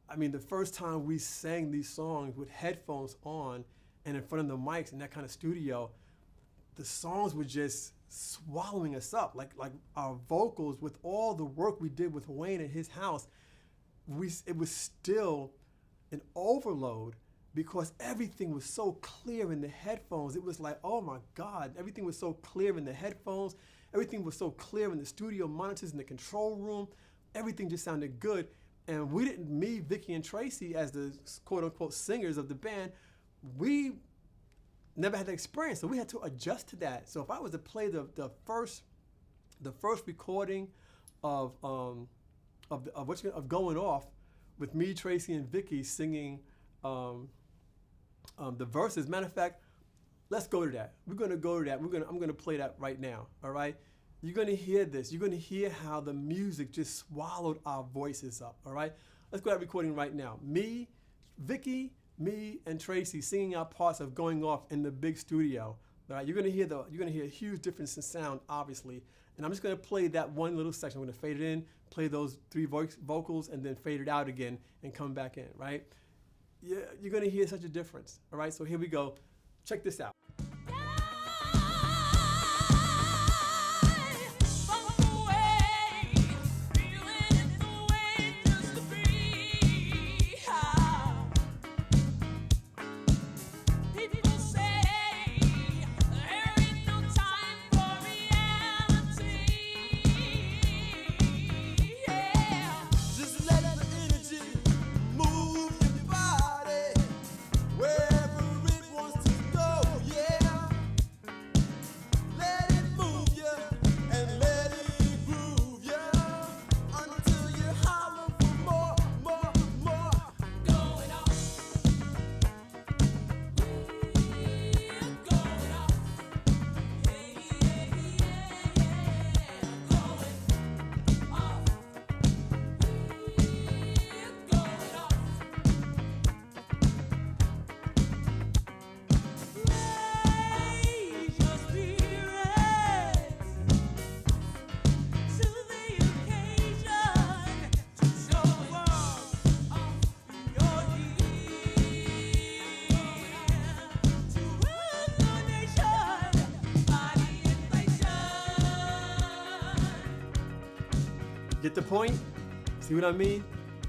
A: I mean, the first time we sang these songs with headphones on and in front of the mics in that kind of studio, the songs were just swallowing us up. Like our vocals, with all the work we did with Wayne at his house, it was still an overload because everything was so clear in the headphones. It was like, oh my God, everything was so clear in the headphones. Everything was so clear in the studio monitors in the control room. Everything just sounded good. And we didn't, me, Vicky, and Tracy, as the quote unquote singers of the band, we never had that experience, so we had to adjust to that. So if I was to play the first recording of Going Off with me, Tracy, and Vicky singing the verses. Matter of fact, let's go to that. We're gonna go to that. I'm gonna play that right now. All right. You're gonna hear this. You're gonna hear how the music just swallowed our voices up. All right. Let's go to that recording right now. Me, Vicky, me, and Tracy singing our parts of Going Off in the big studio. All right. You're gonna hear a huge difference in sound, obviously. And I'm just gonna play that one little section. I'm gonna fade it in, play those 3 vocals, and then fade it out again and come back in. Right. Yeah, you're gonna hear such a difference. All right. So here we go. Check this out. Get the point? See what I mean?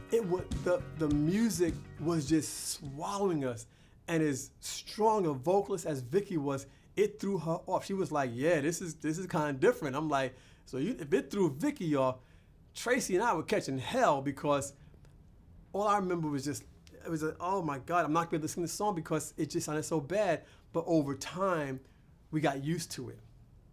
A: The music was just swallowing us, and as strong a vocalist as Vicky was, it threw her off. She was like, "Yeah, this is kind of different." I'm like, "So if it threw Vicky off, Tracy and I were catching hell because all I remember was oh my God, I'm not gonna be able to sing this song because it just sounded so bad." But over time, we got used to it,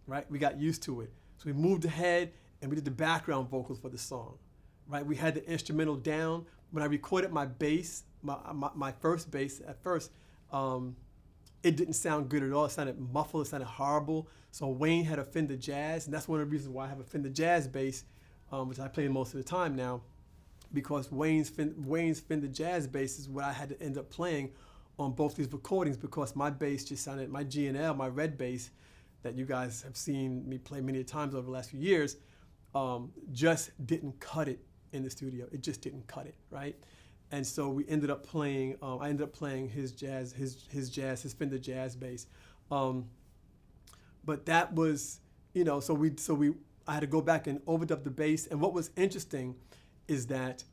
A: right? We got used to it, so we moved ahead. And we did the background vocals for the song, right? We had the instrumental down. When I recorded my bass, my first bass at first, it didn't sound good at all. It sounded muffled, it sounded horrible. So Wayne had a Fender Jazz, and that's one of the reasons why I have a Fender Jazz bass, which I play most of the time now, because Wayne's Fender Jazz bass is what I had to end up playing on both these recordings because my bass just sounded, my G&L, my red bass that you guys have seen me play many times over the last few years, just didn't cut it in the studio. It just didn't cut it, right? And so we ended up playing. I ended up playing his Fender Jazz bass. But that was, I had to go back and overdub the bass. And what was interesting is that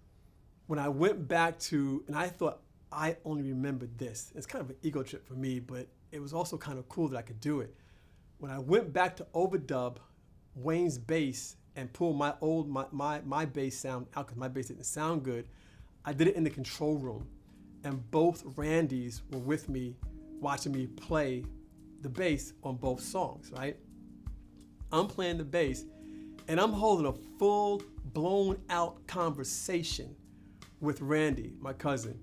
A: when I went back to, and I thought I only remembered this. It's kind of an ego trip for me, but it was also kind of cool that I could do it. When I went back to overdub Wayne's bass and pull my bass sound out because my bass didn't sound good. I did it in the control room, and both Randys were with me, watching me play the bass on both songs, right? I'm playing the bass, and I'm holding a full blown out conversation with Randy, my cousin.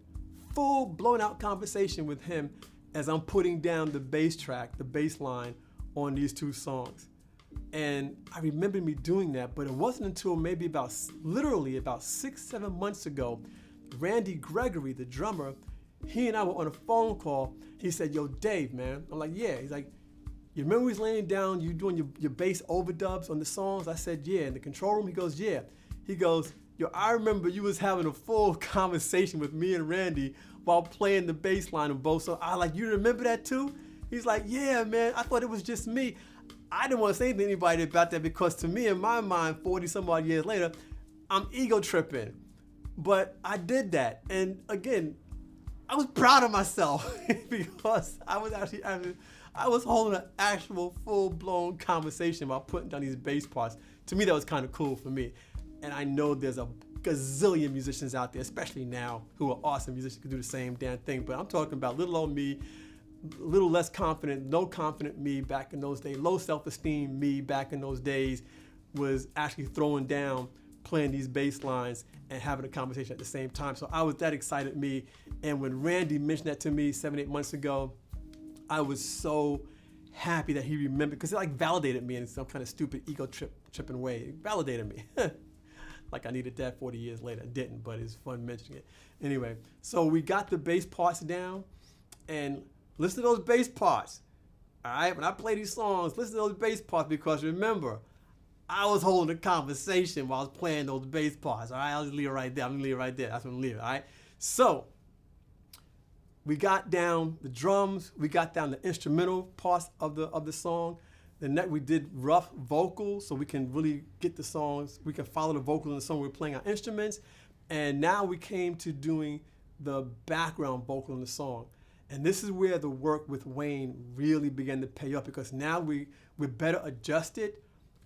A: Full blown out conversation with him as I'm putting down the bass track, the bass line on these two songs. And I remember me doing that, but it wasn't until maybe literally about 6-7 months ago, Randy Gregory, the drummer, he and I were on a phone call. He said, "Yo, Dave, man." I'm like, "Yeah." He's like, "You remember we was laying down, you doing your bass overdubs on the songs?" I said, "Yeah." In the control room, he goes, "Yeah." He goes, "Yo, I remember you was having a full conversation with me and Randy while playing the bass line on both songs." I like, "You remember that too?" He's like, "Yeah, man. I thought it was just me." I didn't want to say anything to anybody about that because to me, in my mind, 40 some odd years later, I'm ego tripping. But I did that. And again, I was proud of myself because I was holding an actual full-blown conversation about putting down these bass parts. To me, that was kind of cool for me. And I know there's a gazillion musicians out there, especially now, who are awesome musicians, who do the same damn thing. But I'm talking about little old me, a little less confident, no confident me back in those days, low self-esteem me back in those days was actually throwing down, playing these bass lines and having a conversation at the same time. So I was that excited me. And when Randy mentioned that to me 7-8 months ago, I was so happy that he remembered, because it like validated me in some kind of stupid ego tripping way. It validated me. Like I needed that 40 years later. I didn't, but it's fun mentioning it. Anyway, so we got the bass parts down, and listen to those bass parts. All right, when I play these songs, listen to those bass parts, because remember, I was holding a conversation while I was playing those bass parts. All right, I'll just leave it right there. I'm gonna leave it right there. That's when I'm leaving. All right. So we got down the drums. We got down the instrumental parts of the song. Then we did rough vocals, so we can really get the songs. We can follow the vocals in the song. We're playing our instruments, and now we came to doing the background vocal in the song. And this is where the work with Wayne really began to pay off, because now we're better adjusted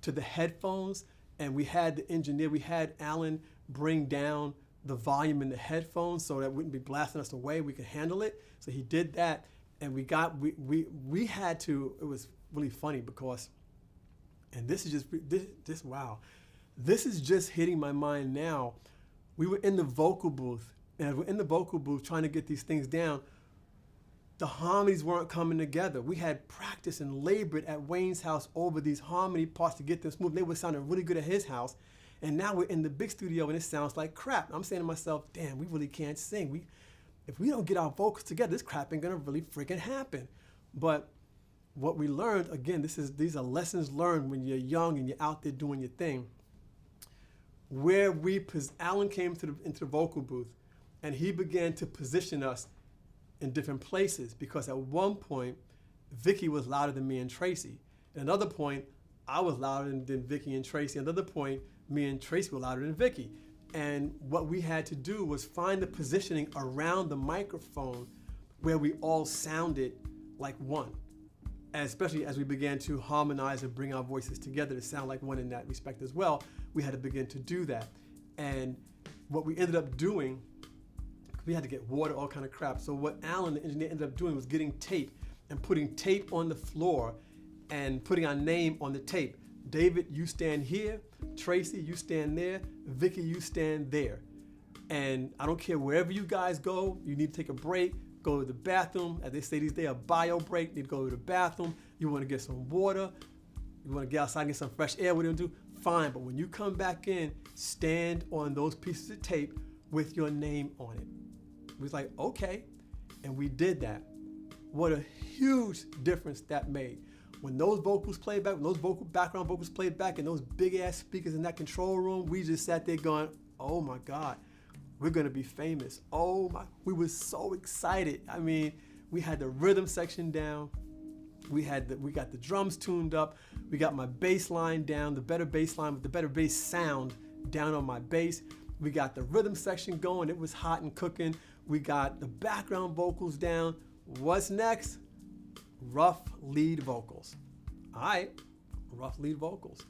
A: to the headphones, and we had the engineer, we had Alan bring down the volume in the headphones so that it wouldn't be blasting us away. We could handle it. So he did that, and we had to. It was really funny because, and this is just this wow, this is just hitting my mind now. We were in the vocal booth, and we're in the vocal booth trying to get these things down. The harmonies weren't coming together. We had practiced and labored at Wayne's house over these harmony parts to get them smooth. They were sounding really good at his house. And now we're in the big studio and it sounds like crap. I'm saying to myself, damn, we really can't sing. If we don't get our vocals together, this crap ain't gonna really freaking happen. But what we learned, again, these are lessons learned when you're young and you're out there doing your thing. Alan came into the vocal booth, and he began to position us in different places, because at one point, Vicky was louder than me and Tracy. At another point, I was louder than Vicky and Tracy. At another point, me and Tracy were louder than Vicky. And what we had to do was find the positioning around the microphone where we all sounded like one. And especially as we began to harmonize and bring our voices together to sound like one in that respect as well, we had to begin to do that. And what we ended up doing, we had to get water, all kind of crap. So what Alan, the engineer, ended up doing was getting tape and putting tape on the floor and putting our name on the tape. David, you stand here. Tracy, you stand there. Vicky, you stand there. And I don't care wherever you guys go, you need to take a break, go to the bathroom. As they say these days, a bio break, you need to go to the bathroom. You want to get some water. You want to get outside and get some fresh air, what do you do? Fine, but when you come back in, stand on those pieces of tape with your name on it. We was like, okay, and we did that. What a huge difference that made. When those vocals played back, when those background vocals played back, and those big ass speakers in that control room, we just sat there going, oh my God, we're gonna be famous. Oh my, we were so excited. I mean, we had the rhythm section down. We got the drums tuned up. We got my bass line down, the better bass line with the better bass sound down on my bass. We got the rhythm section going. It was hot and cooking. We got the background vocals down. What's next? Rough lead vocals. All right, rough lead vocals.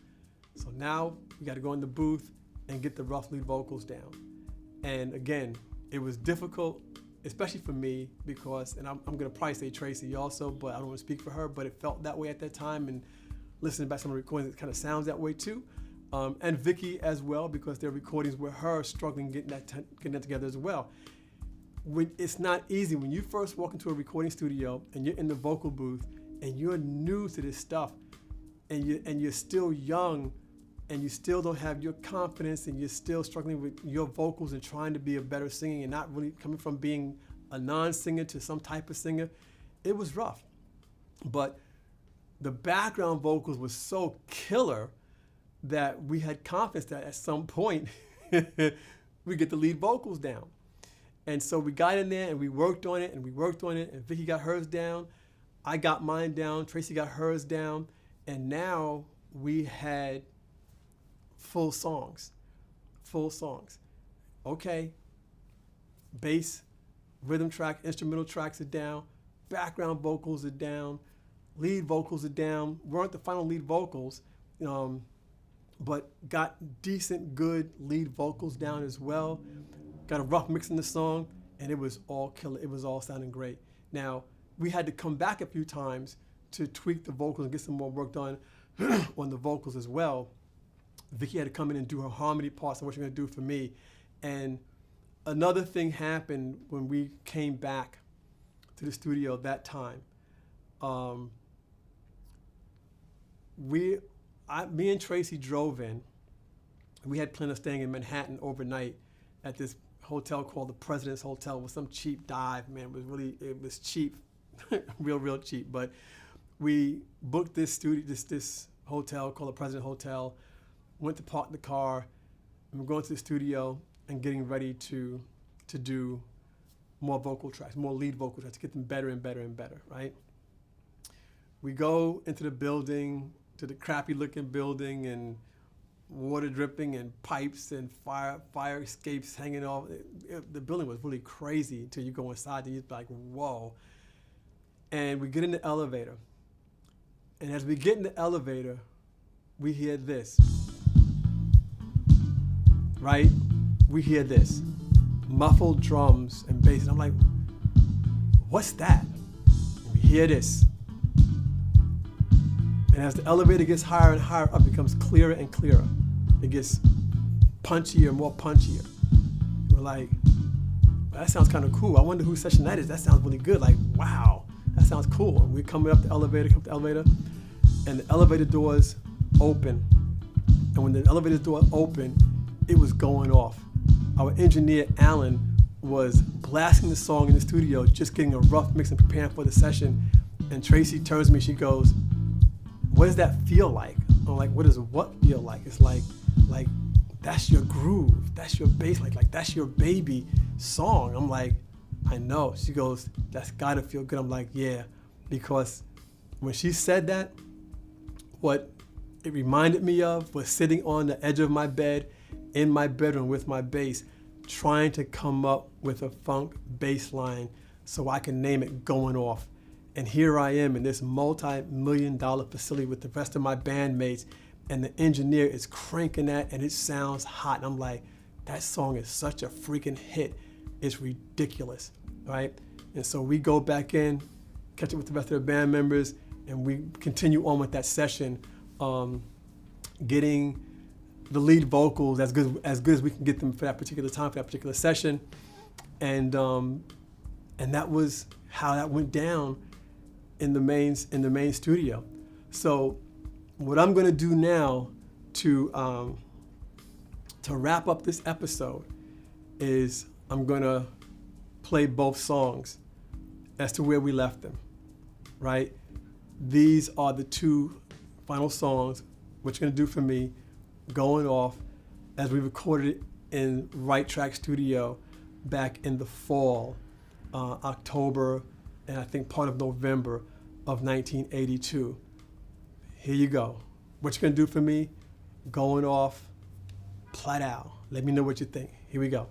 A: So now we got to go in the booth and get the rough lead vocals down. And again, it was difficult, especially for me, because, and I'm going to probably say Tracy also, but I don't want to speak for her, but it felt that way at that time. And listening back to some of the recordings, it kind of sounds that way too. And Vicky as well, because there are recordings with her struggling getting that together as well. It's not easy when you first walk into a recording studio and you're in the vocal booth and you're new to this stuff, and you're still young, and you still don't have your confidence, and you're still struggling with your vocals and trying to be a better singer, and not really coming from being a non-singer to some type of singer. It was rough. But the background vocals was so killer that we had confidence that at some point we get the lead vocals down. And so we got in there and we worked on it and and Vicky got hers down, I got mine down, Tracy got hers down, and now we had full songs. Okay, bass, rhythm track, instrumental tracks are down, background vocals are down, lead vocals are down. Weren't the final lead vocals, but got decent, good lead vocals down as well. Got a rough mix in the song, and it was all killer. It was all sounding great. Now, we had to come back a few times to tweak the vocals and get some more work done on the vocals as well. Vicky had to come in and do her harmony parts and what you're gonna do for me. And another thing happened when we came back to the studio that time. Me and Tracy drove in. We had planned on staying in Manhattan overnight at this hotel called the President's Hotel with some cheap dive, man. It was cheap, real cheap. But we booked this hotel called the President Hotel, went to park the car, and we're going to the studio and getting ready to do more vocal tracks, more lead vocal tracks, to get them better and better and better, right? We go into the building, to the crappy looking building, and water dripping and pipes and fire escapes hanging off. The building was really crazy until you go inside and you're like, whoa. And we get in the elevator. And as we get in the elevator, we hear this, right? We hear this, muffled drums and bass. And I'm like, what's that? And we hear this. And as the elevator gets higher and higher up, it becomes clearer and clearer. It gets punchier, more punchier. We're like, well, that sounds kind of cool. I wonder whose session that is. That sounds really good. Like, wow, that sounds cool. And we're coming up the elevator, and the elevator doors open. And when the elevator door opened, it was going off. Our engineer, Alan, was blasting the song in the studio, just getting a rough mix and preparing for the session. And Tracy turns to me, she goes, what does that feel like? I'm like, what does what feel like? It's like that's your groove, that's your bass, like that's your baby song. I'm like, I know. She goes, that's gotta feel good. I'm like, yeah, because when she said that, what it reminded me of was sitting on the edge of my bed in my bedroom with my bass, trying to come up with a funk bass line so I can name it Going Off. And here I am in this multi-million-dollar facility with the rest of my bandmates, and the engineer is cranking that, and it sounds hot. And I'm like, that song is such a freaking hit. It's ridiculous, right? And so we go back in, catch up with the rest of the band members, and we continue on with that session, getting the lead vocals as good as we can get them for that particular time, for that particular session. And that was how that went down in the main studio. So what I'm going to do now to wrap up this episode is I'm going to play both songs as to where we left them, right? These are the two final songs, what you're going to do for me, Going Off, as we recorded it in Right Track Studio back in the fall, October, and I think part of November of 1982. Here you go. What you gonna do for me? Going Off, flat out. Let me know what you think. Here we go.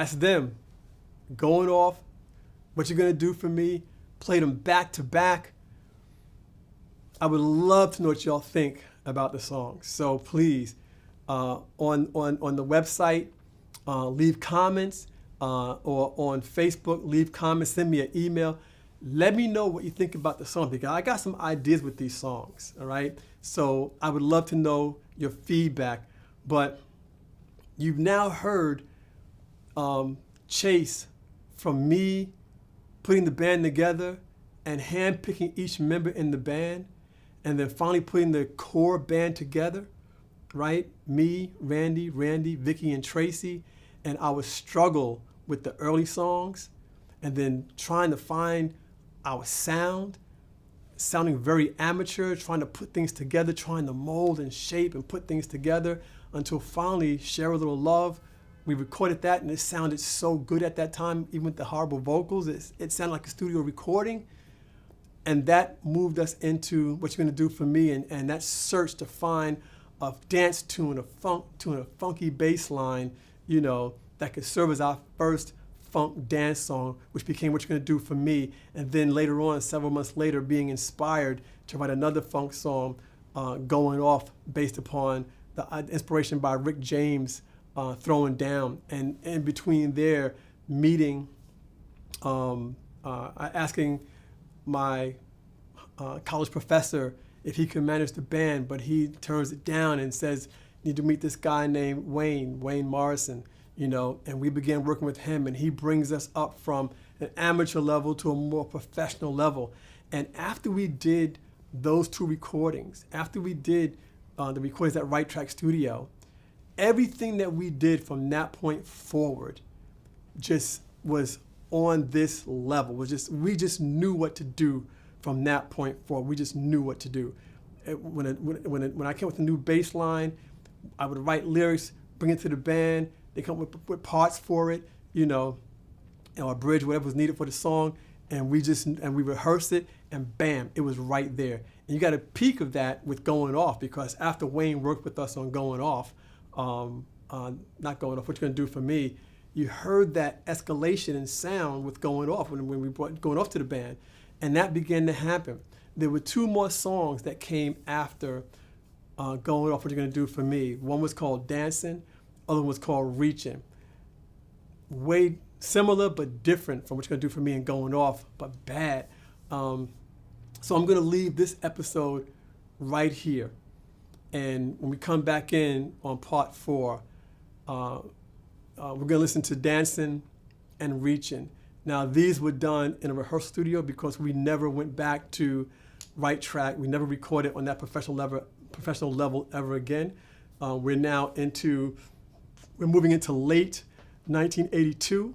A: that's them going off. What you're gonna do for me? Played them back to back. I would love to know what y'all think about the songs. So please, on the website, leave comments, or on Facebook, leave comments. Send me an email. Let me know what you think about the song, because I got some ideas with these songs. All right. So I would love to know your feedback. But you've now heard Chace, from me putting the band together and handpicking each member in the band, and then finally putting the core band together, right? Me, Randy, Vicky, and Tracy, and our struggle with the early songs, and then trying to find our sound, sounding very amateur, trying to put things together, trying to mold and shape and put things together, until finally Share a Little Love. We recorded that, and it sounded so good at that time, even with the horrible vocals. It sounded like a studio recording. And that moved us into What You're Gonna Do For Me, and that search to find a dance tune, a funk tune, a funky bass line, that could serve as our first funk dance song, which became What You're Gonna Do For Me. And then later on, several months later, being inspired to write another funk song, Going Off, based upon the inspiration by Rick James, Throwing Down. And in between there, meeting, asking my college professor if he could manage the band, but he turns it down and says, "You need to meet this guy named Wayne Morrison," and we began working with him, and he brings us up from an amateur level to a more professional level. And after we did those two recordings, after we did the recordings at Right Track Studio, everything that we did from that point forward just was on this level. We just knew what to do from that point forward. We just knew what to do. When I came with a new bass line, I would write lyrics, bring it to the band. They come with parts for it, or a bridge, whatever was needed for the song, and we rehearsed it, and bam, it was right there. And you got a peek of that with Going Off, because after Wayne worked with us on Going Off, not Going Off, What You're Gonna Do For Me, you heard that escalation in sound with Going Off when we brought Going Off to the band, and that began to happen. There were two more songs that came after Going Off, What You're Gonna Do For Me. One was called Dancing, other one was called Reaching. Way similar but different from What You're Gonna Do For Me and Going Off, but bad. So I'm gonna leave this episode right here, and when we come back in on part 4, we're gonna listen to Dancing and Reaching. Now, these were done in a rehearsal studio because we never went back to Right Track. We never recorded on that professional level ever again. We're moving into late 1982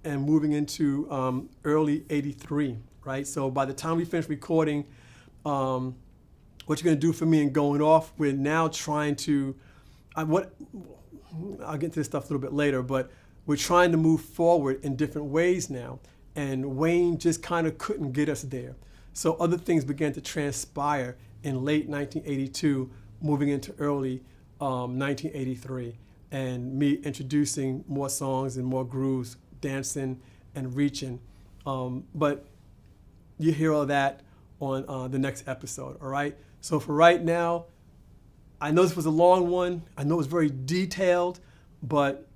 A: and moving into early 83, right? So by the time we finish recording What You're Gonna Do For Me and Going Off, we're now trying to, I'll get into this stuff a little bit later, but we're trying to move forward in different ways now. And Wayne just kind of couldn't get us there. So other things began to transpire in late 1982, moving into early 1983. And me introducing more songs and more grooves, Dancing and Reaching. But you hear all that on the next episode, all right? So for right now, I know this was a long one. I know it's very detailed, but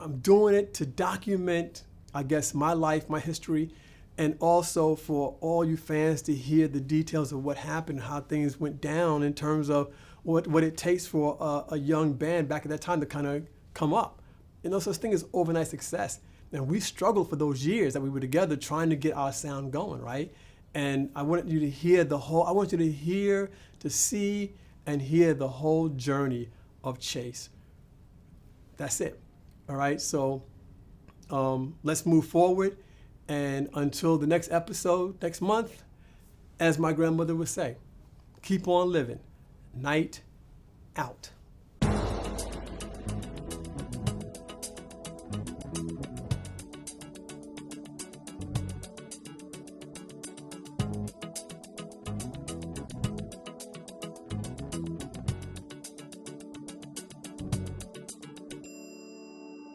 A: I'm doing it to document, I guess, my life, my history, and also for all you fans to hear the details of what happened, how things went down in terms of what it takes for a young band back at that time to kind of come up. No such thing as overnight success. And we struggled for those years that we were together trying to get our sound going, right? And I wanted you to hear to see and hear the whole journey of Chace. That's it. All right, so let's move forward. And until the next episode, next month, as my grandmother would say, keep on living. Night out.